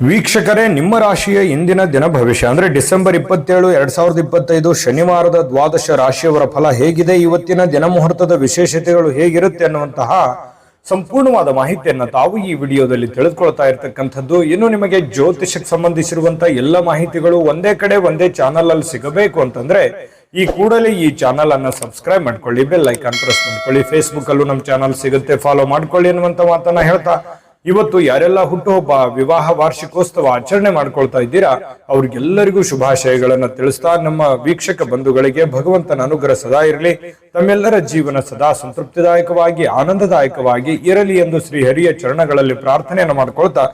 ವೀಕ್ಷಕರೇ, ನಿಮ್ಮ ರಾಶಿಯ ಇಂದಿನ ದಿನ ಭವಿಷ್ಯ ಅಂದ್ರೆ ಡಿಸೆಂಬರ್ 27, 2025 ಶನಿವಾರದ ದ್ವಾದಶ ರಾಶಿಯವರ ಫಲ ಹೇಗಿದೆ, ಇವತ್ತಿನ ದಿನ ಮುಹೂರ್ತದ ವಿಶೇಷತೆಗಳು ಹೇಗಿರುತ್ತೆ ಅನ್ನುವಂತಹ ಸಂಪೂರ್ಣವಾದ ಮಾಹಿತಿಯನ್ನ ತಾವು ಈ ವಿಡಿಯೋದಲ್ಲಿ ತಿಳಿದುಕೊಳ್ತಾ ಇರತಕ್ಕಂಥದ್ದು. ಇನ್ನು ನಿಮಗೆ ಜ್ಯೋತಿಷಕ್ಕೆ ಸಂಬಂಧಿಸಿರುವಂತಹ ಎಲ್ಲ ಮಾಹಿತಿಗಳು ಒಂದೇ ಕಡೆ ಒಂದೇ ಚಾನಲ್ ಅಲ್ಲಿ ಸಿಗಬೇಕು ಅಂತಂದ್ರೆ ಈ ಕೂಡಲೇ ಈ ಚಾನಲ್ ಅನ್ನ ಸಬ್ಸ್ಕ್ರೈಬ್ ಮಾಡ್ಕೊಳ್ಳಿ, ಬೆಲ್ ಐಕಾನ್ ಪ್ರೆಸ್ ಮಾಡ್ಕೊಳ್ಳಿ. ಫೇಸ್ಬುಕ್ ಅಲ್ಲೂ ನಮ್ಮ ಚಾನಲ್ ಸಿಗುತ್ತೆ, ಫಾಲೋ ಮಾಡ್ಕೊಳ್ಳಿ ಅನ್ನುವಂತ ಮಾತನ್ನ ಹೇಳ್ತಾ ಇವತ್ತು ಯಾರೆಲ್ಲ ಹುಟ್ಟುಹಬ್ಬ, ವಿವಾಹ ವಾರ್ಷಿಕೋತ್ಸವ ಆಚರಣೆ ಮಾಡ್ಕೊಳ್ತಾ ಇದ್ದೀರಾ ಅವ್ರಿಗೆಲ್ಲರಿಗೂ ಶುಭಾಶಯಗಳನ್ನ ತಿಳಿಸ್ತಾ ನಮ್ಮ ವೀಕ್ಷಕ ಬಂಧುಗಳಿಗೆ ಭಗವಂತನ ಅನುಗ್ರಹ ಸದಾ ಇರಲಿ, ತಮ್ಮೆಲ್ಲರ ಜೀವನ ಸದಾ ಸಂತೃಪ್ತಿದಾಯಕವಾಗಿ ಆನಂದದಾಯಕವಾಗಿ ಇರಲಿ ಎಂದು ಶ್ರೀ ಹರಿಯ ಚರಣಗಳಲ್ಲಿ ಪ್ರಾರ್ಥನೆಯನ್ನು ಮಾಡ್ಕೊಳ್ತಾ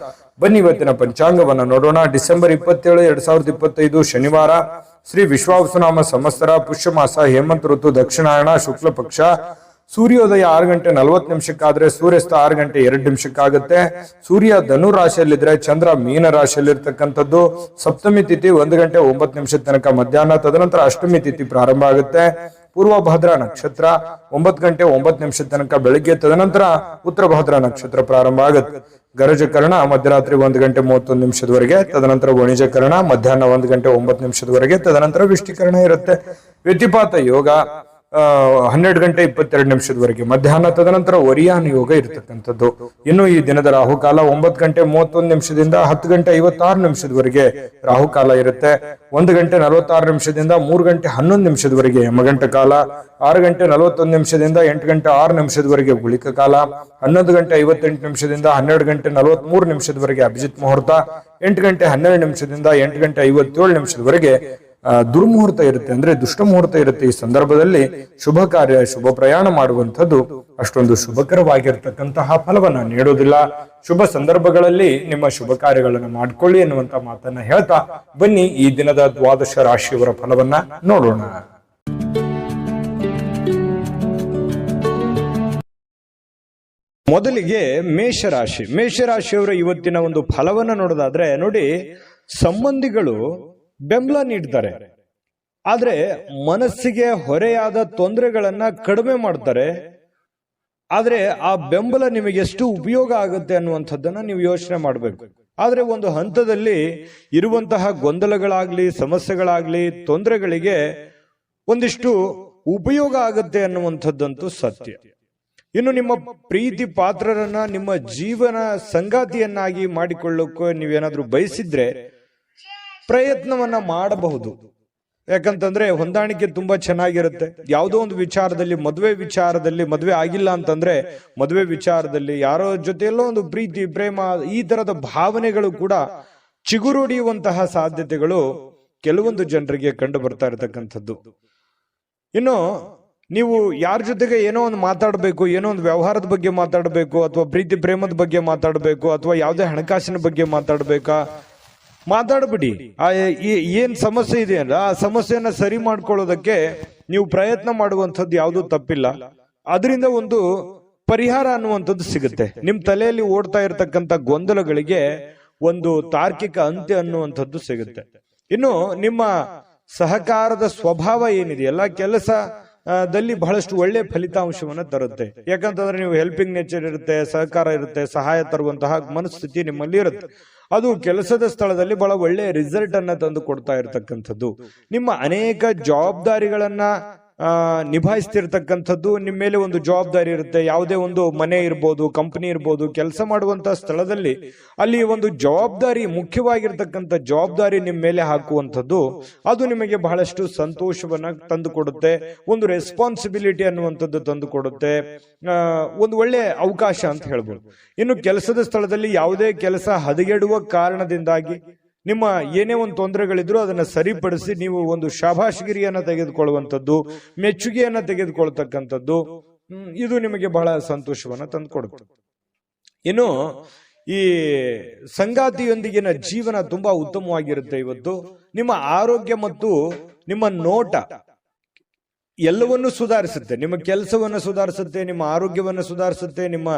ಬನ್ನಿ ಇವತ್ತಿನ ಪಂಚಾಂಗವನ್ನ ನೋಡೋಣ. ಡಿಸೆಂಬರ್ 27, 2025 ಶನಿವಾರ, ಶ್ರೀ ವಿಶ್ವಾವಸುನಾಮ ಸಂವತ್ಸರ, ಪುಷ್ಯಮಾಸ, ಹೇಮಂತ ಋತು, ದಕ್ಷಿಣಾಯಣ, ಶುಕ್ಲ ಪಕ್ಷ. ಸೂರ್ಯೋದಯ 6 ಗಂಟೆ 40 ನಿಮಿಷಕ್ಕಾದ್ರೆ ಸೂರ್ಯಾಸ್ತ 6 ಗಂಟೆ 2 ನಿಮಿಷಕ್ಕಾಗುತ್ತೆ. ಸೂರ್ಯ ಧನು ರಾಶಿಯಲ್ಲಿದ್ರೆ ಚಂದ್ರ ಮೀನ ರಾಶಿಯಲ್ಲಿರ್ತಕ್ಕಂಥದ್ದು. ಸಪ್ತಮಿ ತಿಥಿ 1 ಗಂಟೆ 9 ನಿಮಿಷದ ತನಕ ಮಧ್ಯಾಹ್ನ, ತದನಂತರ ಅಷ್ಟಮಿ ತಿಥಿ ಪ್ರಾರಂಭ ಆಗುತ್ತೆ. ಪೂರ್ವ ಭದ್ರ ನಕ್ಷತ್ರ 9 ಗಂಟೆ 9 ನಿಮಿಷದ ತನಕ ಬೆಳಿಗ್ಗೆ, ತದನಂತರ ಉತ್ತರ ಭದ್ರ ನಕ್ಷತ್ರ ಪ್ರಾರಂಭ ಆಗುತ್ತೆ. ಗರಜಕರಣ ಮಧ್ಯರಾತ್ರಿ 1 ಗಂಟೆ 31 ನಿಮಿಷದವರೆಗೆ, ತದನಂತರ ವಣಿಜಕರಣ ಮಧ್ಯಾಹ್ನ 1 ಗಂಟೆ 9 ನಿಮಿಷದವರೆಗೆ, ತದನಂತರ ವಿಷ್ಟಿಕರಣ ಇರುತ್ತೆ. ವ್ಯತಿಪಾತ ಯೋಗ 12 ಗಂಟೆ 22 ನಿಮಿಷದವರೆಗೆ ಮಧ್ಯಾಹ್ನ, ತದನಂತರ ವರಿಯಾನ್ ಯೋಗ ಇರತಕ್ಕಂಥದ್ದು. ಇನ್ನು ಈ ದಿನದ ರಾಹುಕಾಲ 9 ಗಂಟೆ 31 ನಿಮಿಷದಿಂದ 10 ಗಂಟೆ 56 ನಿಮಿಷದವರೆಗೆ ರಾಹುಕಾಲ ಇರುತ್ತೆ. 1 ಗಂಟೆ 46 ನಿಮಿಷದಿಂದ 3 ಗಂಟೆ 11 ನಿಮಿಷದವರೆಗೆ ಯಮಗಂಟ ಕಾಲ. 6 ಗಂಟೆ 41 ನಿಮಿಷದಿಂದ 8 ಗಂಟೆ 6 ನಿಮಿಷದವರೆಗೆ ಗುಳಿಕ ಕಾಲ. 11 ಗಂಟೆ 58 ನಿಮಿಷದಿಂದ 12 ಗಂಟೆ 43 ನಿಮಿಷದವರೆಗೆ ಅಭಿಜಿತ್ ಮುಹೂರ್ತ. 8 ಗಂಟೆ 12 ನಿಮಿಷದಿಂದ 8 ಗಂಟೆ 57 ನಿಮಿಷದವರೆಗೆ ದುರ್ಮುಹೂರ್ತ ಇರುತ್ತೆ, ಅಂದ್ರೆ ದುಷ್ಟ ಮುಹೂರ್ತ ಇರುತ್ತೆ. ಈ ಸಂದರ್ಭದಲ್ಲಿ ಶುಭ ಕಾರ್ಯ, ಶುಭ ಪ್ರಯಾಣ ಮಾಡುವಂಥದ್ದು ಅಷ್ಟೊಂದು ಶುಭಕರವಾಗಿರ್ತಕ್ಕಂತಹ ಫಲವನ್ನ ನೀಡೋದಿಲ್ಲ. ಶುಭ ಸಂದರ್ಭಗಳಲ್ಲಿ ನಿಮ್ಮ ಶುಭ ಕಾರ್ಯಗಳನ್ನು ಮಾಡ್ಕೊಳ್ಳಿ ಎನ್ನುವಂತ ಮಾತನ್ನ ಹೇಳ್ತಾ ಬನ್ನಿ ಈ ದಿನದ ದ್ವಾದಶ ರಾಶಿಯವರ ಫಲವನ್ನ ನೋಡೋಣ. ಮೊದಲಿಗೆ ಮೇಷರಾಶಿ. ಮೇಷರಾಶಿಯವರ ಇವತ್ತಿನ ಒಂದು ಫಲವನ್ನ ನೋಡೋದಾದ್ರೆ ನೋಡಿ, ಸಂಬಂಧಿಗಳು ಬೆಂಬಲ ನೀಡ್ತಾರೆ, ಆದ್ರೆ ಮನಸ್ಸಿಗೆ ಹೊರೆಯಾದ ತೊಂದರೆಗಳನ್ನ ಕಡಿಮೆ ಮಾಡ್ತಾರೆ. ಆದ್ರೆ ಆ ಬೆಂಬಲ ನಿಮಗೆ ಎಷ್ಟು ಉಪಯೋಗ ಆಗುತ್ತೆ ಅನ್ನುವಂಥದ್ದನ್ನ ನೀವು ಯೋಚನೆ ಮಾಡಬೇಕು. ಆದ್ರೆ ಒಂದು ಹಂತದಲ್ಲಿ ಇರುವಂತಹ ಗೊಂದಲಗಳಾಗ್ಲಿ, ಸಮಸ್ಯೆಗಳಾಗ್ಲಿ, ತೊಂದರೆಗಳಿಗೆ ಒಂದಿಷ್ಟು ಉಪಯೋಗ ಆಗುತ್ತೆ ಅನ್ನುವಂಥದ್ದಂತೂ ಸತ್ಯ. ಇನ್ನು ನಿಮ್ಮ ಪ್ರೀತಿ ಪಾತ್ರರನ್ನ ನಿಮ್ಮ ಜೀವನ ಸಂಗಾತಿಯನ್ನಾಗಿ ಮಾಡಿಕೊಳ್ಳೋಕೆ ನೀವೇನಾದ್ರೂ ಬಯಸಿದ್ರೆ ಪ್ರಯತ್ನವನ್ನ ಮಾಡಬಹುದು. ಯಾಕಂತಂದ್ರೆ ಹೊಂದಾಣಿಕೆ ತುಂಬಾ ಚೆನ್ನಾಗಿರುತ್ತೆ. ಯಾವುದೋ ಒಂದು ವಿಚಾರದಲ್ಲಿ, ಮದುವೆ ಆಗಿಲ್ಲ ಅಂತಂದ್ರೆ ಮದುವೆ ವಿಚಾರದಲ್ಲಿ ಯಾರೋ ಜೊತೆಯಲ್ಲೋ ಒಂದು ಪ್ರೀತಿ, ಪ್ರೇಮ, ಈ ತರದ ಭಾವನೆಗಳು ಕೂಡ ಚಿಗುರೊಡೆಯುವಂತಹ ಸಾಧ್ಯತೆಗಳು ಕೆಲವೊಂದು ಜನರಿಗೆ ಕಂಡು ಬರ್ತಾ ಇರತಕ್ಕಂಥದ್ದು. ಇನ್ನು ನೀವು ಯಾರ ಜೊತೆಗೆ ಏನೋ ಒಂದು ಮಾತಾಡಬೇಕು, ಏನೋ ಒಂದು ವ್ಯವಹಾರದ ಬಗ್ಗೆ ಮಾತಾಡಬೇಕು, ಅಥವಾ ಪ್ರೀತಿ ಪ್ರೇಮದ ಬಗ್ಗೆ ಮಾತಾಡಬೇಕು, ಅಥವಾ ಯಾವುದೇ ಹಣಕಾಸಿನ ಬಗ್ಗೆ ಮಾತಾಡ್ಬಿಡಿ. ಏನ್ ಸಮಸ್ಯೆ ಇದೆ ಅಲ್ಲ, ಆ ಸಮಸ್ಯೆಯನ್ನ ಸರಿ ಮಾಡ್ಕೊಳ್ಳೋದಕ್ಕೆ ನೀವು ಪ್ರಯತ್ನ ಮಾಡುವಂಥದ್ದು ಯಾವುದೂ ತಪ್ಪಿಲ್ಲ. ಅದರಿಂದ ಒಂದು ಪರಿಹಾರ ಅನ್ನುವಂಥದ್ದು ಸಿಗುತ್ತೆ. ನಿಮ್ ತಲೆಯಲ್ಲಿ ಓಡ್ತಾ ಇರತಕ್ಕಂತ ಗೊಂದಲಗಳಿಗೆ ಒಂದು ತಾರ್ಕಿಕ ಅಂತ್ಯ ಅನ್ನುವಂಥದ್ದು ಸಿಗುತ್ತೆ. ಇನ್ನು ನಿಮ್ಮ ಸಹಕಾರದ ಸ್ವಭಾವ ಏನಿದೆಯಲ್ಲ, ಕೆಲಸದಲ್ಲಿ ಬಹಳಷ್ಟು ಒಳ್ಳೆ ಫಲಿತಾಂಶವನ್ನ ತರುತ್ತೆ. ಯಾಕಂತಂದ್ರೆ ನೀವು ಹೆಲ್ಪಿಂಗ್ ನೇಚರ್ ಇರುತ್ತೆ, ಸಹಕಾರ ಇರುತ್ತೆ, ಸಹಾಯ ತರುವಂತಹ ಮನಸ್ಥಿತಿ ನಿಮ್ಮಲ್ಲಿ ಇರುತ್ತೆ. ಅದು ಕೆಲಸದ ಸ್ಥಳದಲ್ಲಿ ಬಹಳ ಒಳ್ಳೆಯ ರಿಸಲ್ಟ್ ಅನ್ನ ತಂದು ಕೊಡ್ತಾ ಇರತಕ್ಕಂಥದ್ದು. ನಿಮ್ಮ ಅನೇಕ ಜವಾಬ್ದಾರಿಗಳನ್ನ ನಿಭಾಯಿಸ್ತಿರ್ತಕ್ಕಂಥದ್ದು. ನಿಮ್ಮ ಮೇಲೆ ಒಂದು ಜವಾಬ್ದಾರಿ ಇರುತ್ತೆ. ಯಾವುದೇ ಒಂದು ಮನೆ ಇರ್ಬೋದು, ಕಂಪನಿ ಇರ್ಬೋದು, ಕೆಲಸ ಮಾಡುವಂತಹ ಸ್ಥಳದಲ್ಲಿ ಅಲ್ಲಿ ಒಂದು ಜವಾಬ್ದಾರಿ, ಮುಖ್ಯವಾಗಿರ್ತಕ್ಕಂಥ ಜವಾಬ್ದಾರಿ ನಿಮ್ಮ ಮೇಲೆ ಹಾಕುವಂಥದ್ದು, ಅದು ನಿಮಗೆ ಬಹಳಷ್ಟು ಸಂತೋಷವನ್ನ ತಂದು ಕೊಡುತ್ತೆ. ಒಂದು ರೆಸ್ಪಾನ್ಸಿಬಿಲಿಟಿ ಅನ್ನುವಂಥದ್ದು ತಂದು ಕೊಡುತ್ತೆ, ಒಂದು ಒಳ್ಳೆ ಅವಕಾಶ ಅಂತ ಹೇಳ್ಬೋದು. ಇನ್ನು ಕೆಲಸದ ಸ್ಥಳದಲ್ಲಿ ಯಾವುದೇ ಕೆಲಸ ಹದಗೆಡುವ ಕಾರಣದಿಂದಾಗಿ ನಿಮ್ಮ ಏನೇ ಒಂದು ತೊಂದರೆಗಳಿದ್ರು ಅದನ್ನ ಸರಿಪಡಿಸಿ ನೀವು ಒಂದು ಶಾಬಾಷ್ಗಿರಿಯನ್ನ ತೆಗೆದುಕೊಳ್ಳುವಂಥದ್ದು, ಮೆಚ್ಚುಗೆಯನ್ನ ತೆಗೆದುಕೊಳ್ತಕ್ಕಂಥದ್ದು, ಇದು ನಿಮಗೆ ಬಹಳ ಸಂತೋಷವನ್ನ ತಂದುಕೊಡುತ್ತೆ. ಇನ್ನು ಈ ಸಂಗಾತಿಯೊಂದಿಗಿನ ಜೀವನ ತುಂಬಾ ಉತ್ತಮವಾಗಿರುತ್ತೆ. ಇವತ್ತು ನಿಮ್ಮ ಆರೋಗ್ಯ ಮತ್ತು ನಿಮ್ಮ ನೋಟ ಎಲ್ಲವನ್ನೂ ಸುಧಾರಿಸುತ್ತೆ. ನಿಮ್ಮ ಕೆಲಸವನ್ನ ಸುಧಾರಿಸುತ್ತೆ, ನಿಮ್ಮ ಆರೋಗ್ಯವನ್ನ ಸುಧಾರಿಸುತ್ತೆ, ನಿಮ್ಮ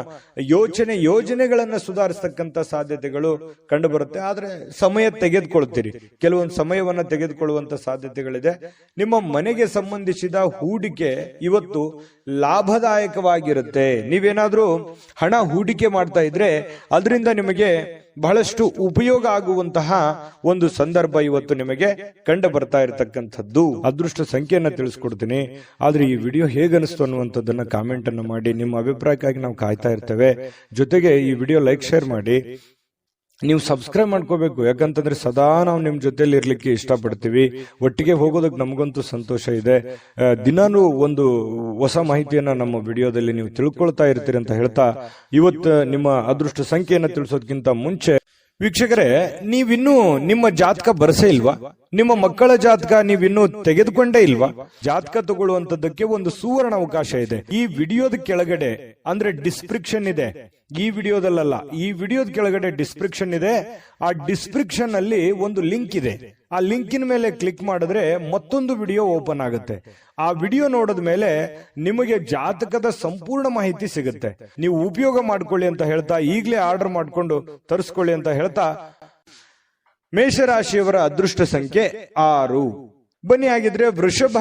ಯೋಜನೆಗಳನ್ನ ಸುಧಾರಿಸತಕ್ಕಂತ ಸಾಧ್ಯತೆಗಳು ಕಂಡು ಬರುತ್ತೆ. ಆದ್ರೆ ಸಮಯ ತೆಗೆದುಕೊಳ್ತೀರಿ, ಕೆಲವೊಂದು ಸಮಯವನ್ನ ತೆಗೆದುಕೊಳ್ಳುವಂತ ಸಾಧ್ಯತೆಗಳಿದೆ. ನಿಮ್ಮ ಮನೆಗೆ ಸಂಬಂಧಿಸಿದ ಹೂಡಿಕೆ ಇವತ್ತು ಲಾಭದಾಯಕವಾಗಿರುತ್ತೆ. ನೀವೇನಾದ್ರೂ ಹಣ ಹೂಡಿಕೆ ಮಾಡ್ತಾ ಇದ್ರೆ ಅದರಿಂದ ನಿಮಗೆ ಬಹಳಷ್ಟು ಉಪಯೋಗ ಆಗುವಂತಹ ಒಂದು ಸಂದರ್ಭ ಇವತ್ತು ನಿಮಗೆ ಕಂಡು ಬರ್ತಾ ಇರತಕ್ಕಂಥದ್ದು. ಅದೃಷ್ಟ ಸಂಖ್ಯೆಯನ್ನ ತಿಳಿಸ್ಕೊಡ್ತೀನಿ, ಆದ್ರೆ ಈ ವಿಡಿಯೋ ಹೇಗನಿಸ್ತು ಅನ್ನುವಂಥದ್ದನ್ನ ಕಾಮೆಂಟ್ ಅನ್ನು ಮಾಡಿ. ನಿಮ್ಮ ಅಭಿಪ್ರಾಯಕ್ಕಾಗಿ ನಾವು ಕಾಯ್ತಾ ಇರ್ತೇವೆ. ಜೊತೆಗೆ ಈ ವಿಡಿಯೋ ಲೈಕ್ ಶೇರ್ ಮಾಡಿ. ನೀವು ಸಬ್ಸ್ಕ್ರೈಬ್ ಮಾಡ್ಕೋಬೇಕು, ಯಾಕಂತಂದ್ರೆ ಸದಾ ನಾವು ನಿಮ್ ಜೊತೆಲಿ ಇರ್ಲಿಕ್ಕೆ ಇಷ್ಟಪಡ್ತೀವಿ. ಒಟ್ಟಿಗೆ ಹೋಗೋದಕ್ಕೆ ನಮಗಂತೂ ಸಂತೋಷ ಇದೆ. ದಿನಾನು ಒಂದು ಹೊಸ ಮಾಹಿತಿಯನ್ನ ನಮ್ಮ ವಿಡಿಯೋದಲ್ಲಿ ನೀವು ತಿಳ್ಕೊಳ್ತಾ ಇರ್ತೀರಿ ಅಂತ ಹೇಳ್ತಾ, ಇವತ್ತು ನಿಮ್ಮ ಅದೃಷ್ಟ ಸಂಖ್ಯೆಯನ್ನ ತಿಳಿಸೋದಕ್ಕಿಂತ ಮುಂಚೆ ವೀಕ್ಷಕರೇ, ನೀವಿನ್ನೂ ನಿಮ್ಮ ಜಾತಕ ಬರಸೇ ಇಲ್ವಾ? ನಿಮ್ಮ ಮಕ್ಕಳ ಜಾತಕ ನೀವಿನ್ನೂ ತೆಗೆದುಕೊಂಡೇ ಇಲ್ವಾ? ಜಾತಕ ತಗೊಳ್ಳುವಂತದ್ದಕ್ಕೆ ಒಂದು ಸುವರ್ಣ ಅವಕಾಶ ಇದೆ. ಈ ವಿಡಿಯೋದ ಕೆಳಗಡೆ ಅಂದ್ರೆ ಡಿಸ್ಕ್ರಿಪ್ಷನ್ ಇದೆ, ಈ ವಿಡಿಯೋದಲ್ಲ, ಈ ವಿಡಿಯೋದ ಕೆಳಗಡೆ ಡಿಸ್ಕ್ರಿಪ್ಷನ್ ಇದೆ. ಆ ಡಿಸ್ಕ್ರಿಪ್ಷನ್ ಅಲ್ಲಿ ಒಂದು ಲಿಂಕ್ ಇದೆ. ಆ ಲಿಂಕಿನ ಮೇಲೆ ಕ್ಲಿಕ್ ಮಾಡಿದ್ರೆ ಮತ್ತೊಂದು ವಿಡಿಯೋ ಓಪನ್ ಆಗುತ್ತೆ. ಆ ವಿಡಿಯೋ ನೋಡಿದ ಮೇಲೆ ನಿಮಗೆ ಜಾತಕದ ಸಂಪೂರ್ಣ ಮಾಹಿತಿ ಸಿಗುತ್ತೆ. ನೀವು ಉಪಯೋಗ ಮಾಡ್ಕೊಳ್ಳಿ ಅಂತ ಹೇಳ್ತಾ, ಈಗಲೇ ಆರ್ಡರ್ ಮಾಡ್ಕೊಂಡು ತರಿಸ್ಕೊಳ್ಳಿ ಅಂತ ಹೇಳ್ತಾ, ಮೇಷರಾಶಿಯವರ ಅದೃಷ್ಟ ಸಂಖ್ಯೆ 6. ಬನ್ನಿ ಆಗಿದ್ರೆ ವೃಷಭ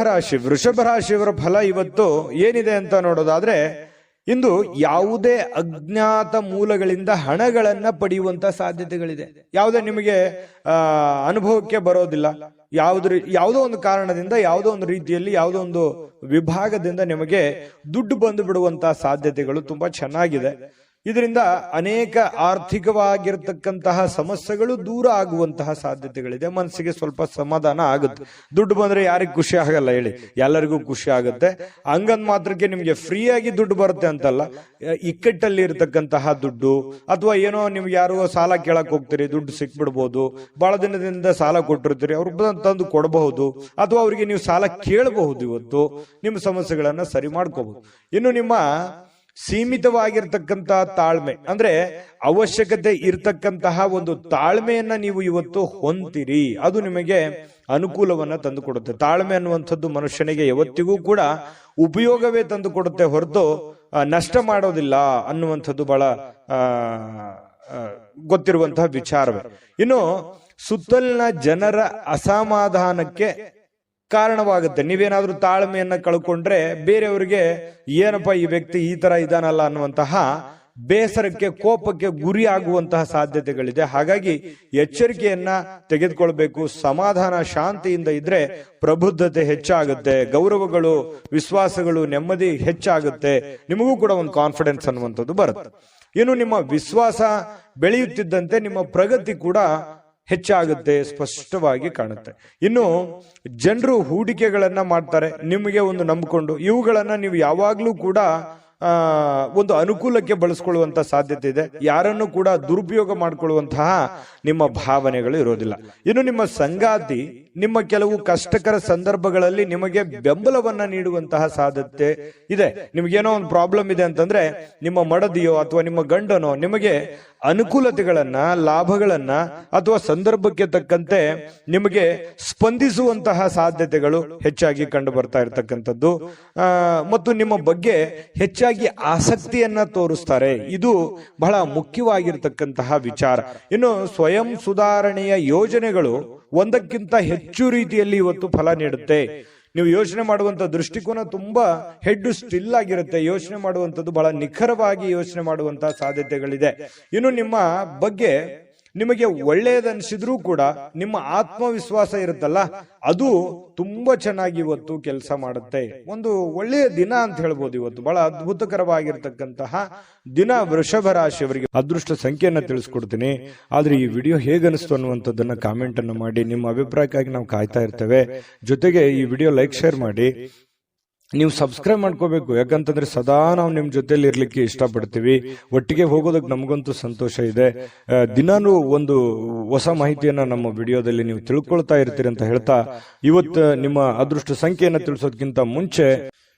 ರಾಶಿಯವರ ಫಲ ಇವತ್ತು ಏನಿದೆ ಅಂತ ನೋಡೋದಾದ್ರೆ, ಇಂದು ಯಾವುದೇ ಅಜ್ಞಾತ ಮೂಲಗಳಿಂದ ಹಣಗಳನ್ನ ಪಡೆಯುವಂತ ಸಾಧ್ಯತೆಗಳಿದೆ. ಯಾವುದೇ ನಿಮಗೆ ಅನುಭವಕ್ಕೆ ಬರೋದಿಲ್ಲ. ಯಾವುದೋ ಒಂದು ಕಾರಣದಿಂದ, ಯಾವುದೋ ಒಂದು ರೀತಿಯಲ್ಲಿ, ಯಾವುದೋ ಒಂದು ವಿಭಾಗದಿಂದ ನಿಮಗೆ ದುಡ್ಡು ಬಂದು ಬಿಡುವಂತಹ ಸಾಧ್ಯತೆಗಳು ತುಂಬಾ ಚೆನ್ನಾಗಿದೆ. ಇದರಿಂದ ಅನೇಕ ಆರ್ಥಿಕವಾಗಿರ್ತಕ್ಕಂತಹ ಸಮಸ್ಯೆಗಳು ದೂರ ಆಗುವಂತಹ ಸಾಧ್ಯತೆಗಳಿದೆ. ಮನಸ್ಸಿಗೆ ಸ್ವಲ್ಪ ಸಮಾಧಾನ ಆಗುತ್ತೆ. ದುಡ್ಡು ಬಂದ್ರೆ ಯಾರಿಗೂ ಖುಷಿ ಆಗಲ್ಲ ಹೇಳಿ, ಎಲ್ಲರಿಗೂ ಖುಷಿ ಆಗುತ್ತೆ. ಹಂಗಂದ್ ಮಾತ್ರಕ್ಕೆ ನಿಮ್ಗೆ ಫ್ರೀಯಾಗಿ ದುಡ್ಡು ಬರುತ್ತೆ ಅಂತಲ್ಲ. ಇಕ್ಕಟ್ಟಲ್ಲಿ ಇರತಕ್ಕಂತಹ ದುಡ್ಡು, ಅಥವಾ ಏನೋ ನಿಮ್ಗೆ ಯಾರು ಸಾಲ ಕೇಳಕ್ ಹೋಗ್ತೀರಿ, ದುಡ್ಡು ಸಿಕ್ಬಿಡ್ಬೋದು. ಬಹಳ ದಿನದಿಂದ ಸಾಲ ಕೊಟ್ಟಿರ್ತೀರಿ, ಅವ್ರು ತಂದು ಕೊಡಬಹುದು, ಅಥವಾ ಅವರಿಗೆ ನೀವು ಸಾಲ ಕೇಳಬಹುದು. ಇವತ್ತು ನಿಮ್ಮ ಸಮಸ್ಯೆಗಳನ್ನ ಸರಿ ಮಾಡ್ಕೋಬಹುದು. ಇನ್ನು ನಿಮ್ಮ ಸೀಮಿತವಾಗಿರ್ತಕ್ಕಂತಹ ತಾಳ್ಮೆ, ಅಂದ್ರೆ ಅವಶ್ಯಕತೆ ಇರತಕ್ಕಂತಹ ಒಂದು ತಾಳ್ಮೆಯನ್ನ ನೀವು ಇವತ್ತು ಹೊಂದಿರಿ. ಅದು ನಿಮಗೆ ಅನುಕೂಲವನ್ನ ತಂದುಕೊಡುತ್ತೆ. ತಾಳ್ಮೆ ಅನ್ನುವಂಥದ್ದು ಮನುಷ್ಯನಿಗೆ ಯಾವತ್ತಿಗೂ ಕೂಡ ಉಪಯೋಗವೇ ತಂದು ಕೊಡುತ್ತೆ, ಹೊರತು ನಷ್ಟ ಮಾಡೋದಿಲ್ಲ ಅನ್ನುವಂಥದ್ದು ಬಹಳ ಗೊತ್ತಿರುವಂತಹ ವಿಚಾರವೇ. ಇನ್ನು ಸುತ್ತಲಿನ ಜನರ ಅಸಮಾಧಾನಕ್ಕೆ ಕಾರಣವಾಗುತ್ತೆ. ನೀವೇನಾದ್ರೂ ತಾಳ್ಮೆಯನ್ನ ಕಳ್ಕೊಂಡ್ರೆ ಬೇರೆಯವರಿಗೆ ಏನಪ್ಪಾ ಈ ವ್ಯಕ್ತಿ ಈ ತರ ಇದಾನಲ್ಲ ಅನ್ನುವಂತಹ ಬೇಸರಕ್ಕೆ, ಕೋಪಕ್ಕೆ ಗುರಿ ಆಗುವಂತಹ ಸಾಧ್ಯತೆಗಳಿದೆ. ಹಾಗಾಗಿ ಎಚ್ಚರಿಕೆಯನ್ನ ತೆಗೆದುಕೊಳ್ಬೇಕು. ಸಮಾಧಾನ, ಶಾಂತಿಯಿಂದ ಇದ್ರೆ ಪ್ರಬುದ್ಧತೆ ಹೆಚ್ಚಾಗುತ್ತೆ, ಗೌರವಗಳು, ವಿಶ್ವಾಸಗಳು, ನೆಮ್ಮದಿ ಹೆಚ್ಚಾಗುತ್ತೆ. ನಿಮಗೂ ಕೂಡ ಒಂದು ಕಾನ್ಫಿಡೆನ್ಸ್ ಅನ್ನುವಂಥದ್ದು ಬರುತ್ತೆ. ಇನ್ನು ನಿಮ್ಮ ವಿಶ್ವಾಸ ಬೆಳೆಯುತ್ತಿದ್ದಂತೆ ನಿಮ್ಮ ಪ್ರಗತಿ ಕೂಡ ಹೆಚ್ಚಾಗುತ್ತೆ, ಸ್ಪಷ್ಟವಾಗಿ ಕಾಣುತ್ತೆ. ಇನ್ನು ಜನರು ಹೂಡಿಕೆಗಳನ್ನ ಮಾಡ್ತಾರೆ ನಿಮಗೆ ಒಂದು ನಂಬಿಕೊಂಡು. ಇವುಗಳನ್ನ ನೀವು ಯಾವಾಗ್ಲೂ ಕೂಡ ಒಂದು ಅನುಕೂಲಕ್ಕೆ ಬಳಸ್ಕೊಳ್ಳುವಂತ ಸಾಧ್ಯತೆ ಇದೆ. ಯಾರನ್ನು ಕೂಡ ದುರುಪಯೋಗ ಮಾಡಿಕೊಳ್ಳುವಂತಹ ನಿಮ್ಮ ಭಾವನೆಗಳು ಇರೋದಿಲ್ಲ. ಇನ್ನು ನಿಮ್ಮ ಸಂಗಾತಿ ನಿಮ್ಮ ಕೆಲವು ಕಷ್ಟಕರ ಸಂದರ್ಭಗಳಲ್ಲಿ ನಿಮಗೆ ಬೆಂಬಲವನ್ನ ನೀಡುವಂತಹ ಸಾಧ್ಯತೆ ಇದೆ. ನಿಮಗೇನೋ ಒಂದು ಪ್ರಾಬ್ಲಮ್ ಇದೆ ಅಂತಂದ್ರೆ ನಿಮ್ಮ ಮಡದಿಯೋ ಅಥವಾ ನಿಮ್ಮ ಗಂಡನೋ ನಿಮಗೆ ಅನುಕೂಲತೆಗಳನ್ನ, ಲಾಭಗಳನ್ನ, ಅಥವಾ ಸಂದರ್ಭಕ್ಕೆ ತಕ್ಕಂತೆ ನಿಮಗೆ ಸ್ಪಂದಿಸುವಂತಹ ಸಾಧ್ಯತೆಗಳು ಹೆಚ್ಚಾಗಿ ಕಂಡು ಬರ್ತಾ ಇರತಕ್ಕಂಥದ್ದು. ಮತ್ತು ನಿಮ್ಮ ಬಗ್ಗೆ ಹೆಚ್ಚಾಗಿ ಆಸಕ್ತಿಯನ್ನ ತೋರಿಸ್ತಾರೆ. ಇದು ಬಹಳ ಮುಖ್ಯವಾಗಿರ್ತಕ್ಕಂತಹ ವಿಚಾರ. ಇನ್ನು ಸ್ವಯಂ ಸುಧಾರಣೆಯ ಯೋಜನೆಗಳು ಒಂದಕ್ಕಿಂತ ಹೆಚ್ಚು ರೀತಿಯಲ್ಲಿ ಇವತ್ತು ಫಲ ನೀಡುತ್ತೆ. ನೀವು ಯೋಚನೆ ಮಾಡುವಂತ ದೃಷ್ಟಿಕೋನ ತುಂಬಾ ಹೆಡ್ ಸ್ಟಿಲ್ ಆಗಿರುತ್ತೆ. ಯೋಚನೆ ಮಾಡುವಂತದ್ದು ಬಹಳ ನಿಖರವಾಗಿ ಯೋಚನೆ ಮಾಡುವಂತಹ ಸಾಧ್ಯತೆಗಳಿದೆ. ಇನ್ನು ನಿಮ್ಮ ಬಗ್ಗೆ ನಿಮಗೆ ಒಳ್ಳೆಯದನ್ಸಿದ್ರೂ ಕೂಡ ನಿಮ್ಮ ಆತ್ಮವಿಶ್ವಾಸ ಇರುತ್ತಲ್ಲ, ಅದು ತುಂಬಾ ಚೆನ್ನಾಗಿ ಇವತ್ತು ಕೆಲಸ ಮಾಡುತ್ತೆ. ಒಂದು ಒಳ್ಳೆಯ ದಿನ ಅಂತ ಹೇಳ್ಬೋದು. ಇವತ್ತು ಬಹಳ ಅದ್ಭುತಕರವಾಗಿರ್ತಕ್ಕಂತಹ ದಿನ ವೃಷಭ ರಾಶಿಯವರಿಗೆ. ಅದೃಷ್ಟ ಸಂಖ್ಯೆಯನ್ನ ತಿಳಿಸ್ಕೊಡ್ತೀನಿ, ಆದ್ರೆ ಈ ವಿಡಿಯೋ ಹೇಗನಿಸ್ತು ಅನ್ನುವಂಥದ್ದನ್ನ ಕಾಮೆಂಟ್ ಅನ್ನು ಮಾಡಿ. ನಿಮ್ಮ ಅಭಿಪ್ರಾಯಕ್ಕಾಗಿ ನಾವು ಕಾಯ್ತಾ ಇರ್ತೇವೆ. ಜೊತೆಗೆ ಈ ವಿಡಿಯೋ ಲೈಕ್ ಶೇರ್ ಮಾಡಿ. ನೀವು ಸಬ್ಸ್ಕ್ರೈಬ್ ಮಾಡ್ಕೋಬೇಕು, ಯಾಕಂತಂದ್ರೆ ಸದಾ ನಾವು ನಿಮ್ ಜೊತೆಲಿ ಇರ್ಲಿಕ್ಕೆ ಇಷ್ಟಪಡ್ತೀವಿ. ಒಟ್ಟಿಗೆ ಹೋಗೋದಕ್ಕೆ ನಮಗಂತೂ ಸಂತೋಷ ಇದೆ. ದಿನಾನು ಒಂದು ಹೊಸ ಮಾಹಿತಿಯನ್ನ ನಮ್ಮ ವಿಡಿಯೋದಲ್ಲಿ ನೀವು ತಿಳ್ಕೊಳ್ತಾ ಇರ್ತೀರಿ ಅಂತ ಹೇಳ್ತಾ, ಇವತ್ತು ನಿಮ್ಮ ಅದೃಷ್ಟ ಸಂಖ್ಯೆಯನ್ನ ತಿಳಿಸೋದಕ್ಕಿಂತ ಮುಂಚೆ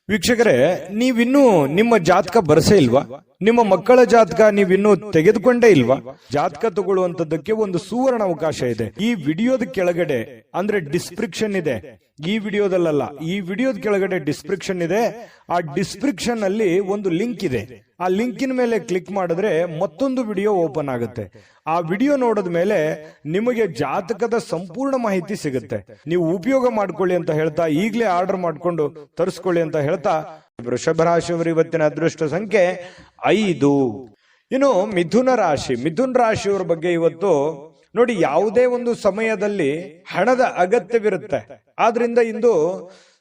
ವೀಕ್ಷಕರೇ, ನೀವಿನ್ನೂ ನಿಮ್ಮ ಜಾತಕ ಬರಸೇ ಇಲ್ವಾ? ನಿಮ್ಮ ಮಕ್ಕಳ ಜಾತಕ ನೀವಿನ್ನೂ ತೆಗೆದುಕೊಂಡೇ ಇಲ್ವಾ? ಜಾತಕ ತಗೊಳ್ಳುವಂತದ್ದಕ್ಕೆ ಒಂದು ಸುವರ್ಣ ಅವಕಾಶ ಇದೆ. ಈ ವಿಡಿಯೋದ ಕೆಳಗಡೆ ಅಂದ್ರೆ ಡಿಸ್ಕ್ರಿಪ್ಷನ್ ಇದೆ, ಈ ವಿಡಿಯೋದಲ್ಲ, ಈ ವಿಡಿಯೋದ ಕೆಳಗಡೆ ಡಿಸ್ಕ್ರಿಪ್ಷನ್ ಇದೆ. ಆ ಡಿಸ್ಕ್ರಿಪ್ಷನ್ ಅಲ್ಲಿ ಒಂದು ಲಿಂಕ್ ಇದೆ. ಆ ಲಿಂಕಿನ ಮೇಲೆ ಕ್ಲಿಕ್ ಮಾಡಿದ್ರೆ ಮತ್ತೊಂದು ವಿಡಿಯೋ ಓಪನ್ ಆಗುತ್ತೆ. ಆ ವಿಡಿಯೋ ನೋಡಿದ ಮೇಲೆ ನಿಮಗೆ ಜಾತಕದ ಸಂಪೂರ್ಣ ಮಾಹಿತಿ ಸಿಗುತ್ತೆ. ನೀವು ಉಪಯೋಗ ಮಾಡ್ಕೊಳ್ಳಿ ಅಂತ ಹೇಳ್ತಾ, ಈಗಲೇ ಆರ್ಡರ್ ಮಾಡ್ಕೊಂಡು ತರಿಸ್ಕೊಳ್ಳಿ ಅಂತ ಹೇಳ್ತಾ, ವೃಷಭ ರಾಶಿಯವರು ಇವತ್ತಿನ ಅದೃಷ್ಟ ಸಂಖ್ಯೆ 5. ಇನ್ನು ಮಿಥುನ ರಾಶಿಯವರ ಬಗ್ಗೆ ಇವತ್ತು ನೋಡಿ, ಯಾವುದೇ ಒಂದು ಸಮಯದಲ್ಲಿ ಹಣದ ಅಗತ್ಯವಿರುತ್ತೆ. ಆದ್ರಿಂದ ಇಂದು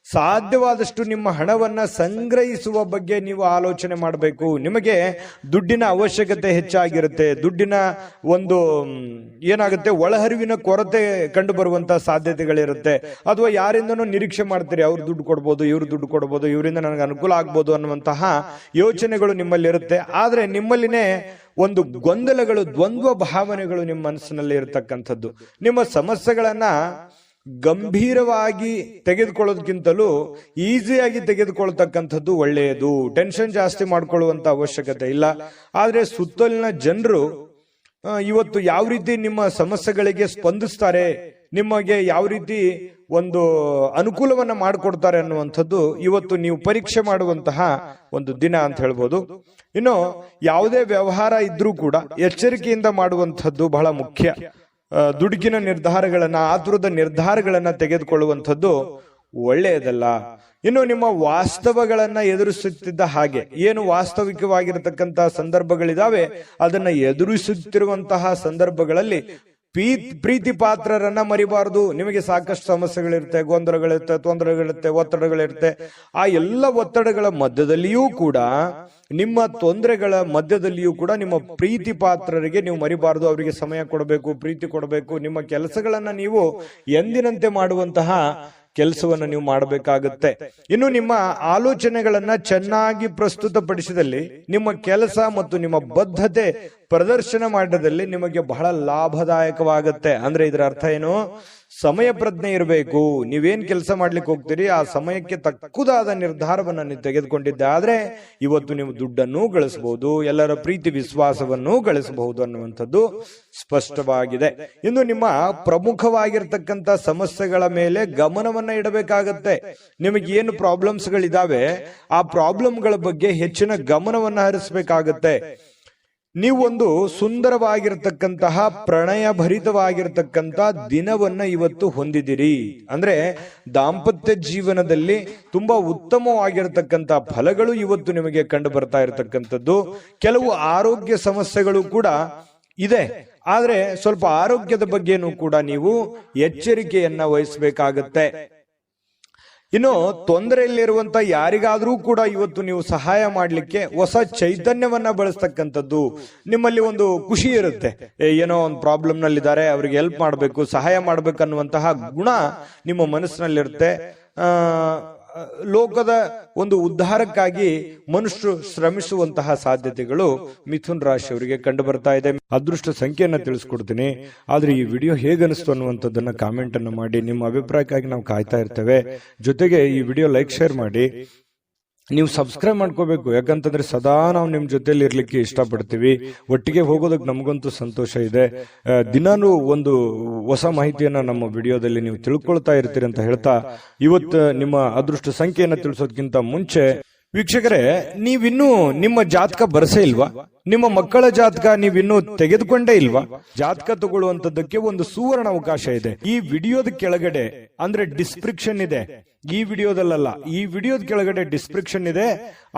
ಸಾಧ್ಯವಾದಷ್ಟು ನಿಮ್ಮ ಹಣವನ್ನ ಸಂಗ್ರಹಿಸುವ ಬಗ್ಗೆ ನೀವು ಆಲೋಚನೆ ಮಾಡಬೇಕು. ನಿಮಗೆ ದುಡ್ಡಿನ ಅವಶ್ಯಕತೆ ಹೆಚ್ಚಾಗಿರುತ್ತೆ. ದುಡ್ಡಿನ ಒಂದು ಏನಾಗುತ್ತೆ, ಒಳಹರಿವಿನ ಕೊರತೆ ಕಂಡು ಬರುವಂತಹ ಸಾಧ್ಯತೆಗಳಿರುತ್ತೆ. ಅಥವಾ ಯಾರಿಂದನೂ ನಿರೀಕ್ಷೆ ಮಾಡ್ತೀರಿ, ಅವ್ರು ದುಡ್ಡು ಕೊಡ್ಬೋದು, ಇವ್ರು ದುಡ್ಡು ಕೊಡ್ಬೋದು, ಇವರಿಂದ ನನಗೆ ಅನುಕೂಲ ಆಗ್ಬೋದು ಅನ್ನುವಂತಹ ಯೋಚನೆಗಳು ನಿಮ್ಮಲ್ಲಿ ಇರುತ್ತೆ. ಆದ್ರೆ ನಿಮ್ಮಲ್ಲಿನೇ ಒಂದು ಗೊಂದಲಗಳು, ದ್ವಂದ್ವ ಭಾವನೆಗಳು ನಿಮ್ಮ ಮನಸ್ಸಿನಲ್ಲಿ ಇರತಕ್ಕಂಥದ್ದು. ನಿಮ್ಮ ಸಮಸ್ಯೆಗಳನ್ನ ಗಂಭೀರವಾಗಿ ತೆಗೆದುಕೊಳ್ಳೋದಕ್ಕಿಂತಲೂ ಈಸಿಯಾಗಿ ತೆಗೆದುಕೊಳ್ತಕ್ಕಂಥದ್ದು ಒಳ್ಳೆಯದು. ಟೆನ್ಷನ್ ಜಾಸ್ತಿ ಮಾಡ್ಕೊಳ್ಳುವಂತ ಅವಶ್ಯಕತೆ ಇಲ್ಲ. ಆದ್ರೆ ಸುತ್ತಲಿನ ಜನರು ಇವತ್ತು ಯಾವ ರೀತಿ ನಿಮ್ಮ ಸಮಸ್ಯೆಗಳಿಗೆ ಸ್ಪಂದಿಸ್ತಾರೆ, ನಿಮಗೆ ಯಾವ ರೀತಿ ಒಂದು ಅನುಕೂಲವನ್ನ ಮಾಡಿಕೊಡ್ತಾರೆ ಅನ್ನುವಂಥದ್ದು ಇವತ್ತು ನೀವು ಪರೀಕ್ಷೆ ಮಾಡುವಂತಹ ಒಂದು ದಿನ ಅಂತ ಹೇಳ್ಬೋದು. ಇನ್ನು ಯಾವುದೇ ವ್ಯವಹಾರ ಇದ್ರೂ ಕೂಡ ಎಚ್ಚರಿಕೆಯಿಂದ ಮಾಡುವಂಥದ್ದು ಬಹಳ ಮುಖ್ಯ. ದುಡುಕಿನ ನಿರ್ಧಾರಗಳನ್ನ, ಆತುರದ ನಿರ್ಧಾರಗಳನ್ನ ತೆಗೆದುಕೊಳ್ಳುವಂಥದ್ದು ಒಳ್ಳೆಯದಲ್ಲ. ಇನ್ನು ನಿಮ್ಮ ವಾಸ್ತವಗಳನ್ನ ಎದುರಿಸುತ್ತಿದ್ದ ಹಾಗೆ, ಏನು ವಾಸ್ತವಿಕವಾಗಿರತಕ್ಕಂತಹ ಸಂದರ್ಭಗಳಿದಾವೆ ಅದನ್ನ ಎದುರಿಸುತ್ತಿರುವಂತಹ ಸಂದರ್ಭಗಳಲ್ಲಿ ಪ್ರೀತಿ ಪಾತ್ರರನ್ನ ಮರಿಬಾರದು. ನಿಮಗೆ ಸಾಕಷ್ಟು ಸಮಸ್ಯೆಗಳಿರುತ್ತೆ, ಗೊಂದಲಗಳಿರುತ್ತೆ, ತೊಂದರೆಗಳಿರುತ್ತೆ, ಒತ್ತಡಗಳಿರುತ್ತೆ. ಆ ಎಲ್ಲ ಒತ್ತಡಗಳ ಮಧ್ಯದಲ್ಲಿಯೂ ಕೂಡ, ನಿಮ್ಮ ತೊಂದರೆಗಳ ಮಧ್ಯದಲ್ಲಿಯೂ ಕೂಡ ನಿಮ್ಮ ಪ್ರೀತಿ ಪಾತ್ರರಿಗೆ ನೀವು ಮರಿಬಾರದು. ಅವರಿಗೆ ಸಮಯ ಕೊಡಬೇಕು, ಪ್ರೀತಿ ಕೊಡಬೇಕು. ನಿಮ್ಮ ಕೆಲಸಗಳನ್ನ ನೀವು ಎಂದಿನಂತೆ ಮಾಡುವಂತಹ ಕೆಲಸವನ್ನ ನೀವು ಮಾಡಬೇಕಾಗುತ್ತೆ. ಇನ್ನು ನಿಮ್ಮ ಆಲೋಚನೆಗಳನ್ನ ಚೆನ್ನಾಗಿ ಪ್ರಸ್ತುತಪಡಿಸಿದಲ್ಲಿ, ನಿಮ್ಮ ಕೆಲಸ ಮತ್ತು ನಿಮ್ಮ ಬದ್ಧತೆ ಪ್ರದರ್ಶನ ಮಾಡಿದಲ್ಲಿ ನಿಮಗೆ ಬಹಳ ಲಾಭದಾಯಕವಾಗುತ್ತೆ. ಅಂದ್ರೆ ಇದರ ಅರ್ಥ ಏನು? ಸಮಯ ಪ್ರಜ್ಞೆ ಇರಬೇಕು. ನೀವೇನ್ ಕೆಲಸ ಮಾಡ್ಲಿಕ್ಕೆ ಹೋಗ್ತೀರಿ ಆ ಸಮಯಕ್ಕೆ ತಕ್ಕುದಾದ ನಿರ್ಧಾರವನ್ನ ನೀವು ತೆಗೆದುಕೊಂಡಿದ್ದೆ ಆದ್ರೆ ಇವತ್ತು ನೀವು ದುಡ್ಡನ್ನು ಗಳಿಸಬಹುದು, ಎಲ್ಲರ ಪ್ರೀತಿ ವಿಶ್ವಾಸವನ್ನು ಗಳಿಸಬಹುದು ಅನ್ನುವಂಥದ್ದು ಸ್ಪಷ್ಟವಾಗಿದೆ. ಇನ್ನು ನಿಮ್ಮ ಪ್ರಮುಖವಾಗಿರ್ತಕ್ಕಂಥ ಸಮಸ್ಯೆಗಳ ಮೇಲೆ ಗಮನವನ್ನ ಇಡಬೇಕಾಗತ್ತೆ. ನಿಮಗೆ ಏನು ಪ್ರಾಬ್ಲಮ್ಸ್ ಗಳಿದಾವೆ ಆ ಪ್ರಾಬ್ಲಮ್ಗಳ ಬಗ್ಗೆ ಹೆಚ್ಚಿನ ಗಮನವನ್ನ ಹರಿಸಬೇಕಾಗತ್ತೆ. ನೀವೊಂದು ಸುಂದರವಾಗಿರ್ತಕ್ಕಂತಹ ಪ್ರಣಯ ಭರಿತವಾಗಿರ್ತಕ್ಕಂಥ ದಿನವನ್ನ ಇವತ್ತು ಹೊಂದಿದಿರಿ. ಅಂದ್ರೆ ದಾಂಪತ್ಯ ಜೀವನದಲ್ಲಿ ತುಂಬಾ ಉತ್ತಮವಾಗಿರ್ತಕ್ಕಂಥ ಫಲಗಳು ಇವತ್ತು ನಿಮಗೆ ಕಂಡು ಬರ್ತಾ ಇರತಕ್ಕಂಥದ್ದು. ಕೆಲವು ಆರೋಗ್ಯ ಸಮಸ್ಯೆಗಳು ಕೂಡ ಇದೆ. ಆದ್ರೆ ಸ್ವಲ್ಪ ಆರೋಗ್ಯದ ಬಗ್ಗೆನೂ ಕೂಡ ನೀವು ಎಚ್ಚರಿಕೆಯನ್ನ ವಹಿಸಬೇಕಾಗತ್ತೆ. ಇನ್ನು ತೊಂದರೆಯಲ್ಲಿರುವಂತ ಯಾರಿಗಾದ್ರೂ ಕೂಡ ಇವತ್ತು ನೀವು ಸಹಾಯ ಮಾಡ್ಲಿಕ್ಕೆ ಹೊಸ ಚೈತನ್ಯವನ್ನ ಬಳಸ್ತಕ್ಕಂಥದ್ದು. ನಿಮ್ಮಲ್ಲಿ ಒಂದು ಖುಷಿ ಇರುತ್ತೆ, ಏನೋ ಒಂದು ಪ್ರಾಬ್ಲಮ್ ನಲ್ಲಿದ್ದಾರೆ, ಅವ್ರಿಗೆ ಹೆಲ್ಪ್ ಮಾಡಬೇಕು, ಸಹಾಯ ಮಾಡ್ಬೇಕು ಅನ್ನುವಂತಹ ಗುಣ ನಿಮ್ಮ ಮನಸ್ಸಿನಲ್ಲಿರುತ್ತೆ. ಲೋಕದ ಒಂದು ಉದ್ಧಾರಕ್ಕಾಗಿ ಮನುಷ್ಯರು ಶ್ರಮಿಸುವಂತಹ ಸಾಧ್ಯತೆಗಳು ಮಿಥುನ್ ರಾಶಿಯವರಿಗೆ ಕಂಡು ಬರ್ತಾ ಇದೆ. ಅದೃಷ್ಟ ಸಂಖ್ಯೆಯನ್ನ ತಿಳಿಸ್ಕೊಡ್ತೀನಿ. ಆದ್ರೆ ಈ ವಿಡಿಯೋ ಹೇಗನಿಸ್ತು ಅನ್ನುವಂಥದ್ದನ್ನ ಕಾಮೆಂಟ್ ಅನ್ನು ಮಾಡಿ. ನಿಮ್ಮ ಅಭಿಪ್ರಾಯಕ್ಕಾಗಿ ನಾವು ಕಾಯ್ತಾ ಇರ್ತೇವೆ. ಜೊತೆಗೆ ಈ ವಿಡಿಯೋ ಲೈಕ್, ಶೇರ್ ಮಾಡಿ. ನೀವು ಸಬ್ಸ್ಕ್ರೈಬ್ ಮಾಡ್ಕೋಬೇಕು. ಯಾಕಂತಂದ್ರೆ ಸದಾ ನಾವು ನಿಮ್ ಜೊತೆಲಿ ಇರ್ಲಿಕ್ಕೆ ಇಷ್ಟಪಡ್ತೀವಿ. ಒಟ್ಟಿಗೆ ಹೋಗೋದಕ್ಕೆ ನಮಗಂತೂ ಸಂತೋಷ ಇದೆ. ದಿನಾನು ಒಂದು ಹೊಸ ಮಾಹಿತಿಯನ್ನ ನಮ್ಮ ವಿಡಿಯೋದಲ್ಲಿ ನೀವು ತಿಳ್ಕೊಳ್ತಾ ಇರ್ತೀರಿ ಅಂತ ಹೇಳ್ತಾ, ಇವತ್ತು ನಿಮ್ಮ ಅದೃಷ್ಟ ಸಂಖ್ಯೆಯನ್ನ ತಿಳಿಸೋದಕ್ಕಿಂತ ಮುಂಚೆ ವೀಕ್ಷಕರೇ, ನೀವಿನ್ನೂ ನಿಮ್ಮ ಜಾತಕ ಬರಸೇ ಇಲ್ವಾ? ನಿಮ್ಮ ಮಕ್ಕಳ ಜಾತಕ ನೀವಿನ್ನೂ ತೆಗೆದುಕೊಂಡೇ ಇಲ್ವಾ? ಜಾತಕ ತಗೊಳ್ಳುವಂತದ್ದಕ್ಕೆ ಒಂದು ಸುವರ್ಣ ಅವಕಾಶ ಇದೆ. ಈ ವಿಡಿಯೋದ ಕೆಳಗಡೆ ಅಂದ್ರೆ ಡಿಸ್ಕ್ರಿಪ್ಷನ್ ಇದೆ. ಈ ವಿಡಿಯೋದಲ್ಲ, ಈ ವಿಡಿಯೋದ ಕೆಳಗಡೆ ಡಿಸ್ಕ್ರಿಪ್ಷನ್ ಇದೆ.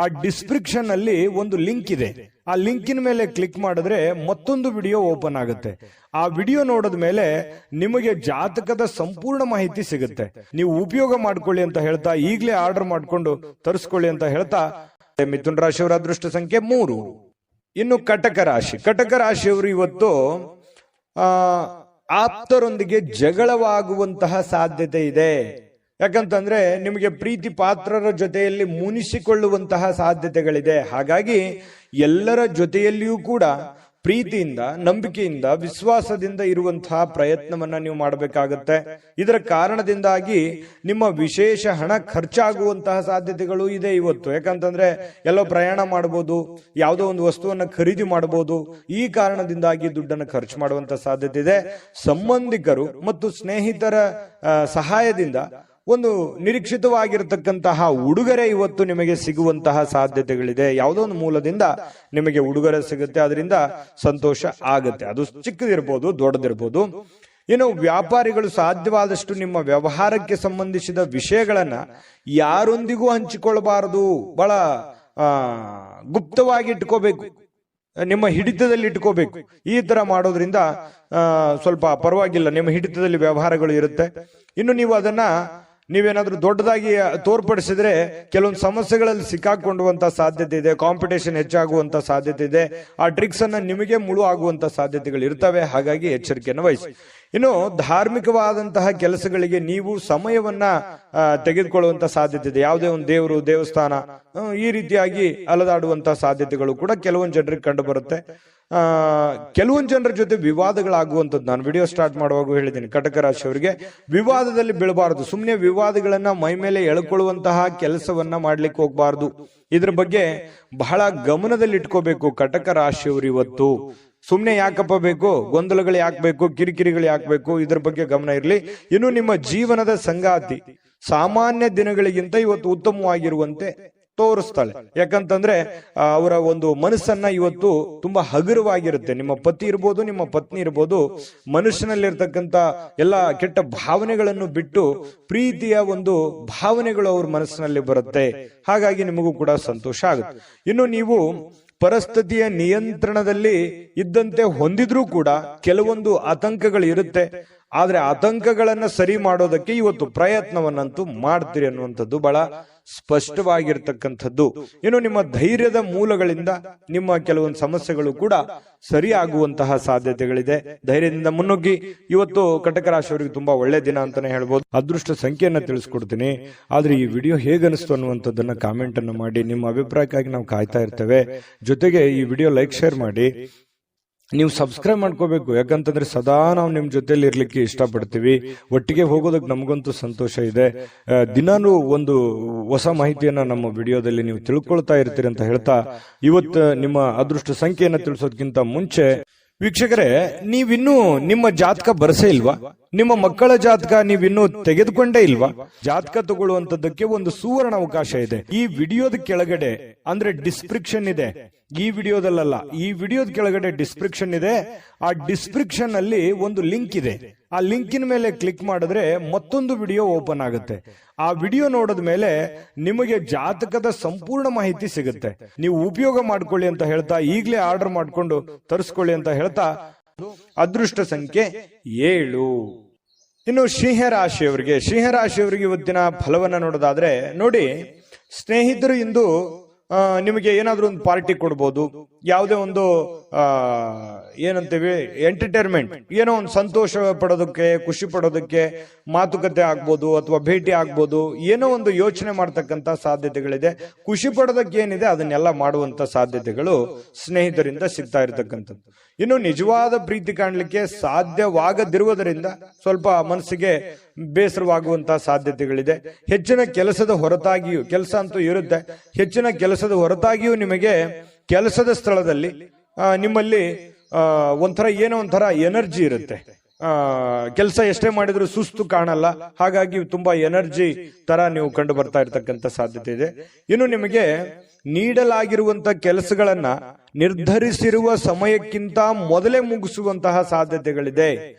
ಆ ಡಿಸ್ಕ್ರಿಪ್ಷನ್ ಅಲ್ಲಿ ಒಂದು ಲಿಂಕ್ ಇದೆ. ಆ ಲಿಂಕಿನ ಮೇಲೆ ಕ್ಲಿಕ್ ಮಾಡಿದ್ರೆ ಮತ್ತೊಂದು ವಿಡಿಯೋ ಓಪನ್ ಆಗುತ್ತೆ. ಆ ವಿಡಿಯೋ ನೋಡಿದ ಮೇಲೆ ನಿಮಗೆ ಜಾತಕದ ಸಂಪೂರ್ಣ ಮಾಹಿತಿ ಸಿಗುತ್ತೆ. ನೀವು ಉಪಯೋಗ ಮಾಡ್ಕೊಳ್ಳಿ ಅಂತ ಹೇಳ್ತಾ, ಈಗಲೇ ಆರ್ಡರ್ ಮಾಡ್ಕೊಂಡು ತರಿಸ್ಕೊಳ್ಳಿ ಅಂತ ಹೇಳ್ತಾ, ಮಿಥುನ್ ರಾಶಿಯವರ ಅದೃಷ್ಟ ಸಂಖ್ಯೆ 3. ಇನ್ನು ಕಟಕ ರಾಶಿಯವರು ಇವತ್ತು ಆಪ್ತರೊಂದಿಗೆ ಜಗಳವಾಗುವಂತಹ ಸಾಧ್ಯತೆ ಇದೆ. ಯಾಕಂತಂದ್ರೆ ನಿಮಗೆ ಪ್ರೀತಿ ಪಾತ್ರರ ಜೊತೆಯಲ್ಲಿ ಮುನಿಸಿಕೊಳ್ಳುವಂತಹ ಸಾಧ್ಯತೆಗಳಿದೆ. ಹಾಗಾಗಿ ಎಲ್ಲರ ಜೊತೆಯಲ್ಲಿಯೂ ಕೂಡ ಪ್ರೀತಿಯಿಂದ, ನಂಬಿಕೆಯಿಂದ, ವಿಶ್ವಾಸದಿಂದ ಇರುವಂತಹ ಪ್ರಯತ್ನವನ್ನ ನೀವು ಮಾಡಬೇಕಾಗತ್ತೆ. ಇದರ ಕಾರಣದಿಂದಾಗಿ ನಿಮ್ಮ ವಿಶೇಷ ಹಣ ಖರ್ಚಾಗುವಂತಹ ಸಾಧ್ಯತೆಗಳು ಇದೆ ಇವತ್ತು. ಯಾಕಂತಂದ್ರೆ ಎಲ್ಲೋ ಪ್ರಯಾಣ ಮಾಡಬಹುದು, ಯಾವುದೋ ಒಂದು ವಸ್ತುವನ್ನ ಖರೀದಿ ಮಾಡಬಹುದು. ಈ ಕಾರಣದಿಂದಾಗಿ ದುಡ್ಡನ್ನು ಖರ್ಚು ಮಾಡುವಂತಹ ಸಾಧ್ಯತೆ ಇದೆ. ಸಂಬಂಧಿಕರು ಮತ್ತು ಸ್ನೇಹಿತರ ಸಹಾಯದಿಂದ ಒಂದು ನಿರೀಕ್ಷಿತವಾಗಿರತಕ್ಕಂತಹ ಉಡುಗೊರೆ ಇವತ್ತು ನಿಮಗೆ ಸಿಗುವಂತಹ ಸಾಧ್ಯತೆಗಳಿದೆ. ಯಾವುದೋ ಒಂದು ಮೂಲದಿಂದ ನಿಮಗೆ ಉಡುಗೊರೆ ಸಿಗುತ್ತೆ, ಅದರಿಂದ ಸಂತೋಷ ಆಗುತ್ತೆ. ಅದು ಚಿಕ್ಕದಿರ್ಬೋದು, ದೊಡ್ಡದಿರ್ಬೋದು. ಇನ್ನು ವ್ಯಾಪಾರಿಗಳು ಸಾಧ್ಯವಾದಷ್ಟು ನಿಮ್ಮ ವ್ಯವಹಾರಕ್ಕೆ ಸಂಬಂಧಿಸಿದ ವಿಷಯಗಳನ್ನ ಯಾರೊಂದಿಗೂ ಹಂಚಿಕೊಳ್ಳಬಾರದು. ಬಹಳ ಗುಪ್ತವಾಗಿ ಇಟ್ಕೋಬೇಕು. ನಿಮ್ಮ ಹಿಡಿತದಲ್ಲಿ ಇಟ್ಕೋಬೇಕು. ಈ ತರ ಮಾಡೋದ್ರಿಂದ ಸ್ವಲ್ಪ ಪರವಾಗಿಲ್ಲ, ನಿಮ್ಮ ಹಿಡಿತದಲ್ಲಿ ವ್ಯವಹಾರಗಳು ಇರುತ್ತೆ. ಇನ್ನು ನೀವು ಅದನ್ನ ನೀವೇನಾದ್ರೂ ದೊಡ್ಡದಾಗಿ ತೋರ್ಪಡಿಸಿದ್ರೆ ಕೆಲವೊಂದು ಸಮಸ್ಯೆಗಳಲ್ಲಿ ಸಿಕ್ಕಾಕೊಳ್ಳುವಂತ ಸಾಧ್ಯತೆ ಇದೆ, ಕಾಂಪಿಟೇಷನ್ ಹೆಚ್ಚಾಗುವಂತ ಸಾಧ್ಯತೆ ಇದೆ, ಆ ಟ್ರಿಕ್ಸ್ ಅನ್ನ ನಿಮಗೆ ಮುಳು ಆಗುವಂತ ಸಾಧ್ಯತೆಗಳು ಇರ್ತವೆ. ಹಾಗಾಗಿ ಎಚ್ಚರಿಕೆಯನ್ನು ವಹಿಸಿ. ಇನ್ನು ಧಾರ್ಮಿಕವಾದಂತಹ ಕೆಲಸಗಳಿಗೆ ನೀವು ಸಮಯವನ್ನ ತೆಗೆದುಕೊಳ್ಳುವಂತ ಸಾಧ್ಯತೆ ಇದೆ. ಯಾವುದೇ ಒಂದು ದೇವರು, ದೇವಸ್ಥಾನ ಈ ರೀತಿಯಾಗಿ ಅಲದಾಡುವಂತಹ ಸಾಧ್ಯತೆಗಳು ಕೂಡ ಕೆಲವೊಂದು ಜನರಿಗೆ ಕಂಡು ಬರುತ್ತೆ. ಕೆಲವೊಂದು ಜನರ ಜೊತೆ ವಿವಾದಗಳಾಗುವಂಥದ್ದು ನಾನು ವಿಡಿಯೋ ಸ್ಟಾರ್ಟ್ ಮಾಡುವಾಗ ಹೇಳಿದ್ದೀನಿ. ಕಟಕ ರಾಶಿಯವರಿಗೆ ವಿವಾದದಲ್ಲಿ ಬೀಳಬಾರದು. ಸುಮ್ಮನೆ ವಿವಾದಗಳನ್ನ ಮೈ ಮೇಲೆ ಎಳ್ಕೊಳ್ಳುವಂತಹ ಕೆಲಸವನ್ನ ಮಾಡ್ಲಿಕ್ಕೆ ಹೋಗ್ಬಾರ್ದು. ಇದ್ರ ಬಗ್ಗೆ ಬಹಳ ಗಮನದಲ್ಲಿ ಇಟ್ಕೋಬೇಕು ಕಟಕ ರಾಶಿಯವರು. ಇವತ್ತು ಸುಮ್ನೆ ಯಾಕಪ್ಪ ಬೇಕು, ಗೊಂದಲಗಳು ಯಾಕಬೇಕು, ಕಿರಿಕಿರಿಗಳು ಯಾಕಬೇಕು, ಇದ್ರ ಬಗ್ಗೆ ಗಮನ ಇರಲಿ. ಇನ್ನು ನಿಮ್ಮ ಜೀವನದ ಸಂಗಾತಿ ಸಾಮಾನ್ಯ ದಿನಗಳಿಗಿಂತ ಇವತ್ತು ಉತ್ತಮವಾಗಿರುವಂತೆ ತೋರಿಸ್ತಾಳೆ. ಯಾಕಂತಂದ್ರೆ ಅವರ ಒಂದು ಮನಸ್ಸನ್ನ ಇವತ್ತು ತುಂಬಾ ಹಗುರವಾಗಿರುತ್ತೆ. ನಿಮ್ಮ ಪತಿ ಇರ್ಬೋದು, ನಿಮ್ಮ ಪತ್ನಿ ಇರ್ಬೋದು, ಮನುಷ್ಯನಲ್ಲಿರ್ತಕ್ಕಂಥ ಎಲ್ಲ ಕೆಟ್ಟ ಭಾವನೆಗಳನ್ನು ಬಿಟ್ಟು ಪ್ರೀತಿಯ ಒಂದು ಭಾವನೆಗಳು ಅವ್ರ ಮನಸ್ಸಿನಲ್ಲಿ ಬರುತ್ತೆ. ಹಾಗಾಗಿ ನಿಮಗೂ ಕೂಡ ಸಂತೋಷ ಆಗುತ್ತೆ. ಇನ್ನು ನೀವು ಪರಿಸ್ಥಿತಿಯ ನಿಯಂತ್ರಣದಲ್ಲಿ ಇದ್ದಂತೆ ಹೊಂದಿದ್ರೂ ಕೂಡ ಕೆಲವೊಂದು ಆತಂಕಗಳು ಇರುತ್ತೆ. ಆದ್ರೆ ಆತಂಕಗಳನ್ನ ಸರಿ ಮಾಡೋದಕ್ಕೆ ಇವತ್ತು ಪ್ರಯತ್ನವನ್ನಂತೂ ಮಾಡ್ತೀರಿ ಅನ್ನುವಂಥದ್ದು ಬಹಳ ಸ್ಪಷ್ಟವಾಗಿರ್ತಕ್ಕಂಥದ್ದು. ಇನ್ನು ನಿಮ್ಮ ಧೈರ್ಯದ ಮೂಲಗಳಿಂದ ನಿಮ್ಮ ಕೆಲವೊಂದು ಸಮಸ್ಯೆಗಳು ಕೂಡ ಸರಿಯಾಗುವಂತಹ ಸಾಧ್ಯತೆಗಳಿದೆ. ಧೈರ್ಯದಿಂದ ಮುನ್ನುಗ್ಗಿ. ಇವತ್ತು ಕಟಕ ರಾಶಿಯವರಿಗೆ ತುಂಬಾ ಒಳ್ಳೆ ದಿನ ಅಂತಾನೆ ಹೇಳ್ಬೋದು. ಅದೃಷ್ಟ ಸಂಖ್ಯೆಯನ್ನ ತಿಳಿಸ್ಕೊಡ್ತೀನಿ. ಆದ್ರೆ ಈ ವಿಡಿಯೋ ಹೇಗನಿಸ್ತು ಅನ್ನುವಂಥದ್ದನ್ನ ಕಾಮೆಂಟ್ ಅನ್ನು ಮಾಡಿ. ನಿಮ್ಮ ಅಭಿಪ್ರಾಯಕ್ಕಾಗಿ ನಾವು ಕಾಯ್ತಾ ಇರ್ತೇವೆ. ಜೊತೆಗೆ ಈ ವಿಡಿಯೋ ಲೈಕ್, ಶೇರ್ ಮಾಡಿ. ನೀವು ಸಬ್ಸ್ಕ್ರೈಬ್ ಮಾಡ್ಕೋಬೇಕು. ಯಾಕಂತಂದ್ರೆ ಸದಾ ನಾವು ನಿಮ್ ಜೊತೆಲಿ ಇರ್ಲಿಕ್ಕೆ ಇಷ್ಟಪಡ್ತೀವಿ. ಒಟ್ಟಿಗೆ ಹೋಗೋದಕ್ಕೆ ನಮಗಂತೂ ಸಂತೋಷ ಇದೆ. ದಿನಾನು ಒಂದು ಹೊಸ ಮಾಹಿತಿಯನ್ನ ನಮ್ಮ ವಿಡಿಯೋದಲ್ಲಿ ನೀವು ತಿಳ್ಕೊಳ್ತಾ ಇರ್ತೀರಿ ಅಂತ ಹೇಳ್ತಾ, ಇವತ್ತು ನಿಮ್ಮ ಅದೃಷ್ಟ ಸಂಖ್ಯೆಯನ್ನ ತಿಳಿಸೋದಕ್ಕಿಂತ ಮುಂಚೆ ವೀಕ್ಷಕರೇ, ನೀವಿನ್ನೂ ನಿಮ್ಮ ಜಾತಕ ಬರಸೇ ಇಲ್ವಾ? ನಿಮ್ಮ ಮಕ್ಕಳ ಜಾತಕ ನೀವಿನ್ನೂ ತೆಗೆದುಕೊಂಡೇ ಇಲ್ವಾ? ಜಾತಕ ತಗೊಳ್ಳುವಂತದ್ದಕ್ಕೆ ಒಂದು ಸುವರ್ಣ ಅವಕಾಶ ಇದೆ. ಈ ವಿಡಿಯೋದ ಕೆಳಗಡೆ ಅಂದ್ರೆ ಡಿಸ್ಕ್ರಿಪ್ಷನ್ ಇದೆ. ಈ ವಿಡಿಯೋದಲ್ಲ, ಈ ವಿಡಿಯೋದ ಕೆಳಗಡೆ ಡಿಸ್ಕ್ರಿಪ್ಷನ್ ಇದೆ. ಆ ಡಿಸ್ಕ್ರಿಪ್ಷನ್ ಅಲ್ಲಿ ಒಂದು ಲಿಂಕ್ ಇದೆ. ಆ ಲಿಂಕಿನ ಮೇಲೆ ಕ್ಲಿಕ್ ಮಾಡಿದ್ರೆ ಮತ್ತೊಂದು ವಿಡಿಯೋ ಓಪನ್ ಆಗುತ್ತೆ. ಆ ವಿಡಿಯೋ ನೋಡಿದ ಮೇಲೆ ನಿಮಗೆ ಜಾತಕದ ಸಂಪೂರ್ಣ ಮಾಹಿತಿ ಸಿಗುತ್ತೆ. ನೀವು ಉಪಯೋಗ ಮಾಡ್ಕೊಳ್ಳಿ ಅಂತ ಹೇಳ್ತಾ, ಈಗಲೇ ಆರ್ಡರ್ ಮಾಡ್ಕೊಂಡು ತರಿಸ್ಕೊಳ್ಳಿ ಅಂತ ಹೇಳ್ತಾ, ಅದೃಷ್ಟ ಸಂಖ್ಯೆ 7. ಇನ್ನು ಸಿಂಹರಾಶಿಯವರಿಗೆ ಇವತ್ತಿನ ಫಲವನ್ನ ನೋಡೋದಾದ್ರೆ, ನೋಡಿ ಸ್ನೇಹಿತರು ಇಂದು ನಿಮಗೆ ಏನಾದ್ರೂ ಒಂದು ಪಾರ್ಟಿ ಕೊಡ್ಬೋದು. ಯಾವುದೇ ಒಂದು ಏನಂತೀವಿ ಎಂಟರ್ಟೈನ್ಮೆಂಟ್, ಏನೋ ಒಂದು ಸಂತೋಷ ಪಡೋದಕ್ಕೆ, ಖುಷಿ ಪಡೋದಕ್ಕೆ ಮಾತುಕತೆ ಆಗ್ಬೋದು ಅಥವಾ ಭೇಟಿ ಆಗ್ಬೋದು. ಏನೋ ಒಂದು ಯೋಚನೆ ಮಾಡ್ತಕ್ಕಂತ ಸಾಧ್ಯತೆಗಳಿದೆ. ಖುಷಿ ಪಡೋದಕ್ಕೆ ಏನಿದೆ ಅದನ್ನೆಲ್ಲ ಮಾಡುವಂತ ಸಾಧ್ಯತೆಗಳು ಸ್ನೇಹಿತರಿಂದ ಸಿಗ್ತಾ ಇರತಕ್ಕಂಥದ್ದು. ಇನ್ನು ನಿಜವಾದ ಪ್ರೀತಿ ಕಾಣಲಿಕ್ಕೆ ಸಾಧ್ಯವಾಗದಿರುವುದರಿಂದ ಸ್ವಲ್ಪ ಮನಸ್ಸಿಗೆ ಬೇಸರವಾಗುವಂತಹ ಸಾಧ್ಯತೆಗಳಿದೆ. ಹೆಚ್ಚಿನ ಕೆಲಸದ ಹೊರತಾಗಿಯೂ, ಕೆಲಸ ಅಂತೂ ಇರುತ್ತೆ, ಹೆಚ್ಚಿನ ಕೆಲಸದ ಹೊರತಾಗಿಯೂ ನಿಮಗೆ ಕೆಲಸದ ಸ್ಥಳದಲ್ಲಿ ನಿಮ್ಮಲ್ಲಿ ಏನೋ ಒಂಥರ ಎನರ್ಜಿ ಇರುತ್ತೆ. ಕೆಲಸ ಎಷ್ಟೇ ಮಾಡಿದ್ರು ಸುಸ್ತು ಕಾಣಲ್ಲ. ಹಾಗಾಗಿ ತುಂಬಾ ಎನರ್ಜಿ ತರ ನೀವು ಕಂಡು ಬರ್ತಾ ಇರತಕ್ಕಂತ ಸಾಧ್ಯತೆ ಇದೆ. ಇನ್ನು ನಿಮಗೆ ನೀಡಲಾಗಿರುವಂತ ಕೆಲಸಗಳನ್ನ ನಿರ್ಧರಿಸಿರುವ ಸಮಯಕ್ಕಿಂತ ಮೊದಲೇ ಮುಗಿಸುವಂತಹ ಸಾಧ್ಯತೆಗಳಿದೆ.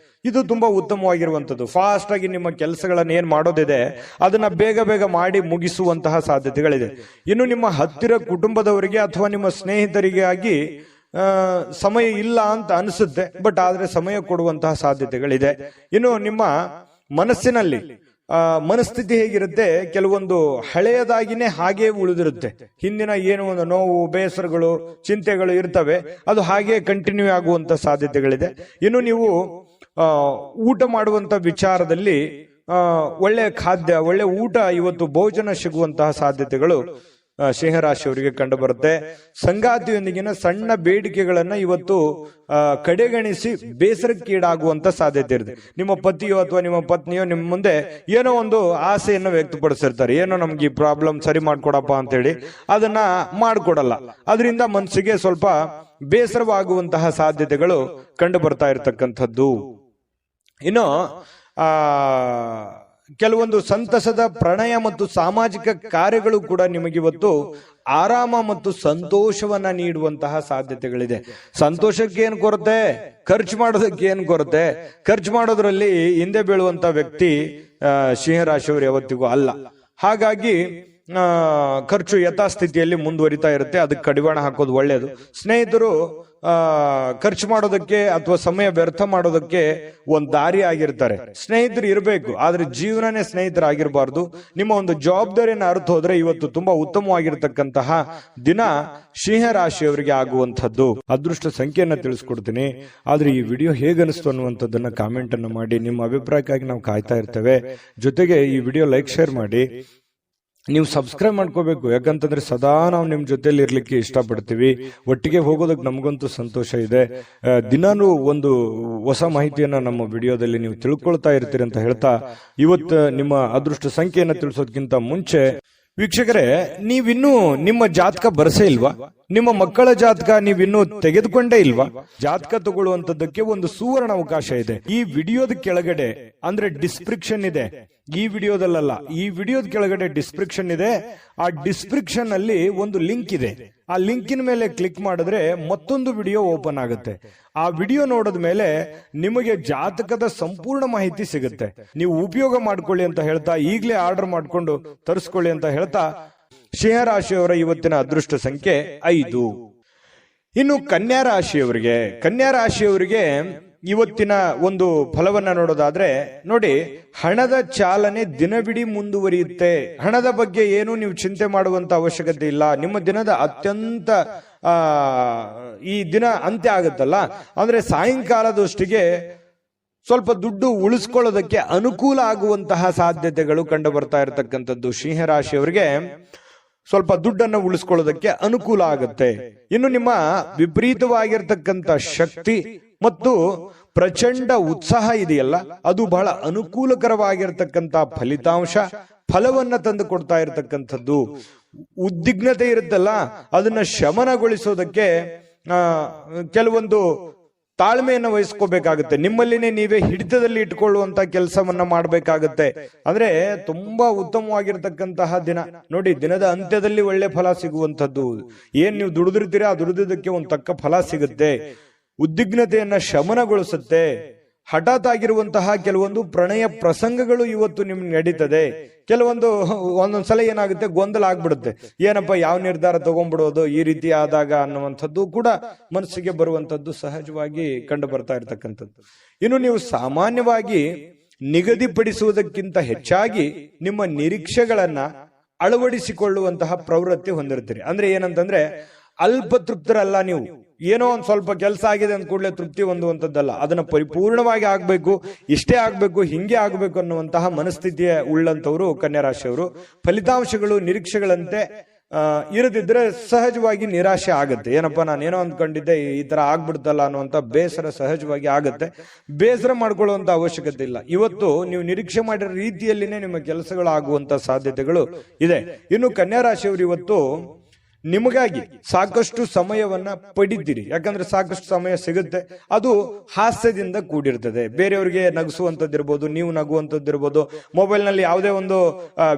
ಇದು ತುಂಬಾ ಉತ್ತಮವಾಗಿರುವಂತದ್ದು. ಫಾಸ್ಟ್ ಆಗಿ ನಿಮ್ಮ ಕೆಲಸಗಳನ್ನ ಏನ್ ಮಾಡೋದಿದೆ ಅದನ್ನ ಬೇಗ ಮಾಡಿ ಮುಗಿಸುವಂತಹ ಸಾಧ್ಯತೆಗಳಿದೆ. ಇನ್ನು ನಿಮ್ಮ ಹತ್ತಿರ ಕುಟುಂಬದವರಿಗೆ ಅಥವಾ ನಿಮ್ಮ ಸ್ನೇಹಿತರಿಗೆ ಆಗಿ ಸಮಯ ಇಲ್ಲ ಅಂತ ಅನಿಸುತ್ತೆ, ಬಟ್ ಆದ್ರೆ ಸಮಯ ಕೊಡುವಂತಹ ಸಾಧ್ಯತೆಗಳಿದೆ. ಇನ್ನು ನಿಮ್ಮ ಮನಸ್ಸಿನಲ್ಲಿ ಮನಸ್ಥಿತಿ ಹೇಗಿರುತ್ತೆ, ಕೆಲವೊಂದು ಹಳೆಯದಾಗಿನೇ ಹಾಗೆ ಉಳಿದಿರುತ್ತೆ. ಹಿಂದಿನ ಏನು ಒಂದು ನೋವು, ಬೇಸರಗಳು, ಚಿಂತೆಗಳು ಇರ್ತವೆ, ಅದು ಹಾಗೆ ಕಂಟಿನ್ಯೂ ಆಗುವಂತ ಸಾಧ್ಯತೆಗಳಿದೆ. ಇನ್ನು ನೀವು ಊಟ ಮಾಡುವಂತ ವಿಚಾರದಲ್ಲಿ ಒಳ್ಳೆ ಖಾದ್ಯ, ಒಳ್ಳೆ ಊಟ, ಇವತ್ತು ಭೋಜನ ಸಿಗುವಂತಹ ಸಾಧ್ಯತೆಗಳು ಸಿಂಹರಾಶಿಯವರಿಗೆ ಕಂಡು ಬರುತ್ತೆ. ಸಂಗಾತಿಯೊಂದಿಗಿನ ಸಣ್ಣ ಬೇಡಿಕೆಗಳನ್ನ ಇವತ್ತು ಕಡೆಗಣಿಸಿ ಬೇಸರಕ್ಕೀಡಾಗುವಂತ ಸಾಧ್ಯತೆ ಇರುತ್ತೆ. ನಿಮ್ಮ ಪತಿಯೋ ಅಥವಾ ನಿಮ್ಮ ಪತ್ನಿಯೋ ನಿಮ್ಮ ಮುಂದೆ ಏನೋ ಒಂದು ಆಸೆಯನ್ನು ವ್ಯಕ್ತಪಡಿಸಿರ್ತಾರೆ, ಏನೋ ನಮ್ಗೆ ಈ ಪ್ರಾಬ್ಲಮ್ ಸರಿ ಮಾಡ್ಕೊಡಪ್ಪ ಅಂತ ಹೇಳಿ, ಅದನ್ನ ಮಾಡ್ಕೊಡಲ್ಲ. ಅದರಿಂದ ಮನಸ್ಸಿಗೆ ಸ್ವಲ್ಪ ಬೇಸರವಾಗುವಂತಹ ಸಾಧ್ಯತೆಗಳು ಕಂಡು ಬರ್ತಾ ಇರತಕ್ಕಂಥದ್ದು. ಇನ್ನು ಕೆಲವೊಂದು ಸಂತಸದ ಪ್ರಣಯ ಮತ್ತು ಸಾಮಾಜಿಕ ಕಾರ್ಯಗಳು ಕೂಡ ನಿಮಗಿವತ್ತು ಆರಾಮ ಮತ್ತು ಸಂತೋಷವನ್ನ ನೀಡುವಂತಹ ಸಾಧ್ಯತೆಗಳಿದೆ. ಸಂತೋಷಕ್ಕೆ ಏನ್ ಕೊರತೆ, ಖರ್ಚು ಮಾಡೋದಕ್ಕೆ ಏನ್ ಕೊರತೆ? ಖರ್ಚು ಮಾಡೋದ್ರಲ್ಲಿ ಹಿಂದೆ ಬೀಳುವಂತ ವ್ಯಕ್ತಿ ಸಿಂಹರಾಶಿಯವರು ಯಾವತ್ತಿಗೂ ಅಲ್ಲ. ಹಾಗಾಗಿ ಖರ್ಚು ಯಥಾಸ್ಥಿತಿಯಲ್ಲಿ ಮುಂದುವರಿತಾ ಇರುತ್ತೆ. ಅದಕ್ಕೆ ಕಡಿವಾಣ ಹಾಕೋದು ಒಳ್ಳೆಯದು. ಸ್ನೇಹಿತರು ಖರ್ಚು ಮಾಡೋದಕ್ಕೆ ಅಥವಾ ಸಮಯ ವ್ಯರ್ಥ ಮಾಡೋದಕ್ಕೆ ಒಂದು ದಾರಿ ಆಗಿರ್ತಾರೆ. ಸ್ನೇಹಿತರು ಇರಬೇಕು, ಆದ್ರೆ ಜೀವನನೇ ಸ್ನೇಹಿತರಾಗಿರಬಾರ್ದು. ನಿಮ್ಮ ಒಂದು ಜವಾಬ್ದಾರಿಯನ್ನು ಅರ್ಥ ಹೋದ್ರೆ ಇವತ್ತು ತುಂಬಾ ಉತ್ತಮವಾಗಿರ್ತಕ್ಕಂತಹ ದಿನ ಸಿಂಹ ರಾಶಿಯವರಿಗೆ ಆಗುವಂತದ್ದು. ಅದೃಷ್ಟ ಸಂಖ್ಯೆಯನ್ನ ತಿಳಿಸ್ಕೊಡ್ತೀನಿ. ಆದ್ರೆ ಈ ವಿಡಿಯೋ ಹೇಗನಿಸ್ತು ಅನ್ನುವಂಥದ್ದನ್ನ ಕಾಮೆಂಟ್ ಅನ್ನು ಮಾಡಿ. ನಿಮ್ಮ ಅಭಿಪ್ರಾಯಕ್ಕಾಗಿ ನಾವು ಕಾಯ್ತಾ ಇರ್ತೇವೆ. ಜೊತೆಗೆ ಈ ವಿಡಿಯೋ ಲೈಕ್ ಶೇರ್ ಮಾಡಿ. ನೀವು ಸಬ್ಸ್ಕ್ರೈಬ್ ಮಾಡ್ಕೋಬೇಕು, ಯಾಕಂತಂದ್ರೆ ಸದಾ ನಾವು ನಿಮ್ ಜೊತೆಲಿ ಇರ್ಲಿಕ್ಕೆ ಇಷ್ಟಪಡ್ತೀವಿ. ಒಟ್ಟಿಗೆ ಹೋಗೋದಕ್ಕೆ ನಮಗಂತೂ ಸಂತೋಷ ಇದೆ. ದಿನಾನು ಒಂದು ಹೊಸ ಮಾಹಿತಿಯನ್ನ ನಮ್ಮ ವಿಡಿಯೋದಲ್ಲಿ ನೀವು ತಿಳ್ಕೊಳ್ತಾ ಇರ್ತೀರಿ ಅಂತ ಹೇಳ್ತಾ, ಇವತ್ತು ನಿಮ್ಮ ಅದೃಷ್ಟ ಸಂಖ್ಯೆಯನ್ನ ತಿಳಿಸೋದಕ್ಕಿಂತ ಮುಂಚೆ ವೀಕ್ಷಕರೇ, ನೀವಿನ್ನೂ ನಿಮ್ಮ ಜಾತಕ ಬರಸೇ ಇಲ್ವಾ? ನಿಮ್ಮ ಮಕ್ಕಳ ಜಾತಕ ನೀವಿನ್ನೂ ತೆಗೆದುಕೊಂಡೇ ಇಲ್ವಾ? ಜಾತಕ ತಗೊಳ್ಳುವಂತದ್ದಕ್ಕೆ ಒಂದು ಸುವರ್ಣ ಅವಕಾಶ ಇದೆ. ಈ ವಿಡಿಯೋದ ಕೆಳಗಡೆ ಅಂದ್ರೆ ಡಿಸ್ಕ್ರಿಪ್ಷನ್ ಇದೆ. ಈ ವಿಡಿಯೋದಲ್ಲ, ಈ ವಿಡಿಯೋದ ಕೆಳಗಡೆ ಡಿಸ್ಕ್ರಿಪ್ಷನ್ ಇದೆ. ಆ ಡಿಸ್ಕ್ರಿಪ್ಷನ್ ಅಲ್ಲಿ ಒಂದು ಲಿಂಕ್ ಇದೆ. ಆ ಲಿಂಕಿನ ಮೇಲೆ ಕ್ಲಿಕ್ ಮಾಡಿದ್ರೆ ಮತ್ತೊಂದು ವಿಡಿಯೋ ಓಪನ್ ಆಗುತ್ತೆ. ಆ ವಿಡಿಯೋ ನೋಡಿದ ಮೇಲೆ ನಿಮಗೆ ಜಾತಕದ ಸಂಪೂರ್ಣ ಮಾಹಿತಿ ಸಿಗುತ್ತೆ. ನೀವು ಉಪಯೋಗ ಮಾಡ್ಕೊಳ್ಳಿ ಅಂತ ಹೇಳ್ತಾ, ಈಗಲೇ ಆರ್ಡರ್ ಮಾಡ್ಕೊಂಡು ತರಿಸ್ಕೊಳ್ಳಿ ಅಂತ ಹೇಳ್ತಾ, ಸಿಂಹ ರಾಶಿಯವರ ಇವತ್ತಿನ ಅದೃಷ್ಟ ಸಂಖ್ಯೆ 5. ಇನ್ನು ಕನ್ಯಾ ರಾಶಿಯವರಿಗೆ ಇವತ್ತಿನ ಒಂದು ಫಲವನ್ನ ನೋಡೋದಾದ್ರೆ ನೋಡಿ, ಹಣದ ಚಾಲನೆ ದಿನವಿಡೀ ಮುಂದುವರಿಯುತ್ತೆ. ಹಣದ ಬಗ್ಗೆ ಏನು ನೀವು ಚಿಂತೆ ಮಾಡುವಂತ ಅವಶ್ಯಕತೆ ಇಲ್ಲ. ನಿಮ್ಮ ದಿನದ ಅತ್ಯಂತ ಈ ದಿನ ಅಂತ್ಯ ಆಗುತ್ತಲ್ಲ, ಅಂದ್ರೆ ಸಾಯಂಕಾಲದಷ್ಟಿಗೆ ಸ್ವಲ್ಪ ದುಡ್ಡು ಉಳಿಸ್ಕೊಳ್ಳೋದಕ್ಕೆ ಅನುಕೂಲ ಆಗುವಂತಹ ಸಾಧ್ಯತೆಗಳು ಕಂಡು ಬರ್ತಾ ಇರತಕ್ಕಂಥದ್ದು. ಸಿಂಹ ರಾಶಿಯವರಿಗೆ ಸ್ವಲ್ಪ ದುಡ್ಡನ್ನು ಉಳಿಸ್ಕೊಳ್ಳೋದಕ್ಕೆ ಅನುಕೂಲ ಆಗುತ್ತೆ. ಇನ್ನು ನಿಮ್ಮ ವಿಪರೀತವಾಗಿರ್ತಕ್ಕಂಥ ಶಕ್ತಿ ಮತ್ತು ಪ್ರಚಂಡ ಉತ್ಸಾಹ ಇದೆಯಲ್ಲ, ಅದು ಬಹಳ ಅನುಕೂಲಕರವಾಗಿರ್ತಕ್ಕಂಥ ಫಲವನ್ನ ತಂದು ಕೊಡ್ತಾ ಇರತಕ್ಕಂಥದ್ದು. ಉದ್ವಿಗ್ನತೆ ಇರುತ್ತಲ್ಲ, ಅದನ್ನ ಶಮನಗೊಳಿಸೋದಕ್ಕೆ ಕೆಲವೊಂದು ತಾಳ್ಮೆಯನ್ನು ವಹಿಸ್ಕೋಬೇಕಾಗುತ್ತೆ. ನಿಮ್ಮಲ್ಲಿನೇ ನೀವೇ ಹಿಡಿತದಲ್ಲಿ ಇಟ್ಕೊಳ್ಳುವಂತ ಕೆಲಸವನ್ನ ಮಾಡಬೇಕಾಗತ್ತೆ. ಅಂದ್ರೆ ತುಂಬಾ ಉತ್ತಮವಾಗಿರ್ತಕ್ಕಂತಹ ದಿನ ನೋಡಿ. ದಿನದ ಅಂತ್ಯದಲ್ಲಿ ಒಳ್ಳೆ ಫಲ ಸಿಗುವಂತದ್ದು. ಏನ್ ನೀವು ದುಡಿದಿರ್ತೀರಾ, ಆ ದುಡಿದಕ್ಕೆ ಒಂದು ತಕ್ಕ ಫಲ ಸಿಗುತ್ತೆ. ಉದ್ವಿಗ್ನತೆಯನ್ನ ಶಮನಗೊಳಿಸುತ್ತೆ. ಹಠಾತ್ ಆಗಿರುವಂತಹ ಕೆಲವೊಂದು ಪ್ರಣಯ ಪ್ರಸಂಗಗಳು ಇವತ್ತು ನಿಮ್ಗೆ ನಡೀತದೆ. ಒಂದೊಂದ್ಸಲ ಏನಾಗುತ್ತೆ, ಗೊಂದಲ ಆಗ್ಬಿಡುತ್ತೆ. ಏನಪ್ಪ, ಯಾವ ನಿರ್ಧಾರ ತಗೊಂಡ್ಬಿಡೋದು ಈ ರೀತಿ ಆದಾಗ ಅನ್ನುವಂಥದ್ದು ಕೂಡ ಮನಸ್ಸಿಗೆ ಬರುವಂತದ್ದು ಸಹಜವಾಗಿ ಕಂಡು ಬರ್ತಾ ಇರ್ತಕ್ಕಂಥದ್ದು. ಇನ್ನು ನೀವು ಸಾಮಾನ್ಯವಾಗಿ ನಿಗದಿಪಡಿಸುವುದಕ್ಕಿಂತ ಹೆಚ್ಚಾಗಿ ನಿಮ್ಮ ನಿರೀಕ್ಷೆಗಳನ್ನ ಅಳವಡಿಸಿಕೊಳ್ಳುವಂತಹ ಪ್ರವೃತ್ತಿ ಹೊಂದಿರ್ತೀರಿ. ಅಂದ್ರೆ ಏನಂತಂದ್ರೆ, ಅಲ್ಪ ತೃಪ್ತರಲ್ಲ ನೀವು. ಏನೋ ಒಂದ್ ಸ್ವಲ್ಪ ಕೆಲಸ ಆಗಿದೆ ಅಂದ ಕೂಡಲೇ ತೃಪ್ತಿ ಹೊಂದುವಂತದ್ದಲ್ಲ. ಅದನ್ನ ಪರಿಪೂರ್ಣವಾಗಿ ಆಗ್ಬೇಕು, ಇಷ್ಟೇ ಆಗ್ಬೇಕು, ಹಿಂಗೆ ಆಗ್ಬೇಕು ಅನ್ನುವಂತಹ ಮನಸ್ಥಿತಿಯ ಉಳ್ಳಂತವರು ಕನ್ಯಾ ರಾಶಿಯವರು. ಫಲಿತಾಂಶಗಳು ನಿರೀಕ್ಷೆಗಳಂತೆ ಇರದಿದ್ರೆ ಸಹಜವಾಗಿ ನಿರಾಶೆ ಆಗುತ್ತೆ. ಏನಪ್ಪಾ, ನಾನೇನೋ ಅಂದ್ಕೊಂಡಿದ್ದೆ, ಈ ತರ ಆಗ್ಬಿಡ್ತಲ್ಲ ಅನ್ನುವಂತ ಬೇಸರ ಸಹಜವಾಗಿ ಆಗುತ್ತೆ. ಬೇಸರ ಮಾಡ್ಕೊಳ್ಳುವಂತ ಅವಶ್ಯಕತೆ ಇಲ್ಲ. ಇವತ್ತು ನೀವು ನಿರೀಕ್ಷೆ ಮಾಡಿರೋ ರೀತಿಯಲ್ಲಿನೇ ನಿಮ್ಮ ಕೆಲಸಗಳು ಆಗುವಂತ ಸಾಧ್ಯತೆಗಳು ಇದೆ. ಇನ್ನು ಕನ್ಯಾ ರಾಶಿಯವರು ಇವತ್ತು ನಿಮಗಾಗಿ ಸಾಕಷ್ಟು ಸಮಯವನ್ನ ಪಡಿತೀರಿ. ಯಾಕಂದ್ರೆ ಸಾಕಷ್ಟು ಸಮಯ ಸಿಗುತ್ತೆ. ಅದು ಹಾಸ್ಯದಿಂದ ಕೂಡಿರ್ತದೆ. ಬೇರೆಯವರಿಗೆ ನಗಿಸುವಂತದ್ದಿರ್ಬೋದು, ನೀವು ನಗುವಂತದ್ದಿರ್ಬೋದು. ಮೊಬೈಲ್ ನಲ್ಲಿ ಯಾವುದೇ ಒಂದು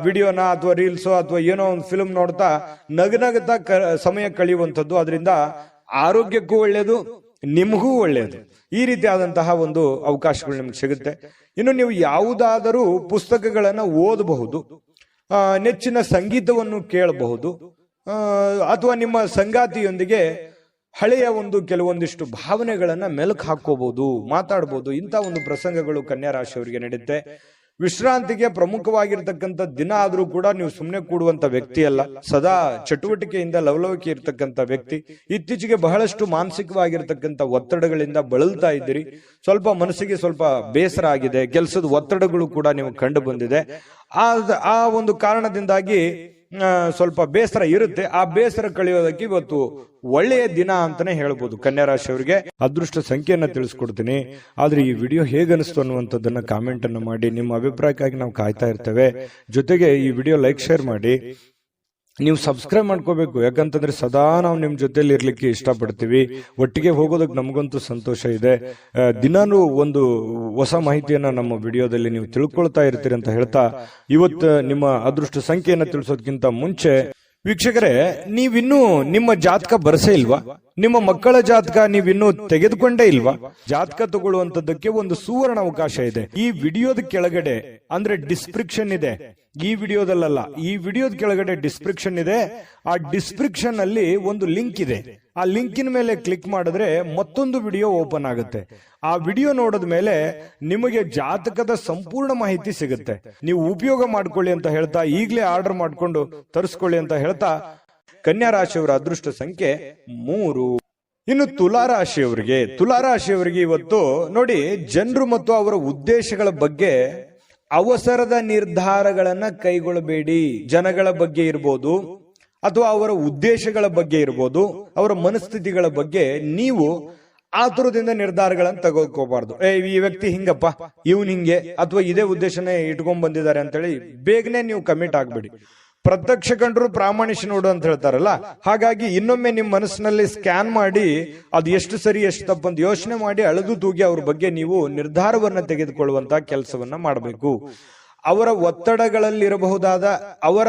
ವಿಡಿಯೋನ ಅಥವಾ ರೀಲ್ಸೋ ಅಥವಾ ಏನೋ ಒಂದು ಫಿಲ್ಮ್ ನೋಡ್ತಾ ನಗನಗುತ್ತಾ ಸಮಯ ಕಳೆಯುವಂಥದ್ದು. ಅದರಿಂದ ಆರೋಗ್ಯಕ್ಕೂ ಒಳ್ಳೆಯದು, ನಿಮಗೂ ಒಳ್ಳೆಯದು. ಈ ರೀತಿ ಆದಂತಹ ಒಂದು ಅವಕಾಶಗಳು ನಿಮ್ಗೆ ಸಿಗುತ್ತೆ. ಇನ್ನು ನೀವು ಯಾವುದಾದರೂ ಪುಸ್ತಕಗಳನ್ನ ಓದಬಹುದು, ನೆಚ್ಚಿನ ಸಂಗೀತವನ್ನು ಕೇಳಬಹುದು, ಅಥವಾ ನಿಮ್ಮ ಸಂಗಾತಿಯೊಂದಿಗೆ ಹಳೆಯ ಒಂದು ಕೆಲವೊಂದಿಷ್ಟು ಭಾವನೆಗಳನ್ನ ಮೆಲುಕು ಹಾಕೋಬಹುದು, ಮಾತಾಡಬಹುದು. ಇಂಥ ಒಂದು ಪ್ರಸಂಗಗಳು ಕನ್ಯಾ ರಾಶಿಯವರಿಗೆ ನಡೆಯುತ್ತೆ. ವಿಶ್ರಾಂತಿಗೆ ಪ್ರಮುಖವಾಗಿರ್ತಕ್ಕಂಥ ದಿನ ಆದ್ರೂ ಕೂಡ ನೀವು ಸುಮ್ಮನೆ ಕೂಡುವಂತ ವ್ಯಕ್ತಿ ಅಲ್ಲ. ಸದಾ ಚಟುವಟಿಕೆಯಿಂದ ಲವಲವಿಕೆ ಇರ್ತಕ್ಕಂಥ ವ್ಯಕ್ತಿ. ಇತ್ತೀಚೆಗೆ ಬಹಳಷ್ಟು ಮಾನಸಿಕವಾಗಿರ್ತಕ್ಕಂಥ ಒತ್ತಡಗಳಿಂದ ಬಳಲ್ತಾ ಇದ್ದೀರಿ. ಸ್ವಲ್ಪ ಮನಸ್ಸಿಗೆ ಸ್ವಲ್ಪ ಬೇಸರ ಆಗಿದೆ, ಕೆಲಸದ ಒತ್ತಡಗಳು ಕೂಡ ನೀವು ಕಂಡು ಬಂದಿದೆ. ಆ ಒಂದು ಕಾರಣದಿಂದಾಗಿ ಸ್ವಲ್ಪ ಬೇಸರ ಇರುತ್ತೆ. ಆ ಬೇಸರ ಕಳೆಯೋದಕ್ಕೆ ಇವತ್ತು ಒಳ್ಳೆಯ ದಿನ ಅಂತಾನೆ ಹೇಳ್ಬೋದು ಕನ್ಯಾ ರಾಶಿಯವರಿಗೆ. ಅದೃಷ್ಟ ಸಂಖ್ಯೆಯನ್ನ ತಿಳಿಸ್ಕೊಡ್ತೀನಿ. ಆದ್ರೆ ಈ ವಿಡಿಯೋ ಹೇಗನಿಸ್ತು ಅನ್ನುವಂಥದ್ದನ್ನ ಕಾಮೆಂಟ್ ಅನ್ನು ಮಾಡಿ. ನಿಮ್ಮ ಅಭಿಪ್ರಾಯಕ್ಕಾಗಿ ನಾವು ಕಾಯ್ತಾ ಇರ್ತೇವೆ. ಜೊತೆಗೆ ಈ ವಿಡಿಯೋ ಲೈಕ್ ಶೇರ್ ಮಾಡಿ. ನೀವು ಸಬ್ಸ್ಕ್ರೈಬ್ ಮಾಡ್ಕೋಬೇಕು, ಯಾಕಂತಂದ್ರೆ ಸದಾ ನಾವು ನಿಮ್ ಜೊತೆಲಿ ಇರ್ಲಿಕ್ಕೆ ಇಷ್ಟಪಡ್ತೀವಿ. ಒಟ್ಟಿಗೆ ಹೋಗೋದಕ್ಕೆ ನಮಗಂತೂ ಸಂತೋಷ ಇದೆ. ದಿನಾನು ಒಂದು ಹೊಸ ಮಾಹಿತಿಯನ್ನ ನಮ್ಮ ವಿಡಿಯೋದಲ್ಲಿ ನೀವು ತಿಳ್ಕೊಳ್ತಾ ಇರ್ತೀರಿ ಅಂತ ಹೇಳ್ತಾ, ಇವತ್ತು ನಿಮ್ಮ ಅದೃಷ್ಟ ಸಂಖ್ಯೆಯನ್ನ ತಿಳಿಸೋದಕ್ಕಿಂತ ಮುಂಚೆ ವೀಕ್ಷಕರೇ, ನೀವಿನ್ನೂ ನಿಮ್ಮ ಜಾತಕ ಬರಸೇ ಇಲ್ವಾ? ನಿಮ್ಮ ಮಕ್ಕಳ ಜಾತಕ ನೀವಿನ್ನೂ ತೆಗೆದುಕೊಂಡೇ ಇಲ್ವಾ? ಜಾತಕ ತಗೊಳ್ಳುವಂತದ್ದಕ್ಕೆ ಒಂದು ಸುವರ್ಣ ಅವಕಾಶ ಇದೆ. ಈ ವಿಡಿಯೋದ ಕೆಳಗಡೆ ಅಂದ್ರೆ ಡಿಸ್ಕ್ರಿಪ್ಷನ್ ಇದೆ, ಈ ವಿಡಿಯೋದಲ್ಲ, ಈ ವಿಡಿಯೋದ ಕೆಳಗಡೆ ಡಿಸ್ಕ್ರಿಪ್ಷನ್ ಇದೆ. ಆ ಡಿಸ್ಕ್ರಿಪ್ಷನ್ ಅಲ್ಲಿ ಒಂದು ಲಿಂಕ್ ಇದೆ. ಆ ಲಿಂಕಿನ ಮೇಲೆ ಕ್ಲಿಕ್ ಮಾಡಿದ್ರೆ ಮತ್ತೊಂದು ವಿಡಿಯೋ ಓಪನ್ ಆಗುತ್ತೆ. ಆ ವಿಡಿಯೋ ನೋಡಿದ ಮೇಲೆ ನಿಮಗೆ ಜಾತಕದ ಸಂಪೂರ್ಣ ಮಾಹಿತಿ ಸಿಗುತ್ತೆ. ನೀವು ಉಪಯೋಗ ಮಾಡ್ಕೊಳ್ಳಿ ಅಂತ ಹೇಳ್ತಾ, ಈಗಲೇ ಆರ್ಡರ್ ಮಾಡ್ಕೊಂಡು ತರಿಸ್ಕೊಳ್ಳಿ ಅಂತ ಹೇಳ್ತಾ, ಕನ್ಯಾ ರಾಶಿಯವರ ಅದೃಷ್ಟ ಸಂಖ್ಯೆ 3. ಇನ್ನು ತುಲಾರಾಶಿಯವರಿಗೆ ಇವತ್ತು ನೋಡಿ, ಜನರು ಮತ್ತು ಅವರ ಉದ್ದೇಶಗಳ ಬಗ್ಗೆ ಅವಸರದ ನಿರ್ಧಾರಗಳನ್ನ ಕೈಗೊಳ್ಳಬೇಡಿ. ಜನಗಳ ಬಗ್ಗೆ ಇರ್ಬೋದು ಅಥವಾ ಅವರ ಉದ್ದೇಶಗಳ ಬಗ್ಗೆ ಇರ್ಬೋದು, ಅವರ ಮನಸ್ಥಿತಿಗಳ ಬಗ್ಗೆ ನೀವು ಆತುರದಿಂದ ನಿರ್ಧಾರಗಳನ್ನು ತಗೋಕೋಬಾರ್ದು. ಈ ವ್ಯಕ್ತಿ ಹಿಂಗಪ್ಪ, ಇವನ್ ಹಿಂಗೆ, ಅಥವಾ ಇದೇ ಉದ್ದೇಶನೇ ಇಟ್ಕೊಂಡ್ ಬಂದಿದ್ದಾರೆ ಅಂತೇಳಿ ಬೇಗನೆ ನೀವು ಕಮಿಟ್ ಆಗ್ಬೇಡಿ. ಪ್ರತ್ಯಕ್ಷ ಕಂಡ್ರು ಪ್ರಾಮಾಣಿಕ ನೋಡು ಅಂತ ಹೇಳ್ತಾರಲ್ಲ, ಹಾಗಾಗಿ ಇನ್ನೊಮ್ಮೆ ನಿಮ್ಮ ಮನಸ್ಸಿನಲ್ಲಿ ಸ್ಕ್ಯಾನ್ ಮಾಡಿ ಅದು ಎಷ್ಟು ಸರಿ ಎಷ್ಟು ತಪ್ಪಂತ ಯೋಚನೆ ಮಾಡಿ ಅಳೆದು ತೂಗಿ ಅವ್ರ ಬಗ್ಗೆ ನೀವು ನಿರ್ಧಾರವನ್ನ ತೆಗೆದುಕೊಳ್ಳುವಂತ ಕೆಲಸವನ್ನ ಮಾಡಬೇಕು. ಅವರ ಒತ್ತಡಗಳಲ್ಲಿರಬಹುದಾದ ಅವರ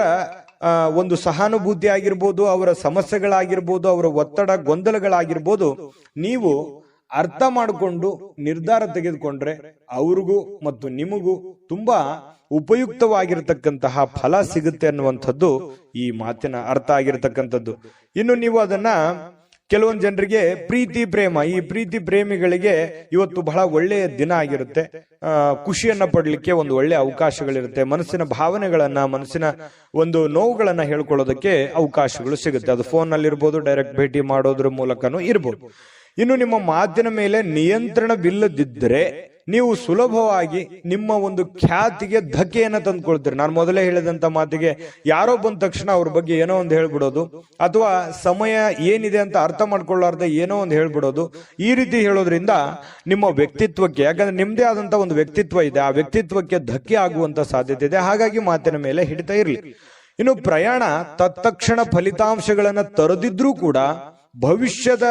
ಒಂದು ಸಹಾನುಭೂತಿ ಆಗಿರ್ಬೋದು, ಅವರ ಸಮಸ್ಯೆಗಳಾಗಿರ್ಬೋದು, ಅವರ ಒತ್ತಡ ಗೊಂದಲಗಳಾಗಿರ್ಬೋದು, ನೀವು ಅರ್ಥ ಮಾಡಿಕೊಂಡು ನಿರ್ಧಾರ ತೆಗೆದುಕೊಂಡ್ರೆ ಅವ್ರಿಗೂ ಮತ್ತು ನಿಮಗೂ ತುಂಬಾ ಉಪಯುಕ್ತವಾಗಿರತಕ್ಕಂತಹ ಫಲ ಸಿಗುತ್ತೆ ಅನ್ನುವಂಥದ್ದು ಈ ಮಾತಿನ ಅರ್ಥ ಆಗಿರತಕ್ಕಂಥದ್ದು. ಇನ್ನು ನೀವು ಅದನ್ನ ಕೆಲವೊಂದು ಜನರಿಗೆ ಪ್ರೀತಿ ಪ್ರೇಮ, ಈ ಪ್ರೀತಿ ಪ್ರೇಮಿಗಳಿಗೆ ಇವತ್ತು ಬಹಳ ಒಳ್ಳೆಯ ದಿನ ಆಗಿರುತ್ತೆ. ಖುಷಿಯನ್ನ ಪಡ್ಲಿಕ್ಕೆ ಒಂದು ಒಳ್ಳೆಯ ಅವಕಾಶಗಳಿರುತ್ತೆ. ಮನಸ್ಸಿನ ಭಾವನೆಗಳನ್ನ, ಮನಸ್ಸಿನ ಒಂದು ನೋವುಗಳನ್ನ ಹೇಳ್ಕೊಳ್ಳೋದಕ್ಕೆ ಅವಕಾಶಗಳು ಸಿಗುತ್ತೆ. ಅದು ಫೋನ್ ನಲ್ಲಿ ಇರ್ಬೋದು, ಡೈರೆಕ್ಟ್ ಭೇಟಿ ಮಾಡೋದ್ರ ಮೂಲಕನೂ ಇರ್ಬೋದು. ಇನ್ನು ನಿಮ್ಮ ಮಾತಿನ ಮೇಲೆ ನಿಯಂತ್ರಣವಿಲ್ಲದಿದ್ದರೆ ನೀವು ಸುಲಭವಾಗಿ ನಿಮ್ಮ ಒಂದು ಖ್ಯಾತಿಗೆ ಧಕ್ಕೆಯನ್ನ ತಂದುಕೊಳ್ತೀರಿ. ನಾನು ಮೊದಲೇ ಹೇಳಿದಂತ ಮಾತಿಗೆ ಯಾರೋ ಬಂದ ತಕ್ಷಣ ಅವ್ರ ಬಗ್ಗೆ ಏನೋ ಒಂದು ಹೇಳ್ಬಿಡೋದು, ಅಥವಾ ಸಮಯ ಏನಿದೆ ಅಂತ ಅರ್ಥ ಮಾಡ್ಕೊಳ್ಳಾರ್ದೆ ಏನೋ ಒಂದು ಹೇಳ್ಬಿಡೋದು. ಈ ರೀತಿ ಹೇಳೋದ್ರಿಂದ ನಿಮ್ಮ ವ್ಯಕ್ತಿತ್ವಕ್ಕೆ, ಯಾಕಂದ್ರೆ ನಿಮ್ದೇ ಆದಂತ ಒಂದು ವ್ಯಕ್ತಿತ್ವ ಇದೆ, ಆ ವ್ಯಕ್ತಿತ್ವಕ್ಕೆ ಧಕ್ಕೆ ಆಗುವಂತ ಸಾಧ್ಯತೆ ಇದೆ. ಹಾಗಾಗಿ ಮಾತಿನ ಮೇಲೆ ಹಿಡಿತಾ ಇರಲಿ. ಇನ್ನು ಪ್ರಯಾಣ ತತ್ಕ್ಷಣ ಫಲಿತಾಂಶಗಳನ್ನ ತರದಿದ್ರೂ ಕೂಡ ಭವಿಷ್ಯದ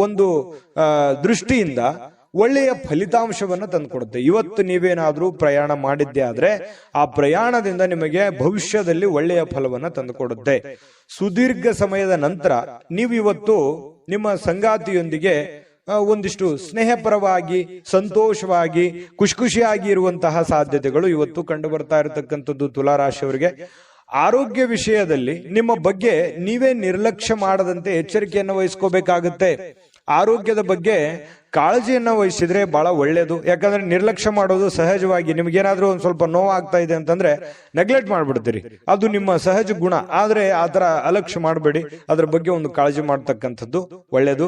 ಒಂದು ದೃಷ್ಟಿಯಿಂದ ಒಳ್ಳೆಯ ಫಲಿತಾಂಶವನ್ನ ತಂದುಕೊಡುತ್ತೆ. ಇವತ್ತು ನೀವೇನಾದ್ರೂ ಪ್ರಯಾಣ ಮಾಡಿದ್ದೆ ಆದ್ರೆ ಆ ಪ್ರಯಾಣದಿಂದ ನಿಮಗೆ ಭವಿಷ್ಯದಲ್ಲಿ ಒಳ್ಳೆಯ ಫಲವನ್ನ ತಂದುಕೊಡುತ್ತೆ. ಸುದೀರ್ಘ ಸಮಯದ ನಂತರ ನೀವು ಇವತ್ತು ನಿಮ್ಮ ಸಂಗಾತಿಯೊಂದಿಗೆ ಒಂದಿಷ್ಟು ಸ್ನೇಹಪರವಾಗಿ, ಸಂತೋಷವಾಗಿ, ಖುಷಿಯಾಗಿ ಇರುವಂತಹ ಸಾಧ್ಯತೆಗಳು ಇವತ್ತು ಕಂಡು ಬರ್ತಾ ಇರತಕ್ಕಂಥದ್ದು ತುಲಾರಾಶಿಯವರಿಗೆ. ಆರೋಗ್ಯ ವಿಷಯದಲ್ಲಿ ನಿಮ್ಮ ಬಗ್ಗೆ ನೀವೇ ನಿರ್ಲಕ್ಷ್ಯ ಮಾಡದಂತೆ ಎಚ್ಚರಿಕೆಯನ್ನು ವಹಿಸ್ಕೋಬೇಕಾಗುತ್ತೆ. ಆರೋಗ್ಯದ ಬಗ್ಗೆ ಕಾಳಜಿಯನ್ನ ವಹಿಸಿದ್ರೆ ಬಹಳ ಒಳ್ಳೇದು. ಯಾಕಂದ್ರೆ ನಿರ್ಲಕ್ಷ್ಯ ಮಾಡೋದು ಸಹಜವಾಗಿ, ನಿಮ್ಗೇನಾದ್ರೂ ಒಂದ್ ಸ್ವಲ್ಪ ನೋವಾಗ್ತಾ ಇದೆ ಅಂತಂದ್ರೆ ನೆಗ್ಲೆಕ್ಟ್ ಮಾಡ್ಬಿಡ್ತೀರಿ, ಅದು ನಿಮ್ಮ ಸಹಜ ಗುಣ. ಆದ್ರೆ ಆತರ ಅಲಕ್ಷ್ಯ ಮಾಡಬೇಡಿ, ಅದ್ರ ಬಗ್ಗೆ ಒಂದು ಕಾಳಜಿ ಮಾಡ್ತಕ್ಕಂಥದ್ದು ಒಳ್ಳೇದು.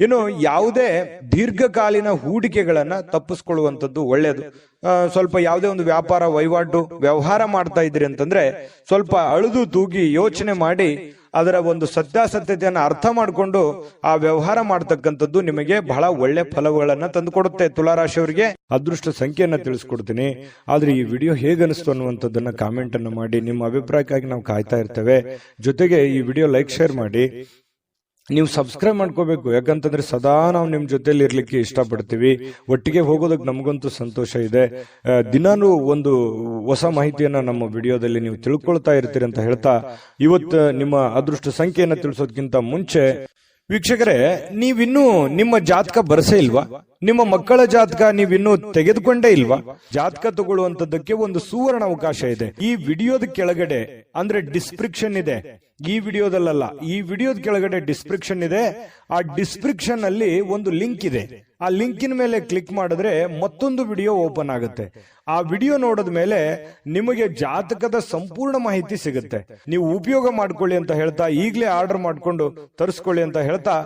ಇನ್ನು ಯಾವುದೇ ದೀರ್ಘಕಾಲೀನ ಹೂಡಿಕೆಗಳನ್ನ ತಪ್ಪಿಸ್ಕೊಳ್ಳುವಂಥದ್ದು ಒಳ್ಳೇದು. ಸ್ವಲ್ಪ ಯಾವುದೇ ಒಂದು ವ್ಯಾಪಾರ ವಹಿವಾಟು ವ್ಯವಹಾರ ಮಾಡ್ತಾ ಇದ್ದೀರಿ ಅಂತಂದ್ರೆ ಸ್ವಲ್ಪ ಅಳುದು ತೂಗಿ ಯೋಚನೆ ಮಾಡಿ ಅದರ ಒಂದು ಸತ್ಯಾಸತ್ಯತೆಯನ್ನು ಅರ್ಥ ಮಾಡಿಕೊಂಡು ಆ ವ್ಯವಹಾರ ಮಾಡ್ತಕ್ಕಂಥದ್ದು ನಿಮಗೆ ಬಹಳ ಒಳ್ಳೆ ಫಲಗಳನ್ನ ತಂದುಕೊಡುತ್ತೆ. ತುಲಾರಾಶಿಯವರಿಗೆ ಅದೃಷ್ಟ ಸಂಖ್ಯೆಯನ್ನ ತಿಳಿಸ್ಕೊಡ್ತೀನಿ. ಆದ್ರೆ ಈ ವಿಡಿಯೋ ಹೇಗನಿಸ್ತು ಅನ್ನುವಂಥದ್ದನ್ನ ಕಾಮೆಂಟ್ ಅನ್ನು ಮಾಡಿ. ನಿಮ್ಮ ಅಭಿಪ್ರಾಯಕ್ಕಾಗಿ ನಾವು ಕಾಯ್ತಾ ಇರ್ತೇವೆ. ಜೊತೆಗೆ ಈ ವಿಡಿಯೋ ಲೈಕ್, ಶೇರ್ ಮಾಡಿ. ನೀವು ಸಬ್ಸ್ಕ್ರೈಬ್ ಮಾಡ್ಕೋಬೇಕು, ಯಾಕಂತಂದ್ರೆ ಸದಾ ನಾವು ನಿಮ್ ಜೊತೆಲಿ ಇರ್ಲಿಕ್ಕೆ ಇಷ್ಟಪಡ್ತೀವಿ. ಒಟ್ಟಿಗೆ ಹೋಗೋದಕ್ಕೆ ನಮಗಂತೂ ಸಂತೋಷ ಇದೆ. ದಿನಾನು ಒಂದು ಹೊಸ ಮಾಹಿತಿಯನ್ನ ನಮ್ಮ ವಿಡಿಯೋದಲ್ಲಿ ನೀವು ತಿಳ್ಕೊಳ್ತಾ ಇರ್ತೀರಿ ಅಂತ ಹೇಳ್ತಾ, ಇವತ್ತು ನಿಮ್ಮ ಅದೃಷ್ಟ ಸಂಖ್ಯೆಯನ್ನ ತಿಳಿಸೋದಕ್ಕಿಂತ ಮುಂಚೆ ವೀಕ್ಷಕರೇ, ನೀವಿನ್ನೂ ನಿಮ್ಮ ಜಾತಕ ಬರಸೇ ಇಲ್ವಾ? ನಿಮ್ಮ ಮಕ್ಕಳ ಜಾತಕ ನೀವಿನ್ನೂ ತೆಗೆದುಕೊಂಡೇ ಇಲ್ವಾ? ಜಾತಕ ತಗೊಳ್ಳುವಂತದ್ದಕ್ಕೆ ಒಂದು ಸುವರ್ಣ ಅವಕಾಶ ಇದೆ. ಈ ವಿಡಿಯೋದ ಕೆಳಗಡೆ ಅಂದ್ರೆ ಡಿಸ್ಕ್ರಿಪ್ಷನ್ ಇದೆ, ಈ ವಿಡಿಯೋದಲ್ಲ, ಈ ವಿಡಿಯೋದ ಕೆಳಗಡೆ ಡಿಸ್ಕ್ರಿಪ್ಷನ್ ಇದೆ. ಆ ಡಿಸ್ಕ್ರಿಪ್ಷನ್ ಅಲ್ಲಿ ಒಂದು ಲಿಂಕ್ ಇದೆ. ಆ ಲಿಂಕಿನ ಮೇಲೆ ಕ್ಲಿಕ್ ಮಾಡಿದ್ರೆ ಮತ್ತೊಂದು ವಿಡಿಯೋ ಓಪನ್ ಆಗುತ್ತೆ. ಆ ವಿಡಿಯೋ ನೋಡಿದ ಮೇಲೆ ನಿಮಗೆ ಜಾತಕದ ಸಂಪೂರ್ಣ ಮಾಹಿತಿ ಸಿಗುತ್ತೆ. ನೀವು ಉಪಯೋಗ ಮಾಡ್ಕೊಳ್ಳಿ ಅಂತ ಹೇಳ್ತಾ, ಈಗಲೇ ಆರ್ಡರ್ ಮಾಡ್ಕೊಂಡು ತರಿಸ್ಕೊಳ್ಳಿ ಅಂತ ಹೇಳ್ತಾ,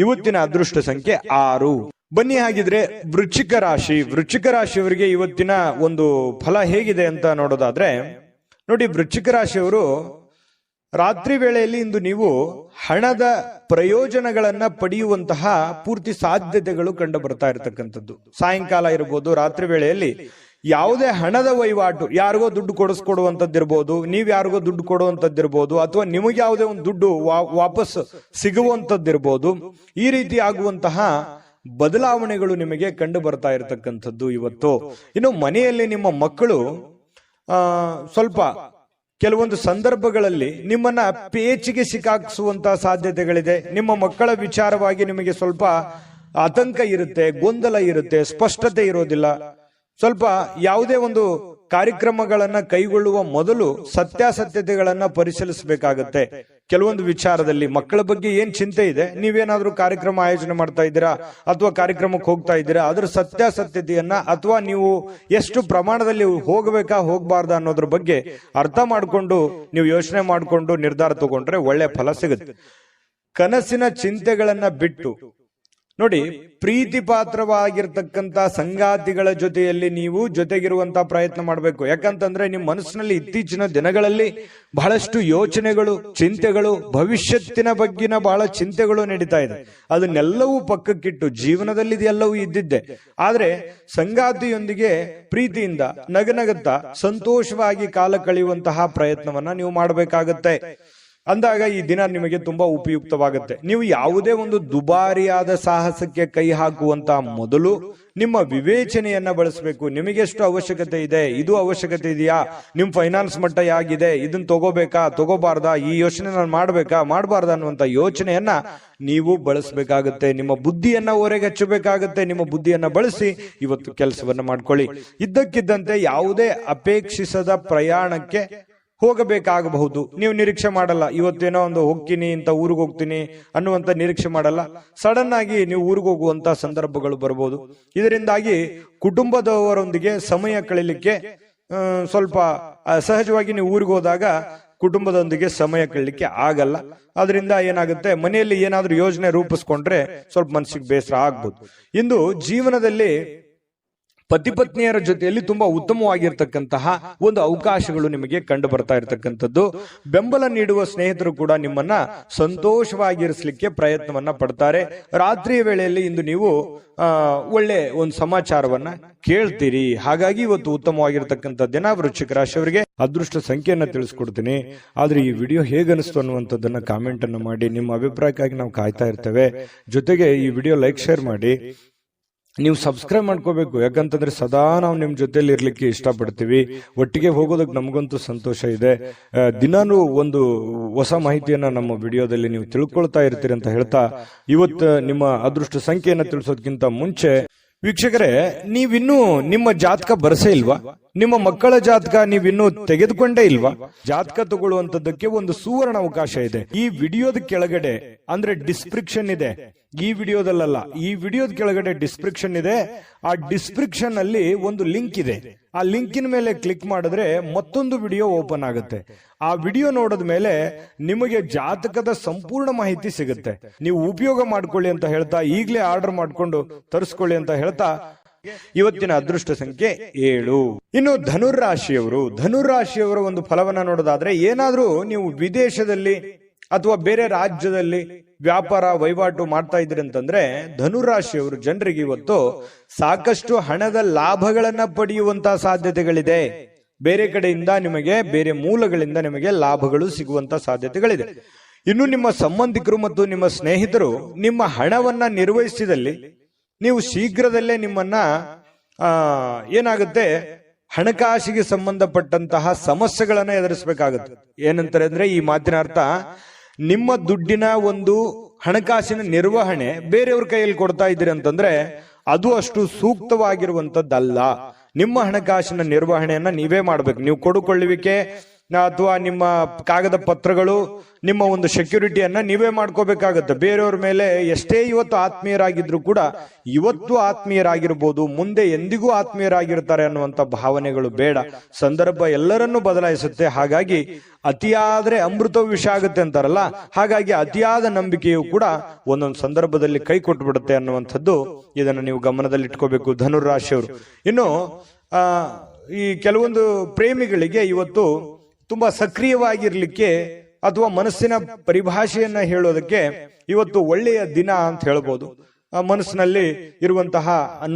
ಇವತ್ತಿನ ಅದೃಷ್ಟ ಸಂಖ್ಯೆ 6. ಬನ್ನಿ ಹಾಗಿದ್ರೆ ವೃಶ್ಚಿಕ ರಾಶಿಯವರಿಗೆ ಇವತ್ತಿನ ಒಂದು ಫಲ ಹೇಗಿದೆ ಅಂತ ನೋಡೋದಾದ್ರೆ, ನೋಡಿ, ವೃಶ್ಚಿಕ ರಾಶಿಯವರು ರಾತ್ರಿ ವೇಳೆಯಲ್ಲಿ ಇಂದು ನೀವು ಹಣದ ಪ್ರಯೋಜನಗಳನ್ನ ಪಡೆಯುವಂತಹ ಪೂರ್ತಿ ಸಾಧ್ಯತೆಗಳು ಕಂಡು ಬರ್ತಾ ಇರತಕ್ಕಂಥದ್ದು. ಸಾಯಂಕಾಲ ಇರಬಹುದು, ರಾತ್ರಿ ವೇಳೆಯಲ್ಲಿ ಯಾವುದೇ ಹಣದ ವಹಿವಾಟು, ಯಾರಿಗೋ ದುಡ್ಡು ಕೊಡಿಸ್ಕೊಡುವಂತದ್ದಿರ್ಬೋದು, ನೀವ್ ಯಾರಿಗೋ ದುಡ್ಡು ಕೊಡುವಂತದ್ದಿರ್ಬೋದು, ಅಥವಾ ನಿಮಗೆ ಯಾವುದೇ ಒಂದು ದುಡ್ಡು ವಾಪಸ್ ಸಿಗುವಂತದ್ದಿರ್ಬೋದು, ಈ ರೀತಿ ಆಗುವಂತಹ ಬದಲಾವಣೆಗಳು ನಿಮಗೆ ಕಂಡು ಬರ್ತಾ ಇರತಕ್ಕಂಥದ್ದು ಇವತ್ತು. ಇನ್ನು ಮನೆಯಲ್ಲಿ ನಿಮ್ಮ ಮಕ್ಕಳು ಸ್ವಲ್ಪ ಕೆಲವೊಂದು ಸಂದರ್ಭಗಳಲ್ಲಿ ನಿಮ್ಮನ್ನ ಪೇಚಿಗೆ ಸಿಕ್ಕಾಕಿಸುವಂತಹ ಸಾಧ್ಯತೆಗಳಿದೆ. ನಿಮ್ಮ ಮಕ್ಕಳ ವಿಚಾರವಾಗಿ ನಿಮಗೆ ಸ್ವಲ್ಪ ಆತಂಕ ಇರುತ್ತೆ, ಗೊಂದಲ ಇರುತ್ತೆ, ಸ್ಪಷ್ಟತೆ ಇರೋದಿಲ್ಲ. ಸ್ವಲ್ಪ ಯಾವುದೇ ಒಂದು ಕಾರ್ಯಕ್ರಮಗಳನ್ನ ಕೈಗೊಳ್ಳುವ ಮೊದಲು ಸತ್ಯಾಸತ್ಯತೆಗಳನ್ನ ಪರಿಶೀಲಿಸಬೇಕಾಗತ್ತೆ. ಕೆಲವೊಂದು ವಿಚಾರದಲ್ಲಿ ಮಕ್ಕಳ ಬಗ್ಗೆ ಏನ್ ಚಿಂತೆ ಇದೆ, ನೀವೇನಾದ್ರೂ ಕಾರ್ಯಕ್ರಮ ಆಯೋಜನೆ ಮಾಡ್ತಾ ಇದ್ದೀರಾ ಅಥವಾ ಕಾರ್ಯಕ್ರಮಕ್ಕೆ ಹೋಗ್ತಾ ಇದ್ದೀರಾ, ಅದರ ಸತ್ಯಾಸತ್ಯತೆಯನ್ನ ಅಥವಾ ನೀವು ಎಷ್ಟು ಪ್ರಮಾಣದಲ್ಲಿ ಹೋಗಬೇಕಾ ಹೋಗಬಾರ್ದಾ ಅನ್ನೋದ್ರ ಬಗ್ಗೆ ಅರ್ಥ ಮಾಡಿಕೊಂಡು ನೀವು ಯೋಚನೆ ಮಾಡಿಕೊಂಡು ನಿರ್ಧಾರ ತಗೊಂಡ್ರೆ ಒಳ್ಳೆ ಫಲ ಸಿಗುತ್ತೆ. ಕನಸಿನ ಚಿಂತೆಗಳನ್ನ ಬಿಟ್ಟು ನೋಡಿ, ಪ್ರೀತಿ ಪಾತ್ರವಾಗಿರ್ತಕ್ಕಂಥ ಸಂಗಾತಿಗಳ ಜೊತೆಯಲ್ಲಿ ನೀವು ಜೊತೆಗಿರುವಂತಹ ಪ್ರಯತ್ನ ಮಾಡಬೇಕು. ಯಾಕಂತಂದ್ರೆ ನಿಮ್ಮ ಮನಸ್ಸಿನಲ್ಲಿ ಇತ್ತೀಚಿನ ದಿನಗಳಲ್ಲಿ ಬಹಳಷ್ಟು ಯೋಚನೆಗಳು, ಚಿಂತೆಗಳು, ಭವಿಷ್ಯತ್ತಿನ ಬಗ್ಗಿನ ಬಹಳ ಚಿಂತೆಗಳು ನಡೀತಾ ಇದೆ. ಅದನ್ನೆಲ್ಲವೂ ಪಕ್ಕಕ್ಕಿಟ್ಟು ಜೀವನದಲ್ಲಿ ಇದೆಲ್ಲವೂ ಇದ್ದಿದ್ದೆ, ಆದ್ರೆ ಸಂಗಾತಿಯೊಂದಿಗೆ ಪ್ರೀತಿಯಿಂದ ನಗನಗುತ್ತಾ ಸಂತೋಷವಾಗಿ ಕಾಲ ಕಳೆಯುವಂತಹ ಪ್ರಯತ್ನವನ್ನ ನೀವು ಮಾಡಬೇಕಾಗತ್ತೆ. ಅಂದಾಗ ಈ ದಿನ ನಿಮಗೆ ತುಂಬಾ ಉಪಯುಕ್ತವಾಗುತ್ತೆ. ನೀವು ಯಾವುದೇ ಒಂದು ದುಬಾರಿಯಾದ ಸಾಹಸಕ್ಕೆ ಕೈ ಹಾಕುವಂತ ಮೊದಲು ನಿಮ್ಮ ವಿವೇಚನೆಯನ್ನ ಬಳಸಬೇಕು. ನಿಮಗೆಷ್ಟು ಅವಶ್ಯಕತೆ ಇದೆ, ಇದು ಅವಶ್ಯಕತೆ ಇದೆಯಾ, ನಿಮ್ ಫೈನಾನ್ಸ್ ಮಟ್ಟ ಹೇಗಿದೆ, ಇದನ್ನ ತಗೋಬೇಕಾ ತಗೋಬಾರ್ದಾ, ಈ ಯೋಚನೆ ನಾನು ಮಾಡ್ಬೇಕಾ ಮಾಡಬಾರ್ದಾ ಅನ್ನುವಂತ ಯೋಚನೆಯನ್ನ ನೀವು ಬಳಸಬೇಕಾಗುತ್ತೆ. ನಿಮ್ಮ ಬುದ್ಧಿಯನ್ನ ಹೊರಗೆ ಹಚ್ಚಬೇಕಾಗುತ್ತೆ. ನಿಮ್ಮ ಬುದ್ಧಿಯನ್ನ ಬಳಸಿ ಇವತ್ತು ಕೆಲಸವನ್ನ ಮಾಡ್ಕೊಳ್ಳಿ. ಇದ್ದಕ್ಕಿದ್ದಂತೆ ಯಾವುದೇ ಅಪೇಕ್ಷಿಸದ ಪ್ರಯಾಣಕ್ಕೆ ಹೋಗಬೇಕಾಗಬಹುದು. ನೀವು ನಿರೀಕ್ಷೆ ಮಾಡಲ್ಲ, ಇವತ್ತೇನೋ ಒಂದು ಹೋಗ್ತೀನಿ ಇಂತ ಊರಿಗೆ ಹೋಗ್ತೀನಿ ಅನ್ನುವಂತ ನಿರೀಕ್ಷೆ ಮಾಡಲ್ಲ. ಸಡನ್ ಆಗಿ ನೀವು ಊರಿಗೆ ಹೋಗುವಂತ ಸಂದರ್ಭಗಳು ಬರಬಹುದು. ಇದರಿಂದಾಗಿ ಕುಟುಂಬದವರೊಂದಿಗೆ ಸಮಯ ಕಳೀಲಿಕ್ಕೆ ಸ್ವಲ್ಪ ಸಹಜವಾಗಿ ನೀವು ಊರಿಗೆ ಹೋದಾಗ ಕುಟುಂಬದೊಂದಿಗೆ ಸಮಯ ಕಳೀಲಿಕ್ಕೆ ಆಗಲ್ಲ. ಅದರಿಂದ ಏನಾಗುತ್ತೆ, ಮನೆಯಲ್ಲಿ ಏನಾದ್ರೂ ಯೋಜನೆ ರೂಪಿಸ್ಕೊಂಡ್ರೆ ಸ್ವಲ್ಪ ಮನಸ್ಸಿಗೆ ಬೇಸರ ಆಗ್ಬೋದು. ಇಂದು ಜೀವನದಲ್ಲಿ ಪತಿ ಪತ್ನಿಯರ ಜೊತೆಯಲ್ಲಿ ತುಂಬಾ ಉತ್ತಮವಾಗಿರ್ತಕ್ಕಂತಹ ಒಂದು ಅವಕಾಶಗಳು ನಿಮಗೆ ಕಂಡು ಬರ್ತಾ ಇರತಕ್ಕಂಥದ್ದು. ಬೆಂಬಲ ನೀಡುವ ಸ್ನೇಹಿತರು ಕೂಡ ನಿಮ್ಮನ್ನ ಸಂತೋಷವಾಗಿರಿಸಲಿಕ್ಕೆ ಪ್ರಯತ್ನವನ್ನ ಪಡ್ತಾರೆ. ರಾತ್ರಿಯ ವೇಳೆಯಲ್ಲಿ ಇಂದು ನೀವು ಒಳ್ಳೆ ಒಂದು ಸಮಾಚಾರವನ್ನ ಕೇಳ್ತೀರಿ. ಹಾಗಾಗಿ ಇವತ್ತು ಉತ್ತಮವಾಗಿರ್ತಕ್ಕಂಥ ದಿನ. ವೃಶ್ಚಿಕ ರಾಶಿಯವರಿಗೆ ಅದೃಷ್ಟ ಸಂಖ್ಯೆಯನ್ನ ತಿಳಿಸ್ಕೊಡ್ತೀನಿ. ಆದ್ರೆ ಈ ವಿಡಿಯೋ ಹೇಗನಿಸ್ತು ಅನ್ನುವಂಥದ್ದನ್ನ ಕಾಮೆಂಟ್ ಅನ್ನು ಮಾಡಿ. ನಿಮ್ಮ ಅಭಿಪ್ರಾಯಕ್ಕಾಗಿ ನಾವು ಕಾಯ್ತಾ ಇರ್ತೇವೆ. ಜೊತೆಗೆ ಈ ವಿಡಿಯೋ ಲೈಕ್ ಶೇರ್ ಮಾಡಿ. ನೀವು ಸಬ್ಸ್ಕ್ರೈಬ್ ಮಾಡ್ಕೋಬೇಕು. ಯಾಕಂತಂದ್ರೆ ಸದಾ ನಾವು ನಿಮ್ ಜೊತೆಲಿ ಇರ್ಲಿಕ್ಕೆ ಇಷ್ಟಪಡ್ತೀವಿ. ಒಟ್ಟಿಗೆ ಹೋಗೋದಕ್ಕೆ ನಮಗಂತೂ ಸಂತೋಷ ಇದೆ. ದಿನಾನು ಒಂದು ಹೊಸ ಮಾಹಿತಿಯನ್ನ ನಮ್ಮ ವಿಡಿಯೋದಲ್ಲಿ ನೀವು ತಿಳ್ಕೊಳ್ತಾ ಇರ್ತೀರಿ ಅಂತ ಹೇಳ್ತಾ, ಇವತ್ತು ನಿಮ್ಮ ಅದೃಷ್ಟ ಸಂಖ್ಯೆಯನ್ನ ತಿಳಿಸೋದಕ್ಕಿಂತ ಮುಂಚೆ ವೀಕ್ಷಕರೇ, ನೀವಿನ್ನೂ ನಿಮ್ಮ ಜಾತಕ ಬರಸೇ ಇಲ್ವಾ? ನಿಮ್ಮ ಮಕ್ಕಳ ಜಾತಕ ನೀವಿನ್ನೂ ತೆಗೆದುಕೊಂಡೇ ಇಲ್ವಾ? ಜಾತಕ ತಗೊಳ್ಳುವಂತದ್ದಕ್ಕೆ ಒಂದು ಸುವರ್ಣ ಅವಕಾಶ ಇದೆ. ಈ ವಿಡಿಯೋದ ಕೆಳಗಡೆ ಅಂದ್ರೆ ಡಿಸ್ಕ್ರಿಪ್ಷನ್ ಇದೆ. ಈ ವಿಡಿಯೋದಲ್ಲ, ಈ ವಿಡಿಯೋದ ಕೆಳಗಡೆ ಡಿಸ್ಕ್ರಿಪ್ಷನ್ ಇದೆ. ಆ ಡಿಸ್ಕ್ರಿಪ್ಷನ್ ಅಲ್ಲಿ ಒಂದು ಲಿಂಕ್ ಇದೆ. ಆ ಲಿಂಕಿನ ಮೇಲೆ ಕ್ಲಿಕ್ ಮಾಡಿದ್ರೆ ಮತ್ತೊಂದು ವಿಡಿಯೋ ಓಪನ್ ಆಗುತ್ತೆ. ಆ ವಿಡಿಯೋ ನೋಡಿದ ಮೇಲೆ ನಿಮಗೆ ಜಾತಕದ ಸಂಪೂರ್ಣ ಮಾಹಿತಿ ಸಿಗುತ್ತೆ. ನೀವು ಉಪಯೋಗ ಮಾಡ್ಕೊಳ್ಳಿ ಅಂತ ಹೇಳ್ತಾ, ಈಗಲೇ ಆರ್ಡರ್ ಮಾಡ್ಕೊಂಡು ತರಿಸ್ಕೊಳ್ಳಿ ಅಂತ ಹೇಳ್ತಾ, ಇವತ್ತಿನ ಅದೃಷ್ಟ ಸಂಖ್ಯೆ 7. ಇನ್ನು ಧನುರಾಶಿಯವರ ಒಂದು ಫಲವನ್ನ ನೋಡೋದಾದ್ರೆ, ಏನಾದ್ರೂ ನೀವು ವಿದೇಶದಲ್ಲಿ ಅಥವಾ ಬೇರೆ ರಾಜ್ಯದಲ್ಲಿ ವ್ಯಾಪಾರ ವಹಿವಾಟು ಮಾಡ್ತಾ ಇದ್ರಿ ಅಂತಂದ್ರೆ, ಧನುರಾಶಿಯವರು ಜನರಿಗೆ ಇವತ್ತು ಸಾಕಷ್ಟು ಹಣದ ಲಾಭಗಳನ್ನ ಪಡೆಯುವಂತಹ ಸಾಧ್ಯತೆಗಳಿದೆ. ಬೇರೆ ಕಡೆಯಿಂದ ನಿಮಗೆ, ಬೇರೆ ಮೂಲಗಳಿಂದ ನಿಮಗೆ ಲಾಭಗಳು ಸಿಗುವಂತ ಸಾಧ್ಯತೆಗಳಿದೆ. ಇನ್ನು ನಿಮ್ಮ ಸಂಬಂಧಿಕರು ಮತ್ತು ನಿಮ್ಮ ಸ್ನೇಹಿತರು ನಿಮ್ಮ ಹಣವನ್ನ ನಿರ್ವಹಿಸಿದಲ್ಲಿ ನೀವು ಶೀಘ್ರದಲ್ಲೇ ನಿಮ್ಮನ್ನ ಏನಾಗುತ್ತೆ, ಹಣಕಾಸಿಗೆ ಸಂಬಂಧಪಟ್ಟಂತಹ ಸಮಸ್ಯೆಗಳನ್ನ ಎದುರಿಸಬೇಕಾಗುತ್ತೆ. ಏನಂತಾರೆ ಅಂದ್ರೆ, ಈ ಮಾತಿನ ಅರ್ಥ, ನಿಮ್ಮ ದುಡ್ಡಿನ ಒಂದು ಹಣಕಾಸಿನ ನಿರ್ವಹಣೆ ಬೇರೆಯವ್ರ ಕೈಯಲ್ಲಿ ಕೊಡ್ತಾ ಇದ್ದೀರಿ ಅಂತಂದ್ರೆ ಅದು ಅಷ್ಟು ಸೂಕ್ತವಾಗಿರುವಂತದ್ದಲ್ಲ. ನಿಮ್ಮ ಹಣಕಾಸಿನ ನಿರ್ವಹಣೆಯನ್ನ ನೀವೇ ಮಾಡ್ಬೇಕು. ನೀವು ಕೊಡುಕೊಳ್ಳುವಿಕೆ ಅಥವಾ ನಿಮ್ಮ ಕಾಗದ ಪತ್ರಗಳು, ನಿಮ್ಮ ಒಂದು ಸೆಕ್ಯೂರಿಟಿಯನ್ನ ನೀವೇ ಮಾಡ್ಕೋಬೇಕಾಗತ್ತೆ. ಬೇರೆಯವ್ರ ಮೇಲೆ ಎಷ್ಟೇ ಇವತ್ತು ಆತ್ಮೀಯರಾಗಿದ್ರು ಕೂಡ, ಇವತ್ತು ಆತ್ಮೀಯರಾಗಿರ್ಬೋದು, ಮುಂದೆ ಎಂದಿಗೂ ಆತ್ಮೀಯರಾಗಿರ್ತಾರೆ ಅನ್ನುವಂತ ಭಾವನೆಗಳು ಬೇಡ. ಸಂದರ್ಭ ಎಲ್ಲರನ್ನೂ ಬದಲಾಯಿಸುತ್ತೆ. ಹಾಗಾಗಿ ಅತಿಯಾದ್ರೆ ಅಮೃತವು ವಿಷ ಆಗುತ್ತೆ ಅಂತಾರಲ್ಲ, ಹಾಗಾಗಿ ಅತಿಯಾದ ನಂಬಿಕೆಯು ಕೂಡ ಒಂದೊಂದು ಸಂದರ್ಭದಲ್ಲಿ ಕೈ ಕೊಟ್ಟು ಬಿಡುತ್ತೆ ಅನ್ನುವಂಥದ್ದು. ಇದನ್ನು ನೀವು ಗಮನದಲ್ಲಿ ಇಟ್ಕೋಬೇಕು ಧನುರಾಶಿಯವರು. ಇನ್ನು ಈ ಕೆಲವೊಂದು ಪ್ರೇಮಿಗಳಿಗೆ ಇವತ್ತು ತುಂಬಾ ಸಕ್ರಿಯವಾಗಿರ್ಲಿಕ್ಕೆ ಅಥವಾ ಮನಸ್ಸಿನ ಪರಿಭಾಷೆಯನ್ನ ಹೇಳೋದಕ್ಕೆ ಇವತ್ತು ಒಳ್ಳೆಯ ದಿನ ಅಂತ ಹೇಳ್ಬೋದು. ಮನಸ್ಸಿನಲ್ಲಿ ಇರುವಂತಹ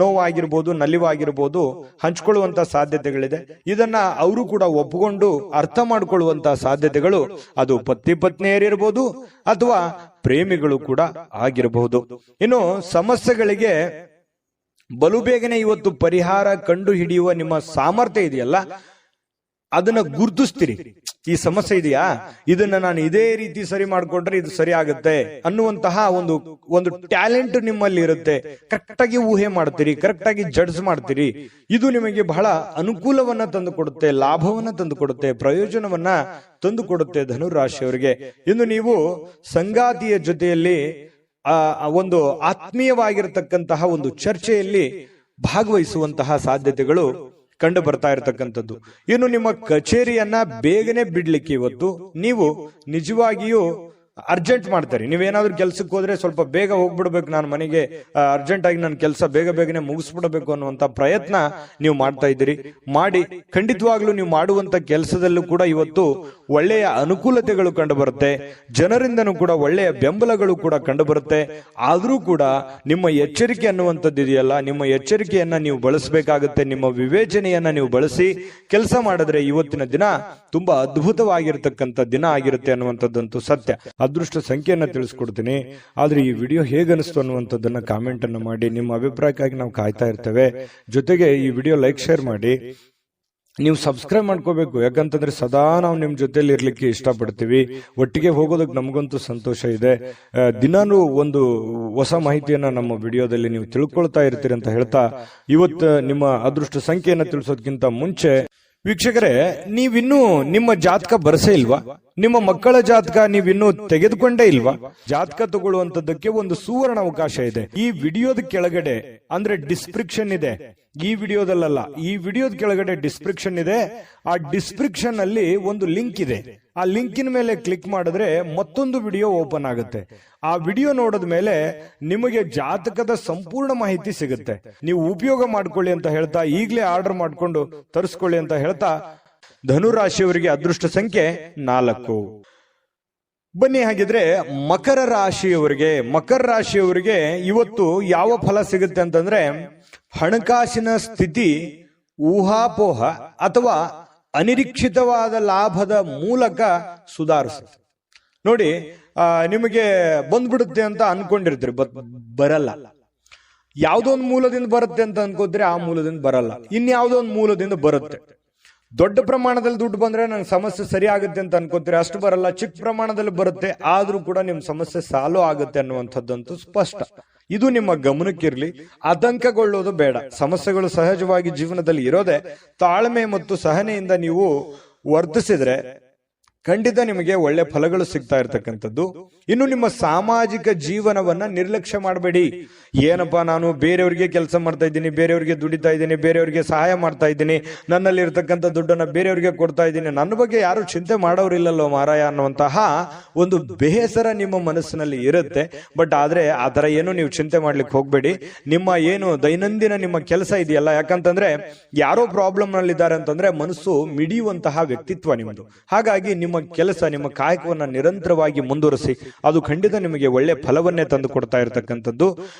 ನೋವಾಗಿರ್ಬೋದು, ನಲಿವಾಗಿರ್ಬೋದು, ಹಂಚ್ಕೊಳ್ಳುವಂತಹ ಸಾಧ್ಯತೆಗಳಿದೆ. ಇದನ್ನ ಅವರು ಕೂಡ ಒಪ್ಪಿಕೊಂಡು ಅರ್ಥ ಮಾಡಿಕೊಳ್ಳುವಂತಹ ಸಾಧ್ಯತೆಗಳು, ಅದು ಪತಿ ಪತ್ನಿಯರಿರ್ಬೋದು ಅಥವಾ ಪ್ರೇಮಿಗಳು ಕೂಡ ಆಗಿರಬಹುದು. ಇನ್ನು ಸಮಸ್ಯೆಗಳಿಗೆ ಬಲು ಬೇಗನೆ ಇವತ್ತು ಪರಿಹಾರ ಕಂಡು ಹಿಡಿಯುವ ನಿಮ್ಮ ಸಾಮರ್ಥ್ಯ ಇದೆಯಲ್ಲ, ಅದನ್ನ ಗುರುತಿಸ್ತೀರಿ. ಈ ಸಮಸ್ಯೆ ಇದೆಯಾ, ಇದನ್ನ ನಾನು ಇದೇ ರೀತಿ ಸರಿ ಮಾಡ್ಕೊಂಡ್ರೆ ಇದು ಸರಿ ಆಗುತ್ತೆ ಅನ್ನುವಂತಹ ಒಂದು ಟ್ಯಾಲೆಂಟ್ ನಿಮ್ಮಲ್ಲಿ ಇರುತ್ತೆ. ಕರೆಕ್ಟ್ ಆಗಿ ಊಹೆ ಮಾಡ್ತೀರಿ, ಕರೆಕ್ಟ್ ಆಗಿ ಜಡ್ಜ್ ಮಾಡ್ತೀರಿ. ಇದು ನಿಮಗೆ ಬಹಳ ಅನುಕೂಲವನ್ನ ತಂದು ಕೊಡುತ್ತೆ, ಲಾಭವನ್ನ ತಂದು ಕೊಡುತ್ತೆ, ಪ್ರಯೋಜನವನ್ನ ತಂದು ಕೊಡುತ್ತೆ ಧನುರಾಶಿಯವರಿಗೆ. ಇನ್ನು ನೀವು ಸಂಗಾತಿಯ ಜೊತೆಯಲ್ಲಿ ಒಂದು ಆತ್ಮೀಯವಾಗಿರತಕ್ಕಂತಹ ಒಂದು ಚರ್ಚೆಯಲ್ಲಿ ಭಾಗವಹಿಸುವಂತಹ ಸಾಧ್ಯತೆಗಳು ಕಂಡು ಬರ್ತಾ ಇರತಕ್ಕಂಥದ್ದು. ಇನ್ನು ನಿಮ್ಮ ಕಚೇರಿಯನ್ನ ಬೇಗನೆ ಬಿಡ್ಲಿಕ್ಕೆ ಇವತ್ತು ನೀವು ನಿಜವಾಗಿಯೂ ಅರ್ಜೆಂಟ್ ಮಾಡ್ತಾರೆ. ನೀವೇನಾದ್ರೂ ಕೆಲ್ಸಕ್ಕೆ ಹೋದ್ರೆ ಸ್ವಲ್ಪ ಬೇಗ ಹೋಗ್ಬಿಡ್ಬೇಕು, ನಾನು ಮನೆಗೆ ಅರ್ಜೆಂಟ್ ಆಗಿ ನನ್ನ ಕೆಲಸ ಬೇಗನೆ ಮುಗಿಸ್ಬಿಡಬೇಕು ಅನ್ನುವಂತ ಪ್ರಯತ್ನ ನೀವು ಮಾಡ್ತಾ ಇದ್ದೀರಿ. ಮಾಡಿ, ಖಂಡಿತವಾಗ್ಲೂ ನೀವು ಮಾಡುವಂತ ಕೆಲಸದಲ್ಲೂ ಕೂಡ ಇವತ್ತು ಒಳ್ಳೆಯ ಅನುಕೂಲತೆಗಳು ಕಂಡು ಬರುತ್ತೆ, ಜನರಿಂದನೂ ಕೂಡ ಒಳ್ಳೆಯ ಬೆಂಬಲಗಳು ಕೂಡ ಕಂಡು ಬರುತ್ತೆ. ಆದ್ರೂ ಕೂಡ ನಿಮ್ಮ ಎಚ್ಚರಿಕೆ ಅನ್ನುವಂಥದ್ದು ಇದೆಯಲ್ಲ, ನಿಮ್ಮ ಎಚ್ಚರಿಕೆಯನ್ನ ನೀವು ಬಳಸಬೇಕಾಗುತ್ತೆ. ನಿಮ್ಮ ವಿವೇಚನೆಯನ್ನ ನೀವು ಬಳಸಿ ಕೆಲಸ ಮಾಡಿದ್ರೆ ಇವತ್ತಿನ ದಿನ ತುಂಬಾ ಅದ್ಭುತವಾಗಿರ್ತಕ್ಕಂಥ ದಿನ ಆಗಿರುತ್ತೆ ಅನ್ನುವಂಥದ್ದಂತೂ ಸತ್ಯ. ಅದೃಷ್ಟ ಸಂಖ್ಯೆಯನ್ನ ತಿಳಿಸ್ಕೊಡ್ತೀನಿ. ಆದ್ರೆ ಈ ವಿಡಿಯೋ ಹೇಗನಿಸ್ತು ಅನ್ನುವಂಥದ್ದನ್ನ ಕಾಮೆಂಟ್ ಅನ್ನು ಮಾಡಿ. ನಿಮ್ಮ ಅಭಿಪ್ರಾಯಕ್ಕಾಗಿ ನಾವು ಕಾಯ್ತಾ ಇರ್ತೇವೆ. ಜೊತೆಗೆ ಈ ವಿಡಿಯೋ ಲೈಕ್, ಶೇರ್ ಮಾಡಿ. ನೀವು ಸಬ್ಸ್ಕ್ರೈಬ್ ಮಾಡ್ಕೋಬೇಕು, ಯಾಕಂತಂದ್ರೆ ಸದಾ ನಾವು ನಿಮ್ ಜೊತೆಲಿ ಇರ್ಲಿಕ್ಕೆ ಇಷ್ಟಪಡ್ತೀವಿ. ಒಟ್ಟಿಗೆ ಹೋಗೋದಕ್ಕೆ ನಮಗಂತೂ ಸಂತೋಷ ಇದೆ. ದಿನಾನು ಒಂದು ಹೊಸ ಮಾಹಿತಿಯನ್ನ ನಮ್ಮ ವಿಡಿಯೋದಲ್ಲಿ ನೀವು ತಿಳ್ಕೊಳ್ತಾ ಇರ್ತೀರಿ ಅಂತ ಹೇಳ್ತಾ, ಇವತ್ತು ನಿಮ್ಮ ಅದೃಷ್ಟ ಸಂಖ್ಯೆಯನ್ನ ತಿಳಿಸೋದಕ್ಕಿಂತ ಮುಂಚೆ ವೀಕ್ಷಕರೇ, ನೀವಿನ್ನೂ ನಿಮ್ಮ ಜಾತಕ ಬರಸೇ ಇಲ್ವಾ? ನಿಮ್ಮ ಮಕ್ಕಳ ಜಾತಕ ನೀವಿನ್ನೂ ತೆಗೆದುಕೊಂಡೇ ಇಲ್ವಾ? ಜಾತಕ ತಗೊಳ್ಳುವಂತದ್ದಕ್ಕೆ ಒಂದು ಸುವರ್ಣ ಅವಕಾಶ ಇದೆ. ಈ ವಿಡಿಯೋದ ಕೆಳಗಡೆ ಅಂದ್ರೆ ಡಿಸ್ಕ್ರಿಪ್ಷನ್ ಇದೆ, ಈ ವಿಡಿಯೋದಲ್ಲ, ಈ ವಿಡಿಯೋದ ಕೆಳಗಡೆ ಡಿಸ್ಕ್ರಿಪ್ಷನ್ ಇದೆ. ಆ ಡಿಸ್ಕ್ರಿಪ್ಷನ್ ಅಲ್ಲಿ ಒಂದು ಲಿಂಕ್ ಇದೆ. ಆ ಲಿಂಕಿನ ಮೇಲೆ ಕ್ಲಿಕ್ ಮಾಡಿದ್ರೆ ಮತ್ತೊಂದು ವಿಡಿಯೋ ಓಪನ್ ಆಗುತ್ತೆ. ಆ ವಿಡಿಯೋ ನೋಡಿದ ಮೇಲೆ ನಿಮಗೆ ಜಾತಕದ ಸಂಪೂರ್ಣ ಮಾಹಿತಿ ಸಿಗುತ್ತೆ. ನೀವು ಉಪಯೋಗ ಮಾಡ್ಕೊಳ್ಳಿ ಅಂತ ಹೇಳ್ತಾ, ಈಗಲೇ ಆರ್ಡರ್ ಮಾಡ್ಕೊಂಡು ತರಿಸ್ಕೊಳ್ಳಿ ಅಂತ ಹೇಳ್ತಾ, ಧನುರಾಶಿಯವರಿಗೆ ಅದೃಷ್ಟ ಸಂಖ್ಯೆ 4. ಬನ್ನಿ ಹಾಗಿದ್ರೆ ಮಕರ ರಾಶಿಯವರಿಗೆ ಇವತ್ತು ಯಾವ ಫಲ ಸಿಗುತ್ತೆ ಅಂತಂದ್ರೆ, ಹಣಕಾಸಿನ ಸ್ಥಿತಿ ಊಹಾಪೋಹ ಅಥವಾ ಅನಿರೀಕ್ಷಿತವಾದ ಲಾಭದ ಮೂಲಕ ಸುಧಾರಿಸುತ್ತೆ. ನೋಡಿ, ನಿಮಗೆ ಬಂದ್ಬಿಡುತ್ತೆ ಅಂತ ಅನ್ಕೊಂಡಿರ್ತೀರಿ, ಬರಲ್ಲ. ಯಾವುದೋ ಒಂದು ಮೂಲದಿಂದ ಬರುತ್ತೆ ಅಂತ ಅನ್ಕೋದ್ರೆ ಆ ಮೂಲದಿಂದ ಬರಲ್ಲ, ಇನ್ಯಾವುದೋ ಒಂದು ಮೂಲದಿಂದ ಬರುತ್ತೆ. ದೊಡ್ಡ ಪ್ರಮಾಣದಲ್ಲಿ ದುಡ್ಡು ಬಂದ್ರೆ ನಂಗೆ ಸಮಸ್ಯೆ ಸರಿ ಆಗುತ್ತೆ ಅಂತ ಅನ್ಕೋತೀರಿ, ಅಷ್ಟು ಬರಲ್ಲ. ಚಿಕ್ಕ ಪ್ರಮಾಣದಲ್ಲಿ ಬರುತ್ತೆ, ಆದ್ರೂ ಕೂಡ ನಿಮ್ ಸಮಸ್ಯೆ ಸಾಲ್ವ್ ಆಗುತ್ತೆ ಅನ್ನುವಂಥದ್ದಂತೂ ಸ್ಪಷ್ಟ. ಇದು ನಿಮ್ಮ ಗಮನಕ್ಕಿರ್ಲಿ. ಆತಂಕಗೊಳ್ಳೋದು ಬೇಡ. ಸಮಸ್ಯೆಗಳು ಸಹಜವಾಗಿ ಜೀವನದಲ್ಲಿ ಇರೋದೆ. ತಾಳ್ಮೆ ಮತ್ತು ಸಹನೆಯಿಂದ ನೀವು ವರ್ತಿಸಿದ್ರೆ ಖಂಡಿತ ನಿಮಗೆ ಒಳ್ಳೆ ಫಲಗಳು ಸಿಗ್ತಾ ಇರ್ತಕ್ಕಂಥದ್ದು. ಇನ್ನು ನಿಮ್ಮ ಸಾಮಾಜಿಕ ಜೀವನವನ್ನ ನಿರ್ಲಕ್ಷ್ಯ ಮಾಡಬೇಡಿ. ಏನಪ್ಪಾ, ನಾನು ಬೇರೆಯವರಿಗೆ ಕೆಲಸ ಮಾಡ್ತಾ ಇದ್ದೀನಿ, ಬೇರೆಯವರಿಗೆ ದುಡಿತಾ ಇದ್ದೀನಿ, ಬೇರೆಯವರಿಗೆ ಸಹಾಯ ಮಾಡ್ತಾ ಇದ್ದೀನಿ, ನನ್ನಲ್ಲಿ ಇರ್ತಕ್ಕಂಥ ದುಡ್ಡನ್ನ ಬೇರೆಯವರಿಗೆ ಕೊಡ್ತಾ ಇದ್ದೀನಿ, ನನ್ನ ಬಗ್ಗೆ ಯಾರು ಚಿಂತೆ ಮಾಡೋರಿಲ್ಲಲ್ಲೋ ಮಾರಾಯ ಅನ್ನುವಂತಹ ಒಂದು ಬೇಸರ ನಿಮ್ಮ ಮನಸ್ಸಿನಲ್ಲಿ ಇರುತ್ತೆ. ಬಟ್ ಆದ್ರೆ ಆ ತರ ಏನು ನೀವು ಚಿಂತೆ ಮಾಡ್ಲಿಕ್ಕೆ ಹೋಗ್ಬೇಡಿ. ನಿಮ್ಮ ಏನು ದೈನಂದಿನ ನಿಮ್ಮ ಕೆಲಸ ಇದೆಯಲ್ಲ, ಯಾಕಂತಂದ್ರೆ ಯಾರೋ ಪ್ರಾಬ್ಲಮ್ ನಲ್ಲಿದ್ದಾರೆ ಅಂತಂದ್ರೆ ಮನಸ್ಸು ಮಿಡಿಯುವಂತಹ ವ್ಯಕ್ತಿತ್ವ ನಿಮ್ಮದು. ಹಾಗಾಗಿ ನಿಮ್ಮ ಕೆಲಸ, ನಿಮ್ಮ ಕಾಯಕವನ್ನ ನಿರಂತರವಾಗಿ ಮುಂದುವರಿಸಿ, ಅದು ಖಂಡಿತ ನಿಮಗೆ ಒಳ್ಳೆ ಫಲವನ್ನೇ ತಂದು ಕೊಡ್ತಾ ಇರತಕ್ಕಂಥದ್ದು.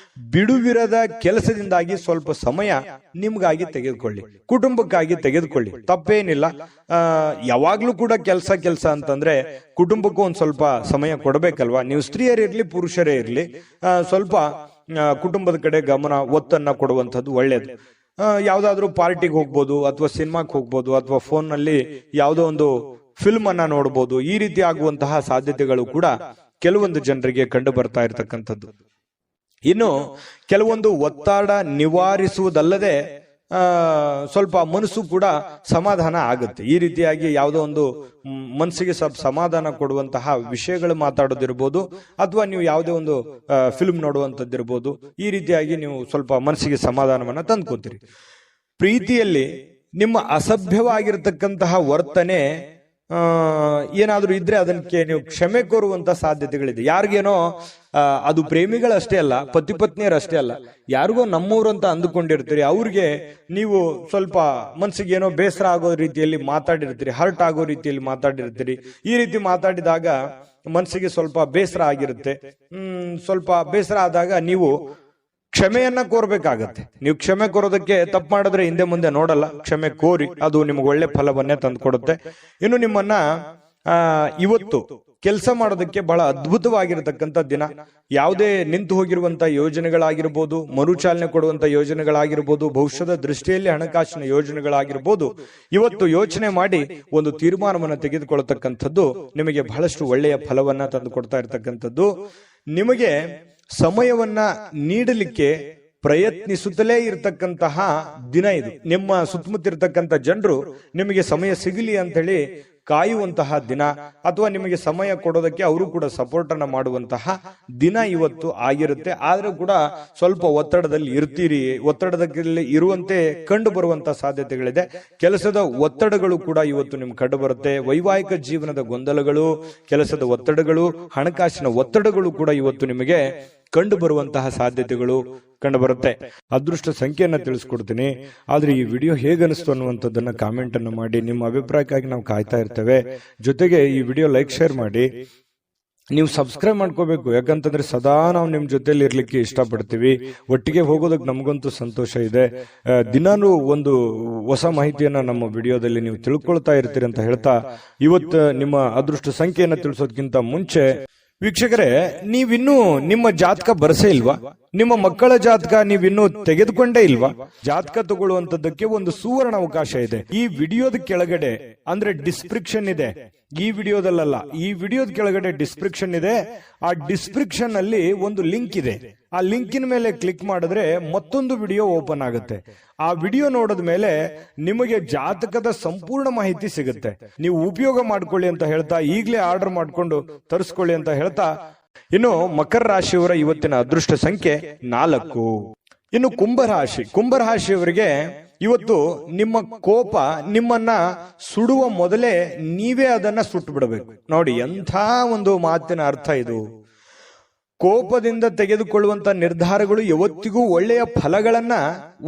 ಬಿಡುವಿರದ ಕೆಲಸದಿಂದಾಗಿ ಸ್ವಲ್ಪ ಸಮಯ ನಿಮ್ಗಾಗಿ ತೆಗೆದುಕೊಳ್ಳಿ, ಕುಟುಂಬಕ್ಕಾಗಿ ತೆಗೆದುಕೊಳ್ಳಿ, ತಪ್ಪೇನಿಲ್ಲ. ಯಾವಾಗ್ಲೂ ಕೂಡ ಕೆಲಸ ಅಂತಂದ್ರೆ ಕುಟುಂಬಕ್ಕೂ ಒಂದ್ ಸ್ವಲ್ಪ ಸಮಯ ಕೊಡಬೇಕಲ್ವಾ? ನೀವು ಸ್ತ್ರೀಯರಿರ್ಲಿ ಪುರುಷರೇ ಇರ್ಲಿ, ಸ್ವಲ್ಪ ಕುಟುಂಬದ ಕಡೆ ಗಮನ, ಒತ್ತನ್ನ ಕೊಡುವಂಥದ್ದು ಒಳ್ಳೇದು. ಯಾವ್ದಾದ್ರು ಪಾರ್ಟಿಗೆ ಹೋಗ್ಬೋದು, ಅಥವಾ ಸಿನಿಮಾಕ್ಕೆ ಹೋಗ್ಬೋದು, ಅಥವಾ ಫೋನ್ ನಲ್ಲಿ ಯಾವುದೋ ಒಂದು ಫಿಲ್ಮ್ ಅನ್ನ ನೋಡಬಹುದು. ಈ ರೀತಿ ಆಗುವಂತಹ ಸಾಧ್ಯತೆಗಳು ಕೂಡ ಕೆಲವೊಂದು ಜನರಿಗೆ ಕಂಡು ಬರ್ತಾ ಇರತಕ್ಕಂಥದ್ದು. ಇನ್ನು ಕೆಲವೊಂದು ಒತ್ತಡ ನಿವಾರಿಸುವುದಲ್ಲದೆ ಸ್ವಲ್ಪ ಮನಸ್ಸು ಕೂಡ ಸಮಾಧಾನ ಆಗುತ್ತೆ. ಈ ರೀತಿಯಾಗಿ ಯಾವುದೋ ಒಂದು ಮನಸ್ಸಿಗೆ ಸ್ವಲ್ಪ ಸಮಾಧಾನ ಕೊಡುವಂತಹ ವಿಷಯಗಳು ಮಾತಾಡೋದಿರ್ಬೋದು, ಅಥವಾ ನೀವು ಯಾವುದೇ ಒಂದು ಫಿಲ್ಮ್ ನೋಡುವಂಥದ್ದಿರ್ಬೋದು. ಈ ರೀತಿಯಾಗಿ ನೀವು ಸ್ವಲ್ಪ ಮನಸ್ಸಿಗೆ ಸಮಾಧಾನವನ್ನ ತಂದ್ಕೋತೀರಿ. ಪ್ರೀತಿಯಲ್ಲಿ ನಿಮ್ಮ ಅಸಭ್ಯವಾಗಿರ್ತಕ್ಕಂತಹ ವರ್ತನೆ ಏನಾದ್ರೂ ಇದ್ರೆ ಅದಕ್ಕೆ ನೀವು ಕ್ಷಮೆ ಕೋರುವಂತ ಸಾಧ್ಯತೆಗಳಿದೆ. ಯಾರಿಗೇನೋ ಅದು ಪ್ರೇಮಿಗಳಷ್ಟೇ ಅಲ್ಲ, ಪತಿ ಪತ್ನಿಯರಷ್ಟೇ ಅಲ್ಲ, ಯಾರಿಗೋ ನಮ್ಮೂರು ಅಂತ ಅಂದುಕೊಂಡಿರ್ತೀರಿ, ಅವ್ರಿಗೆ ನೀವು ಸ್ವಲ್ಪ ಮನ್ಸಿಗೆ ಏನೋ ಬೇಸರ ಆಗೋ ರೀತಿಯಲ್ಲಿ ಮಾತಾಡಿರ್ತೀರಿ, ಹರ್ಟ್ ಆಗೋ ರೀತಿಯಲ್ಲಿ ಮಾತಾಡಿರ್ತೀರಿ. ಈ ರೀತಿ ಮಾತಾಡಿದಾಗ ಮನ್ಸಿಗೆ ಸ್ವಲ್ಪ ಬೇಸರ ಆಗಿರುತ್ತೆ. ಸ್ವಲ್ಪ ಬೇಸರ ಆದಾಗ ನೀವು ಕ್ಷಮೆಯನ್ನ ಕೋರ್ಬೇಕಾಗತ್ತೆ. ನೀವು ಕ್ಷಮೆ ಕೋರೋದಕ್ಕೆ ತಪ್ಪು ಮಾಡಿದ್ರೆ ಹಿಂದೆ ಮುಂದೆ ನೋಡಲ್ಲ, ಕ್ಷಮೆ ಕೋರಿ, ಅದು ನಿಮ್ಗೆ ಒಳ್ಳೆ ಫಲವನ್ನೇ ತಂದುಕೊಡುತ್ತೆ. ಇನ್ನು ನಿಮ್ಮನ್ನ ಇವತ್ತು ಕೆಲಸ ಮಾಡೋದಕ್ಕೆ ಬಹಳ ಅದ್ಭುತವಾಗಿರತಕ್ಕಂಥ ದಿನ. ಯಾವುದೇ ನಿಂತು ಹೋಗಿರುವಂತ ಯೋಜನೆಗಳಾಗಿರ್ಬೋದು, ಮರುಚಾಲನೆ ಕೊಡುವಂತ ಯೋಜನೆಗಳಾಗಿರ್ಬೋದು, ಭವಿಷ್ಯದ ದೃಷ್ಟಿಯಲ್ಲಿ ಹಣಕಾಸಿನ ಯೋಜನೆಗಳಾಗಿರ್ಬೋದು, ಇವತ್ತು ಯೋಚನೆ ಮಾಡಿ ಒಂದು ತೀರ್ಮಾನವನ್ನು ತೆಗೆದುಕೊಳ್ಳತಕ್ಕಂಥದ್ದು ನಿಮಗೆ ಬಹಳಷ್ಟು ಒಳ್ಳೆಯ ಫಲವನ್ನ ತಂದು ಕೊಡ್ತಾ ಇರತಕ್ಕಂಥದ್ದು. ನಿಮಗೆ ಸಮಯವನ್ನ ನೀಡಲಿಕ್ಕೆ ಪ್ರಯತ್ನಿಸುತ್ತಲೇ ಇರತಕ್ಕಂತಹ ದಿನ ಇದು. ನಿಮ್ಮ ಸುತ್ತಮುತ್ತ ಇರತಕ್ಕಂಥ ಜನರು ನಿಮಗೆ ಸಮಯ ಸಿಗಲಿ ಅಂತ ಹೇಳಿ ಕಾಯುವಂತಹ ದಿನ, ಅಥವಾ ನಿಮಗೆ ಸಮಯ ಕೊಡೋದಕ್ಕೆ ಅವರು ಕೂಡ ಸಪೋರ್ಟ್ ಅನ್ನ ಮಾಡುವಂತಹ ದಿನ ಇವತ್ತು ಆಗಿರುತ್ತೆ. ಆದ್ರೂ ಕೂಡ ಸ್ವಲ್ಪ ಒತ್ತಡದಲ್ಲಿ ಇರ್ತೀರಿ. ಒತ್ತಡದಲ್ಲಿ ಇರುವಂತೆ ಕಂಡು ಬರುವಂತಹ ಸಾಧ್ಯತೆಗಳಿದೆ. ಕೆಲಸದ ಒತ್ತಡಗಳು ಕೂಡ ಇವತ್ತು ನಿಮ್ಗೆ ಕಂಡು ಬರುತ್ತೆ. ವೈವಾಹಿಕ ಜೀವನದ ಗೊಂದಲಗಳು, ಕೆಲಸದ ಒತ್ತಡಗಳು, ಹಣಕಾಸಿನ ಒತ್ತಡಗಳು ಕೂಡ ಇವತ್ತು ನಿಮಗೆ ಕಂಡು ಬರುವಂತಹ ಸಾಧ್ಯತೆಗಳು ಕಂಡು ಬರುತ್ತೆ. ಅದೃಷ್ಟ ಸಂಖ್ಯೆಯನ್ನ ತಿಳಿಸ್ಕೊಡ್ತೀನಿ. ಆದ್ರೆ ಈ ವಿಡಿಯೋ ಹೇಗನಿಸ್ತು ಅನ್ನುವಂಥದ್ದನ್ನ ಕಾಮೆಂಟ್ ಅನ್ನು ಮಾಡಿ. ನಿಮ್ಮ ಅಭಿಪ್ರಾಯಕ್ಕಾಗಿ ನಾವು ಕಾಯ್ತಾ ಇರ್ತೇವೆ. ಜೊತೆಗೆ ಈ ವಿಡಿಯೋ ಲೈಕ್, ಶೇರ್ ಮಾಡಿ. ನೀವು ಸಬ್ಸ್ಕ್ರೈಬ್ ಮಾಡ್ಕೋಬೇಕು, ಯಾಕಂತಂದ್ರೆ ಸದಾ ನಾವು ನಿಮ್ ಜೊತೆಲಿ ಇರ್ಲಿಕ್ಕೆ ಇಷ್ಟಪಡ್ತೀವಿ. ಒಟ್ಟಿಗೆ ಹೋಗೋದಕ್ಕೆ ನಮಗಂತೂ ಸಂತೋಷ ಇದೆ. ದಿನಾನು ಒಂದು ಹೊಸ ಮಾಹಿತಿಯನ್ನ ನಮ್ಮ ವಿಡಿಯೋದಲ್ಲಿ ನೀವು ತಿಳ್ಕೊಳ್ತಾ ಇರ್ತೀರಿ ಅಂತ ಹೇಳ್ತಾ, ಇವತ್ತು ನಿಮ್ಮ ಅದೃಷ್ಟ ಸಂಖ್ಯೆಯನ್ನ ತಿಳಿಸೋದಕ್ಕಿಂತ ಮುಂಚೆ ವೀಕ್ಷಕರೇ, ನೀವಿನ್ನೂ ನಿಮ್ಮ ಜಾತಕ ಬರಸೇ ಇಲ್ವಾ? ನಿಮ್ಮ ಮಕ್ಕಳ ಜಾತಕ ನೀವಿನ್ನೂ ತೆಗೆದುಕೊಂಡೇ ಇಲ್ವಾ? ಜಾತಕ ತಗೊಳ್ಳುವಂತದ್ದಕ್ಕೆ ಒಂದು ಸುವರ್ಣ ಅವಕಾಶ ಇದೆ. ಈ ವಿಡಿಯೋದ ಕೆಳಗಡೆ ಅಂದ್ರೆ ಡಿಸ್ಕ್ರಿಪ್ಷನ್ ಇದೆ. ಈ ವಿಡಿಯೋದಲ್ಲ, ಈ ವಿಡಿಯೋದ ಕೆಳಗಡೆ ಡಿಸ್ಕ್ರಿಪ್ಷನ್ ಇದೆ. ಆ ಡಿಸ್ಕ್ರಿಪ್ಷನ್ ಅಲ್ಲಿ ಒಂದು ಲಿಂಕ್ ಇದೆ. ಆ ಲಿಂಕಿನ ಮೇಲೆ ಕ್ಲಿಕ್ ಮಾಡಿದ್ರೆ ಮತ್ತೊಂದು ವಿಡಿಯೋ ಓಪನ್ ಆಗುತ್ತೆ. ಆ ವಿಡಿಯೋ ನೋಡಿದ ಮೇಲೆ ನಿಮಗೆ ಜಾತಕದ ಸಂಪೂರ್ಣ ಮಾಹಿತಿ ಸಿಗುತ್ತೆ. ನೀವು ಉಪಯೋಗ ಮಾಡ್ಕೊಳ್ಳಿ ಅಂತ ಹೇಳ್ತಾ, ಈಗಲೇ ಆರ್ಡರ್ ಮಾಡ್ಕೊಂಡು ತರಿಸ್ಕೊಳ್ಳಿ ಅಂತ ಹೇಳ್ತಾ, ಇನ್ನು ಮಕರ ರಾಶಿಯವರ ಇವತ್ತಿನ ಅದೃಷ್ಟ ಸಂಖ್ಯೆ 4. ಇನ್ನು ಕುಂಭರಾಶಿಯವರಿಗೆ ಇವತ್ತು ನಿಮ್ಮ ಕೋಪ ನಿಮ್ಮನ್ನ ಸುಡುವ ಮೊದಲೇ ನೀವೇ ಅದನ್ನ ಸುಟ್ಟು ಬಿಡಬೇಕು. ನೋಡಿ ಎಂಥ ಒಂದು ಮಾತಿನ ಅರ್ಥ ಇದು. ಕೋಪದಿಂದ ತೆಗೆದುಕೊಳ್ಳುವಂತ ನಿರ್ಧಾರಗಳು ಯಾವತ್ತಿಗೂ ಒಳ್ಳೆಯ ಫಲಗಳನ್ನ,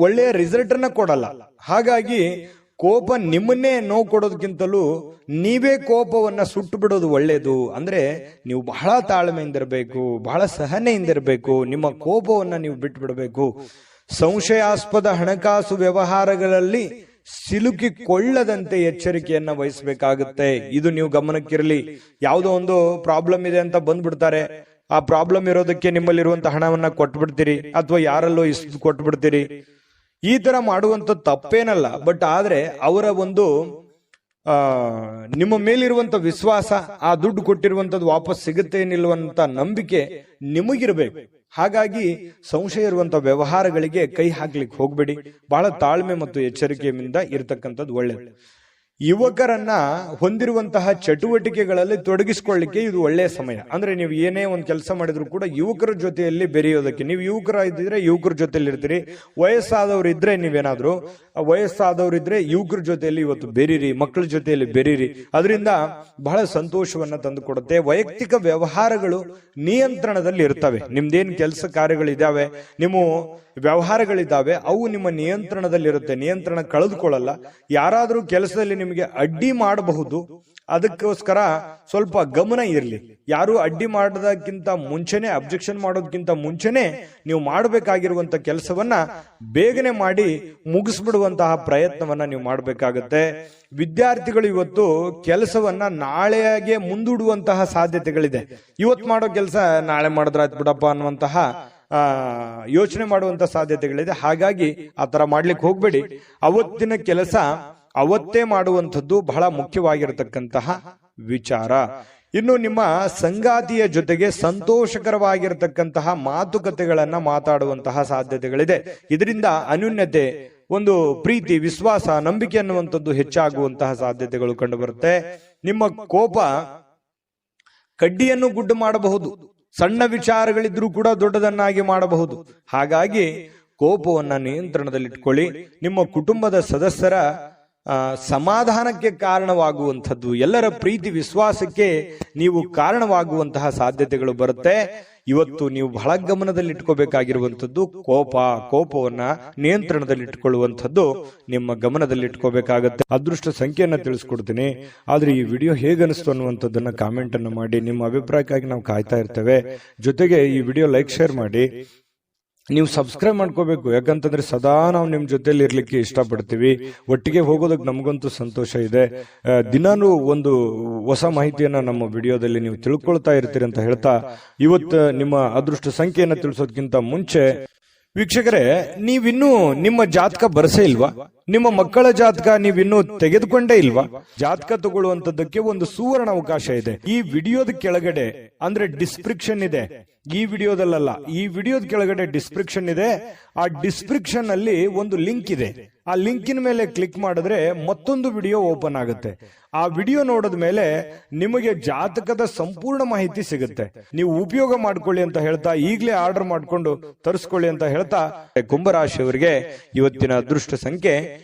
ಒಳ್ಳೆಯ ರಿಸಲ್ಟ್ ಅನ್ನ ಕೊಡಲ್ಲ. ಹಾಗಾಗಿ ಕೋಪ ನಿಮ್ಮನ್ನೇ ನೋವು ಕೊಡೋದಕ್ಕಿಂತಲೂ ನೀವೇ ಕೋಪವನ್ನ ಸುಟ್ಟು ಬಿಡೋದು ಒಳ್ಳೇದು. ಅಂದ್ರೆ ನೀವು ಬಹಳ ತಾಳ್ಮೆಯಿಂದಿರಬೇಕು, ಬಹಳ ಸಹನೆಯಿಂದಿರಬೇಕು. ನಿಮ್ಮ ಕೋಪವನ್ನ ನೀವು ಬಿಟ್ಟು ಬಿಡಬೇಕು. ಸಂಶಯಾಸ್ಪದ ಹಣಕಾಸು ವ್ಯವಹಾರಗಳಲ್ಲಿ ಸಿಲುಕಿಕೊಳ್ಳದಂತೆ ಎಚ್ಚರಿಕೆಯನ್ನ ವಹಿಸಬೇಕಾಗುತ್ತೆ. ಇದು ನೀವು ಗಮನಕ್ಕಿರಲಿ. ಯಾವುದೋ ಒಂದು ಪ್ರಾಬ್ಲಮ್ ಇದೆ ಅಂತ ಬಂದ್ಬಿಡ್ತಾರೆ. ಆ ಪ್ರಾಬ್ಲಮ್ ಇರೋದಕ್ಕೆ ನಿಮ್ಮಲ್ಲಿರುವಂತ ಹಣವನ್ನ ಕೊಟ್ಬಿಡ್ತೀರಿ, ಅಥವಾ ಯಾರಲ್ಲೋ ಕೊಟ್ಬಿಡ್ತೀರಿ. ಈ ತರ ಮಾಡುವಂತ ತಪ್ಪೇನಲ್ಲ. ಬಟ್ ಆದ್ರೆ ಅವರ ಒಂದು ನಿಮ್ಮ ಮೇಲಿರುವಂತ ವಿಶ್ವಾಸ, ಆ ದುಡ್ಡು ಕೊಟ್ಟಿರುವಂತದ್ದು ವಾಪಸ್ ಸಿಗುತ್ತೆ ನಿಲ್ಲುವಂತ ನಂಬಿಕೆ ನಿಮಗಿರ್ಬೇಕು. ಹಾಗಾಗಿ ಸಂಶಯ ಇರುವಂತ ವ್ಯವಹಾರಗಳಿಗೆ ಕೈ ಹಾಕ್ಲಿಕ್ಕೆ ಹೋಗ್ಬೇಡಿ. ಬಹಳ ತಾಳ್ಮೆ ಮತ್ತು ಎಚ್ಚರಿಕೆಯಿಂದ ಇರತಕ್ಕಂಥದ್ದು ಒಳ್ಳೆಯದು. ಯುವಕರನ್ನ ಹೊಂದಿರುವಂತಹ ಚಟುವಟಿಕೆಗಳಲ್ಲಿ ತೊಡಗಿಸಿಕೊಳ್ಳಿಕ್ಕೆ ಇದು ಒಳ್ಳೆಯ ಸಮಯ. ಅಂದ್ರೆ ನೀವು ಏನೇ ಒಂದು ಕೆಲಸ ಮಾಡಿದ್ರು ಕೂಡ ಯುವಕರ ಜೊತೆಯಲ್ಲಿ ಬೆರೆಯೋದಕ್ಕೆ. ನೀವು ಯುವಕರ ಇದ್ದಿದ್ರೆ ಯುವಕರ ಜೊತೆಯಲ್ಲಿ ಇರ್ತೀರಿ. ವಯಸ್ಸಾದವ್ರು ಇದ್ರೆ ನೀವೇನಾದ್ರು ವಯಸ್ಸಾದವರಿದ್ರೆ ಯುವಕರ ಜೊತೆಯಲ್ಲಿ ಇವತ್ತು ಬೆರೀರಿ, ಮಕ್ಕಳ ಜೊತೆಯಲ್ಲಿ ಬೆರೀರಿ. ಅದರಿಂದ ಬಹಳ ಸಂತೋಷವನ್ನ ತಂದು ಕೊಡುತ್ತೆ. ವೈಯಕ್ತಿಕ ವ್ಯವಹಾರಗಳು ನಿಯಂತ್ರಣದಲ್ಲಿ ಇರ್ತವೆ. ನಿಮ್ದೇನ್ ಕೆಲಸ ಕಾರ್ಯಗಳಿದಾವೆ, ನಿಮ್ಮ ವ್ಯವಹಾರಗಳಿದ್ದಾವೆ, ಅವು ನಿಮ್ಮ ನಿಯಂತ್ರಣದಲ್ಲಿರುತ್ತೆ. ನಿಯಂತ್ರಣ ಕಳೆದುಕೊಳ್ಳಲ್ಲ. ಯಾರಾದ್ರೂ ಕೆಲಸದಲ್ಲಿ ನಿಮಗೆ ಅಡ್ಡಿ ಮಾಡಬಹುದು. ಅದಕ್ಕೋಸ್ಕರ ಸ್ವಲ್ಪ ಗಮನ ಇರಲಿ. ಯಾರು ಅಡ್ಡಿ ಮಾಡೋದಕ್ಕಿಂತ ಮುಂಚೆನೆ, ಅಬ್ಜೆಕ್ಷನ್ ಮಾಡೋದಕ್ಕಿಂತ ಮುಂಚೆನೆ ನೀವು ಮಾಡಬೇಕಾಗಿರುವಂತ ಕೆಲಸವನ್ನ ಬೇಗನೆ ಮಾಡಿ ಮುಗಿಸ್ಬಿಡುವಂತಹ ಪ್ರಯತ್ನವನ್ನ ನೀವು ಮಾಡಬೇಕಾಗತ್ತೆ. ವಿದ್ಯಾರ್ಥಿಗಳು ಇವತ್ತು ಕೆಲಸವನ್ನ ನಾಳೆಗೆ ಮುಂದೂಡುವಂತಹ ಸಾಧ್ಯತೆಗಳಿದೆ. ಇವತ್ತು ಮಾಡೋ ಕೆಲಸ ನಾಳೆ ಮಾಡಿದ್ರೆ ಆಯ್ತು ಬಿಡಪ್ಪ ಅನ್ನುವಂತಹ ಯೋಚನೆ ಮಾಡುವಂತ ಸಾಧ್ಯತೆಗಳಿದೆ. ಹಾಗಾಗಿ ಆ ತರ ಮಾಡ್ಲಿಕ್ಕೆ ಹೋಗ್ಬೇಡಿ. ಅವತ್ತಿನ ಕೆಲಸ ಅವತ್ತೇ ಮಾಡುವಂಥದ್ದು ಬಹಳ ಮುಖ್ಯವಾಗಿರತಕ್ಕಂತಹ ವಿಚಾರ. ಇನ್ನು ನಿಮ್ಮ ಸಂಗಾತಿಯ ಜೊತೆಗೆ ಸಂತೋಷಕರವಾಗಿರತಕ್ಕಂತಹ ಮಾತುಕತೆಗಳನ್ನ ಮಾತಾಡುವಂತಹ ಸಾಧ್ಯತೆಗಳಿದೆ. ಇದರಿಂದ ಅನ್ಯೋನ್ಯತೆ, ಒಂದು ಪ್ರೀತಿ, ವಿಶ್ವಾಸ, ನಂಬಿಕೆ ಅನ್ನುವಂಥದ್ದು ಹೆಚ್ಚಾಗುವಂತಹ ಸಾಧ್ಯತೆಗಳು ಕಂಡು ಬರುತ್ತೆ. ನಿಮ್ಮ ಕೋಪ ಕಡ್ಡಿಯನ್ನು ಗುಡ್ಡು ಮಾಡಬಹುದು. ಸಣ್ಣ ವಿಚಾರಗಳಿದ್ರೂ ಕೂಡ ದೊಡ್ಡದನ್ನಾಗಿ ಮಾಡಬಹುದು. ಹಾಗಾಗಿ ಕೋಪವನ್ನ ನಿಯಂತ್ರಣದಲ್ಲಿಟ್ಕೊಳ್ಳಿ. ನಿಮ್ಮ ಕುಟುಂಬದ ಸದಸ್ಯರ ಸಮಾಧಾನಕ್ಕೆ ಕಾರಣವಾಗುವಂಥದ್ದು, ಎಲ್ಲರ ಪ್ರೀತಿ ವಿಶ್ವಾಸಕ್ಕೆ ನೀವು ಕಾರಣವಾಗುವಂತಹ ಸಾಧ್ಯತೆಗಳು ಬರುತ್ತೆ. ಇವತ್ತು ನೀವು ಬಹಳ ಗಮನದಲ್ಲಿಟ್ಕೋಬೇಕಾಗಿರುವಂಥದ್ದು ಕೋಪವನ್ನ ನಿಯಂತ್ರಣದಲ್ಲಿಟ್ಕೊಳ್ಳುವಂಥದ್ದು ನಿಮ್ಮ ಗಮನದಲ್ಲಿಟ್ಕೋಬೇಕಾಗತ್ತೆ. ಅದೃಷ್ಟ ಸಂಖ್ಯೆಯನ್ನ ತಿಳಿಸ್ಕೊಡ್ತೀನಿ. ಆದ್ರೆ ಈ ವಿಡಿಯೋ ಹೇಗನಿಸ್ತು ಅನ್ನುವಂಥದ್ದನ್ನ ಕಾಮೆಂಟ್ ಅನ್ನು ಮಾಡಿ. ನಿಮ್ಮ ಅಭಿಪ್ರಾಯಕ್ಕಾಗಿ ನಾವು ಕಾಯ್ತಾ ಇರ್ತೇವೆ. ಜೊತೆಗೆ ಈ ವಿಡಿಯೋ ಲೈಕ್, ಶೇರ್ ಮಾಡಿ. ನೀವು ಸಬ್ಸ್ಕ್ರೈಬ್ ಮಾಡ್ಕೋಬೇಕು. ಯಾಕಂತಂದ್ರೆ ಸದಾ ನಾವು ನಿಮ್ ಜೊತೆಲಿ ಇರ್ಲಿಕ್ಕೆ ಇಷ್ಟಪಡ್ತೀವಿ. ಒಟ್ಟಿಗೆ ಹೋಗೋದಕ್ಕೆ ನಮಗಂತೂ ಸಂತೋಷ ಇದೆ. ದಿನಾನು ಒಂದು ಹೊಸ ಮಾಹಿತಿಯನ್ನ ನಮ್ಮ ವಿಡಿಯೋದಲ್ಲಿ ನೀವು ತಿಳ್ಕೊಳ್ತಾ ಇರ್ತೀರಿ ಅಂತ ಹೇಳ್ತಾ, ಇವತ್ತು ನಿಮ್ಮ ಅದೃಷ್ಟ ಸಂಖ್ಯೆಯನ್ನ ತಿಳಿಸೋದಕ್ಕಿಂತ ಮುಂಚೆ ವೀಕ್ಷಕರೇ, ನೀವಿನ್ನೂ ನಿಮ್ಮ ಜಾತಕ ಬರಸೇ ಇಲ್ವಾ? ನಿಮ್ಮ ಮಕ್ಕಳ ಜಾತಕ ನೀವಿನ್ನೂ ತೆಗೆದುಕೊಂಡೇ ಇಲ್ವಾ? ಜಾತಕ ತಗೊಳ್ಳುವಂತದ್ದಕ್ಕೆ ಒಂದು ಸುವರ್ಣ ಅವಕಾಶ ಇದೆ. ಈ ವಿಡಿಯೋದ ಕೆಳಗಡೆ ಅಂದ್ರೆ ಡಿಸ್ಕ್ರಿಪ್ಷನ್ ಇದೆ. ಈ ವಿಡಿಯೋದಲ್ಲ, ಈ ವಿಡಿಯೋದ ಕೆಳಗಡೆ ಡಿಸ್ಕ್ರಿಪ್ಷನ್ ಇದೆ. ಆ ಡಿಸ್ಕ್ರಿಪ್ಷನ್ ಅಲ್ಲಿ ಒಂದು ಲಿಂಕ್ ಇದೆ. ಆ ಲಿಂಕಿನ ಮೇಲೆ ಕ್ಲಿಕ್ ಮಾಡಿದ್ರೆ ಮತ್ತೊಂದು ವಿಡಿಯೋ ಓಪನ್ ಆಗುತ್ತೆ. ಆ ವಿಡಿಯೋ ನೋಡಿದ ಮೇಲೆ ನಿಮಗೆ ಜಾತಕದ ಸಂಪೂರ್ಣ ಮಾಹಿತಿ ಸಿಗುತ್ತೆ. ನೀವು ಉಪಯೋಗ ಮಾಡ್ಕೊಳ್ಳಿ ಅಂತ ಹೇಳ್ತಾ, ಈಗಲೇ ಆರ್ಡರ್ ಮಾಡ್ಕೊಂಡು ತರಿಸ್ಕೊಳ್ಳಿ ಅಂತ ಹೇಳ್ತಾ, ಕುಂಭರಾಶಿಯವರಿಗೆ ಇವತ್ತಿನ ಅದೃಷ್ಟ ಸಂಖ್ಯೆ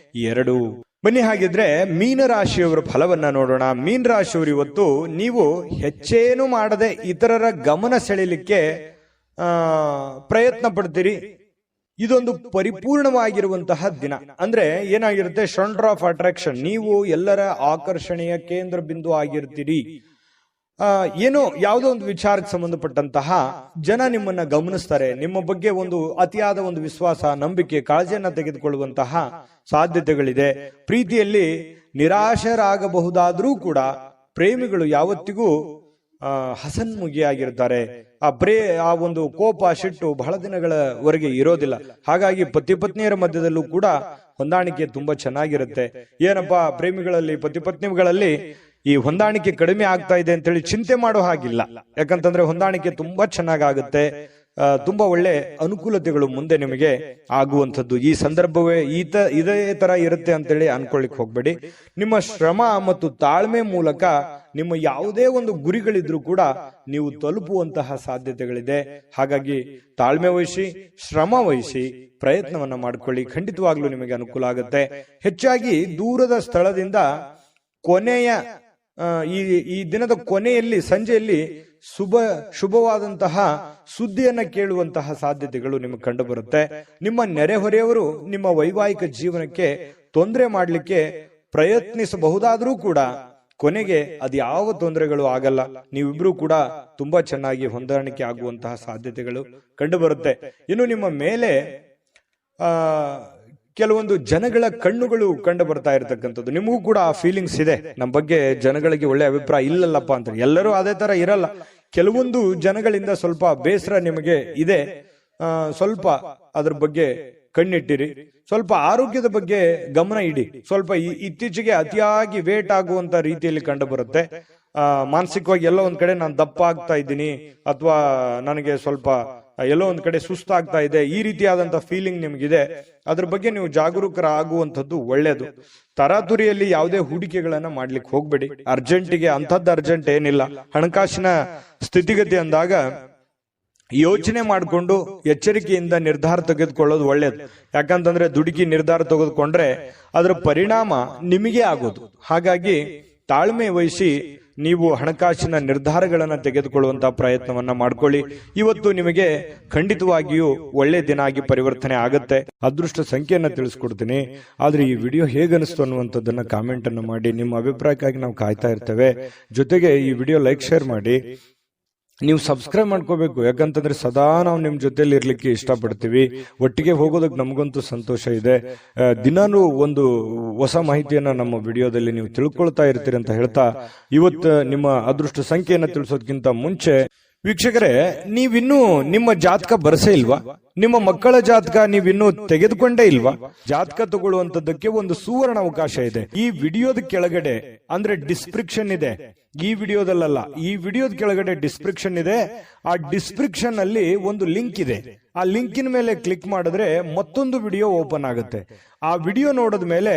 2. ಬನ್ನಿ ಹಾಗಿದ್ರೆ ಮೀನರಾಶಿಯವರ ಫಲವನ್ನ ನೋಡೋಣ. ಮೀನರಾಶಿಯವರು ಇವತ್ತು ನೀವು ಹೆಚ್ಚೇನು ಮಾಡದೆ ಇತರರ ಗಮನ ಸೆಳೆಯಲಿಕ್ಕೆ ಪ್ರಯತ್ನ ಪಡ್ತೀರಿ. ಇದೊಂದು ಪರಿಪೂರ್ಣವಾಗಿರುವಂತಹ ದಿನ. ಅಂದ್ರೆ ಏನಾಗಿರುತ್ತೆ, ಸೆಂಟರ್ ಆಫ್ ಅಟ್ರಾಕ್ಷನ್. ನೀವು ಎಲ್ಲರ ಆಕರ್ಷಣೆಯ ಕೇಂದ್ರ ಬಿಂದು ಆಗಿರ್ತೀರಿ. ಏನೋ ಯಾವುದೋ ಒಂದು ವಿಚಾರಕ್ಕೆ ಸಂಬಂಧಪಟ್ಟಂತಹ ಜನ ನಿಮ್ಮನ್ನ ಗಮನಿಸ್ತಾರೆ. ನಿಮ್ಮ ಬಗ್ಗೆ ಒಂದು ಅತಿಯಾದ ಒಂದು ವಿಶ್ವಾಸ, ನಂಬಿಕೆ, ಕಾಳಜಿಯನ್ನ ತೆಗೆದುಕೊಳ್ಳುವಂತಹ ಸಾಧ್ಯತೆಗಳಿದೆ. ಪ್ರೀತಿಯಲ್ಲಿ ನಿರಾಶರಾಗಬಹುದಾದ್ರೂ ಕೂಡ ಪ್ರೇಮಿಗಳು ಯಾವತ್ತಿಗೂ ಹಸನ್ಮುಖಿಯಾಗಿರ್ತಾರೆ. ಆ ಒಂದು ಕೋಪ, ಸಿಟ್ಟು ಬಹಳ ದಿನಗಳವರೆಗೆ ಇರೋದಿಲ್ಲ. ಹಾಗಾಗಿ ಪತಿ ಪತ್ನಿಯರ ಮಧ್ಯದಲ್ಲೂ ಕೂಡ ಹೊಂದಾಣಿಕೆ ತುಂಬಾ ಚೆನ್ನಾಗಿರುತ್ತೆ. ಏನಪ್ಪಾ ಪ್ರೇಮಿಗಳಲ್ಲಿ, ಪತಿ ಪತ್ನಿಗಳಲ್ಲಿ ಈ ಹೊಂದಾಣಿಕೆ ಕಡಿಮೆ ಆಗ್ತಾ ಇದೆ ಅಂತೇಳಿ ಚಿಂತೆ ಮಾಡೋ ಹಾಗಿಲ್ಲ. ಯಾಕಂತಂದ್ರೆ ಹೊಂದಾಣಿಕೆ ತುಂಬಾ ಚೆನ್ನಾಗಾಗುತ್ತೆ. ತುಂಬಾ ಒಳ್ಳೆ ಅನುಕೂಲತೆಗಳು ಮುಂದೆ ನಿಮಗೆ ಆಗುವಂಥದ್ದು. ಈ ಸಂದರ್ಭವೇ ಇದೇ ತರ ಇರುತ್ತೆ ಅಂತೇಳಿ ಅನ್ಕೊಳ್ಳಿಕ್ ಹೋಗ್ಬೇಡಿ. ನಿಮ್ಮ ಶ್ರಮ ಮತ್ತು ತಾಳ್ಮೆ ಮೂಲಕ ನಿಮ್ಮ ಯಾವುದೇ ಒಂದು ಗುರಿಗಳಿದ್ರೂ ಕೂಡ ನೀವು ತಲುಪುವಂತಹ ಸಾಧ್ಯತೆಗಳಿದೆ. ಹಾಗಾಗಿ ತಾಳ್ಮೆ ವಹಿಸಿ, ಶ್ರಮ ವಹಿಸಿ, ಪ್ರಯತ್ನವನ್ನ ಮಾಡ್ಕೊಳ್ಳಿ. ಖಂಡಿತವಾಗ್ಲೂ ನಿಮಗೆ ಅನುಕೂಲ ಆಗುತ್ತೆ. ಹೆಚ್ಚಾಗಿ ದೂರದ ಸ್ಥಳದಿಂದ ಈ ದಿನದ ಕೊನೆಯಲ್ಲಿ, ಸಂಜೆಯಲ್ಲಿ ಶುಭವಾದಂತಹ ಸುದ್ದಿಯನ್ನ ಕೇಳುವಂತಹ ಸಾಧ್ಯತೆಗಳು ನಿಮಗೆ ಕಂಡು ಬರುತ್ತೆ. ನಿಮ್ಮ ನೆರೆಹೊರೆಯವರು ನಿಮ್ಮ ವೈವಾಹಿಕ ಜೀವನಕ್ಕೆ ತೊಂದರೆ ಮಾಡಲಿಕ್ಕೆ ಪ್ರಯತ್ನಿಸಬಹುದಾದ್ರೂ ಕೂಡ ಕೊನೆಗೆ ಅದ್ಯಾವ ತೊಂದರೆಗಳು ಆಗಲ್ಲ. ನೀವಿಬ್ರು ಕೂಡ ತುಂಬಾ ಚೆನ್ನಾಗಿ ಹೊಂದಾಣಿಕೆ ಆಗುವಂತಹ ಸಾಧ್ಯತೆಗಳು ಕಂಡು ಬರುತ್ತೆ. ಇನ್ನು ನಿಮ್ಮ ಮೇಲೆ ಕೆಲವೊಂದು ಜನಗಳ ಕಣ್ಣುಗಳು ಕಂಡು ಬರ್ತಾ ಇರತಕ್ಕಂಥದ್ದು. ನಿಮಗೂ ಕೂಡ ಆ ಫೀಲಿಂಗ್ಸ್ ಇದೆ, ನಮ್ಮ ಬಗ್ಗೆ ಜನಗಳಿಗೆ ಒಳ್ಳೆ ಅಭಿಪ್ರಾಯ ಇಲ್ಲಲ್ಲಪ್ಪ ಅಂತ. ಎಲ್ಲರೂ ಅದೇ ತರ ಇರಲ್ಲ. ಕೆಲವೊಂದು ಜನಗಳಿಂದ ಸ್ವಲ್ಪ ಬೇಸರ ನಿಮಗೆ ಇದೆ. ಸ್ವಲ್ಪ ಅದ್ರ ಬಗ್ಗೆ ಕಣ್ಣಿಟ್ಟಿರಿ. ಸ್ವಲ್ಪ ಆರೋಗ್ಯದ ಬಗ್ಗೆ ಗಮನ ಇಡಿ. ಸ್ವಲ್ಪ ಇತ್ತೀಚೆಗೆ ಅತಿಯಾಗಿ ವೇಟ್ ಆಗುವಂತ ರೀತಿಯಲ್ಲಿ ಕಂಡು ಬರುತ್ತೆ. ಮಾನಸಿಕವಾಗಿ ಎಲ್ಲೋ ಒಂದ್ ಕಡೆ ನಾನು ದಪ್ಪ ಆಗ್ತಾ ಇದ್ದೀನಿ, ಅಥವಾ ನನಗೆ ಸ್ವಲ್ಪ ಎಲ್ಲೋ ಒಂದ್ ಕಡೆ ಸುಸ್ತಾಗ್ತಾ ಇದೆ, ಈ ರೀತಿಯಾದಂತಹ ಫೀಲಿಂಗ್ ನಿಮ್ಗಿದೆ. ಅದ್ರ ಬಗ್ಗೆ ನೀವು ಜಾಗರೂಕರಾಗುವಂಥದ್ದು ಒಳ್ಳೇದು. ತರಾತುರಿಯಲ್ಲಿ ಯಾವುದೇ ಹೂಡಿಕೆಗಳನ್ನ ಮಾಡ್ಲಿಕ್ಕೆ ಹೋಗ್ಬೇಡಿ. ಅರ್ಜೆಂಟಿಗೆ ಅಂಥದ್ದು ಅರ್ಜೆಂಟ್ ಏನಿಲ್ಲ. ಹಣಕಾಸಿನ ಸ್ಥಿತಿಗತಿ ಅಂದಾಗ ಯೋಚನೆ ಮಾಡಿಕೊಂಡು ಎಚ್ಚರಿಕೆಯಿಂದ ನಿರ್ಧಾರ ತೆಗೆದುಕೊಳ್ಳೋದು ಒಳ್ಳೇದು. ಯಾಕಂತಂದ್ರೆ ದುಡುಕಿ ನಿರ್ಧಾರ ತೆಗೆದುಕೊಂಡ್ರೆ ಅದರ ಪರಿಣಾಮ ನಿಮಗೆ ಆಗೋದು. ಹಾಗಾಗಿ ತಾಳ್ಮೆ ವಹಿಸಿ ನೀವು ಹಣಕಾಸಿನ ನಿರ್ಧಾರಗಳನ್ನ ತೆಗೆದುಕೊಳ್ಳುವಂತಹ ಪ್ರಯತ್ನವನ್ನ ಮಾಡ್ಕೊಳ್ಳಿ. ಇವತ್ತು ನಿಮಗೆ ಖಂಡಿತವಾಗಿಯೂ ಒಳ್ಳೆ ದಿನ ಆಗಿ ಪರಿವರ್ತನೆ ಆಗುತ್ತೆ. ಅದೃಷ್ಟ ಸಂಖ್ಯೆಯನ್ನ ತಿಳಿಸ್ಕೊಡ್ತೀನಿ. ಆದ್ರೆ ಈ ವಿಡಿಯೋ ಹೇಗನಿಸ್ತು ಅನ್ನುವಂಥದ್ದನ್ನ ಕಾಮೆಂಟ್ ಅನ್ನು ಮಾಡಿ. ನಿಮ್ಮ ಅಭಿಪ್ರಾಯಕ್ಕಾಗಿ ನಾವು ಕಾಯ್ತಾ ಇರ್ತೇವೆ. ಜೊತೆಗೆ ಈ ವಿಡಿಯೋ ಲೈಕ್, ಶೇರ್ ಮಾಡಿ. ನೀವು ಸಬ್ಸ್ಕ್ರೈಬ್ ಮಾಡ್ಕೋಬೇಕು. ಯಾಕಂತಂದ್ರೆ ಸದಾ ನಾವು ನಿಮ್ ಜೊತೆಲಿ ಇರ್ಲಿಕ್ಕೆ ಇಷ್ಟಪಡ್ತೀವಿ. ಒಟ್ಟಿಗೆ ಹೋಗೋದಕ್ಕೆ ನಮಗಂತೂ ಸಂತೋಷ ಇದೆ. ದಿನಾನು ಒಂದು ಹೊಸ ಮಾಹಿತಿಯನ್ನ ನಮ್ಮ ವಿಡಿಯೋದಲ್ಲಿ ನೀವು ತಿಳ್ಕೊಳ್ತಾ ಇರ್ತೀರಿ ಅಂತ ಹೇಳ್ತಾ, ಇವತ್ತು ನಿಮ್ಮ ಅದೃಷ್ಟ ಸಂಖ್ಯೆಯನ್ನ ತಿಳಿಸೋದಕ್ಕಿಂತ ಮುಂಚೆ ವೀಕ್ಷಕರೇ, ನೀವಿನ್ನೂ ನಿಮ್ಮ ಜಾತಕ ಬರಸೇ ಇಲ್ವಾ? ನಿಮ್ಮ ಮಕ್ಕಳ ಜಾತಕ ನೀವಿನ್ನೂ ತೆಗೆದುಕೊಂಡೇ ಇಲ್ವಾ? ಜಾತಕ ತಗೊಳ್ಳುವಂತದ್ದಕ್ಕೆ ಒಂದು ಸುವರ್ಣ ಅವಕಾಶ ಇದೆ. ಈ ವಿಡಿಯೋದ ಕೆಳಗಡೆ ಅಂದ್ರೆ ಡಿಸ್ಕ್ರಿಪ್ಷನ್ ಇದೆ. ಈ ವಿಡಿಯೋದಲ್ಲ, ಈ ವಿಡಿಯೋದ ಕೆಳಗಡೆ ಡಿಸ್ಕ್ರಿಪ್ಷನ್ ಇದೆ. ಆ ಡಿಸ್ಕ್ರಿಪ್ಷನ್ ಅಲ್ಲಿ ಒಂದು ಲಿಂಕ್ ಇದೆ. ಆ ಲಿಂಕಿನ ಮೇಲೆ ಕ್ಲಿಕ್ ಮಾಡಿದ್ರೆ ಮತ್ತೊಂದು ವಿಡಿಯೋ ಓಪನ್ ಆಗುತ್ತೆ. ಆ ವಿಡಿಯೋ ನೋಡಿದ ಮೇಲೆ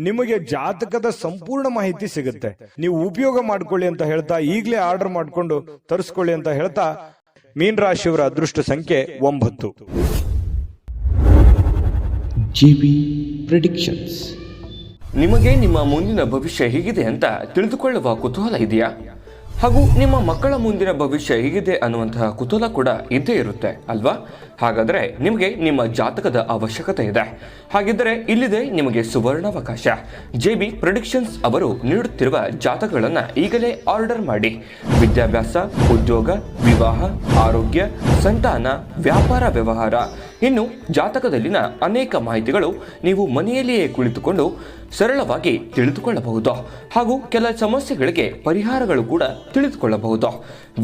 ನಿಮಗೆ ಜಾತಕದ ಸಂಪೂರ್ಣ ಮಾಹಿತಿ ಸಿಗುತ್ತೆ. ನೀವು ಉಪಯೋಗ ಮಾಡ್ಕೊಳ್ಳಿ ಅಂತ ಹೇಳ್ತಾ, ಈಗಲೇ ಆರ್ಡರ್ ಮಾಡ್ಕೊಂಡು ತರಿಸ್ಕೊಳ್ಳಿ ಅಂತ ಹೇಳ್ತಾ, ಮೀನ ರಾಶಿಯವರ ಅದೃಷ್ಟ ಸಂಖ್ಯೆ 9. GB Predictions. ನಿಮಗೆ ನಿಮ್ಮ ಮುಂದಿನ ಭವಿಷ್ಯ ಹೇಗಿದೆ ಅಂತ ತಿಳಿದುಕೊಳ್ಳುವ ಕುತೂಹಲ ಇದೆಯಾ? ಹಾಗೂ ನಿಮ್ಮ ಮಕ್ಕಳ ಮುಂದಿನ ಭವಿಷ್ಯ ಹೇಗಿದೆ ಅನ್ನುವಂತಹ ಕುತೂಹಲ ಕೂಡ ಇದ್ದೇ ಇರುತ್ತೆ ಅಲ್ವಾ? ಹಾಗಾದರೆ ನಿಮಗೆ ನಿಮ್ಮ ಜಾತಕದ ಅವಶ್ಯಕತೆ ಇದೆ. ಹಾಗಿದ್ದರೆ ಇಲ್ಲಿದೆ ನಿಮಗೆ ಸುವರ್ಣಾವಕಾಶ. JB ಪ್ರೆಡಿಕ್ಷನ್ಸ್ ಅವರು ನೀಡುತ್ತಿರುವ ಜಾತಕಗಳನ್ನು ಈಗಲೇ ಆರ್ಡರ್ ಮಾಡಿ. ವಿದ್ಯಾಭ್ಯಾಸ, ಉದ್ಯೋಗ, ವಿವಾಹ, ಆರೋಗ್ಯ, ಸಂತಾನ, ವ್ಯಾಪಾರ ವ್ಯವಹಾರ, ಇನ್ನು ಜಾತಕದಲ್ಲಿನ ಅನೇಕ ಮಾಹಿತಿಗಳು ನೀವು ಮನೆಯಲ್ಲಿಯೇ ಕುಳಿತುಕೊಂಡು ಸರಳವಾಗಿ ತಿಳಿದುಕೊಳ್ಳಬಹುದು. ಹಾಗೂ ಕೆಲ ಸಮಸ್ಯೆಗಳಿಗೆ ಪರಿಹಾರಗಳು ಕೂಡ ತಿಳಿದುಕೊಳ್ಳಬಹುದು.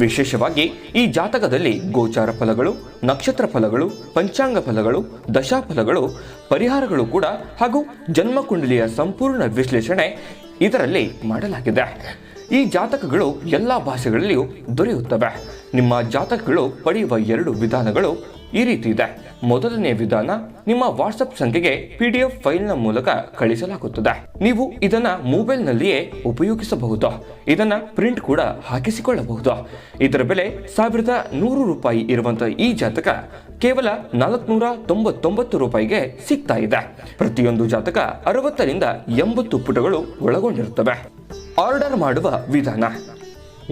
ವಿಶೇಷವಾಗಿ ಈ ಜಾತಕದಲ್ಲಿ ಗೋಚಾರ ಫಲಗಳು, ನಕ್ಷತ್ರ ಫಲಗಳು, ಪಂಚಾಂಗ ಫಲಗಳು, ದಶಾಫಲಗಳು, ಪರಿಹಾರಗಳು ಕೂಡ ಹಾಗೂ ಜನ್ಮಕುಂಡಲಿಯ ಸಂಪೂರ್ಣ ವಿಶ್ಲೇಷಣೆ ಇದರಲ್ಲಿ ಮಾಡಲಾಗಿದೆ. ಈ ಜಾತಕಗಳು ಎಲ್ಲ ಭಾಷೆಗಳಲ್ಲಿಯೂ ದೊರೆಯುತ್ತವೆ. ನಿಮ್ಮ ಜಾತಕಗಳು ಪಡೆಯುವ 2 ವಿಧಾನಗಳು ಈ ರೀತಿ ಇದೆ. ಮೊದಲನೇ ವಿಧಾನ, ನಿಮ್ಮ ವಾಟ್ಸಪ್ ಸಂಖ್ಯೆಗೆ PDF ಫೈಲ್ನ ಮೂಲಕ ಕಳಿಸಲಾಗುತ್ತದೆ. ನೀವು ಇದನ್ನ ಮೊಬೈಲ್ನಲ್ಲಿಯೇ ಉಪಯೋಗಿಸಬಹುದು. ಇದನ್ನ ಪ್ರಿಂಟ್ ಕೂಡ ಹಾಕಿಸಿಕೊಳ್ಳಬಹುದು. ಇದರ ಬೆಲೆ 1100 ರೂಪಾಯಿ ಇರುವಂತಹ ಈ ಜಾತಕ ಕೇವಲ 499 ರೂಪಾಯಿಗೆ ಸಿಗ್ತಾ ಇದೆ. ಪ್ರತಿಯೊಂದು ಜಾತಕ 60 ರಿಂದ 80 ಪುಟಗಳು ಒಳಗೊಂಡಿರುತ್ತವೆ. ಆರ್ಡರ್ ಮಾಡುವ ವಿಧಾನ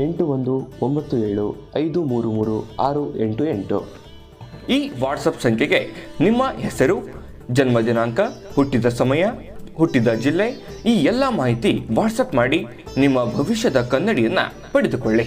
8197533688. ಈ ವಾಟ್ಸಪ್ ಸಂಖ್ಯೆಗೆ ನಿಮ್ಮ ಹೆಸರು, ಜನ್ಮ ದಿನಾಂಕ, ಹುಟ್ಟಿದ ಸಮಯ, ಹುಟ್ಟಿದ ಜಿಲ್ಲೆ, ಈ ಎಲ್ಲ ಮಾಹಿತಿ ವಾಟ್ಸಪ್ ಮಾಡಿ ನಿಮ್ಮ ಭವಿಷ್ಯದ ಕನ್ನಡಿಯನ್ನು ಪಡೆದುಕೊಳ್ಳಿ.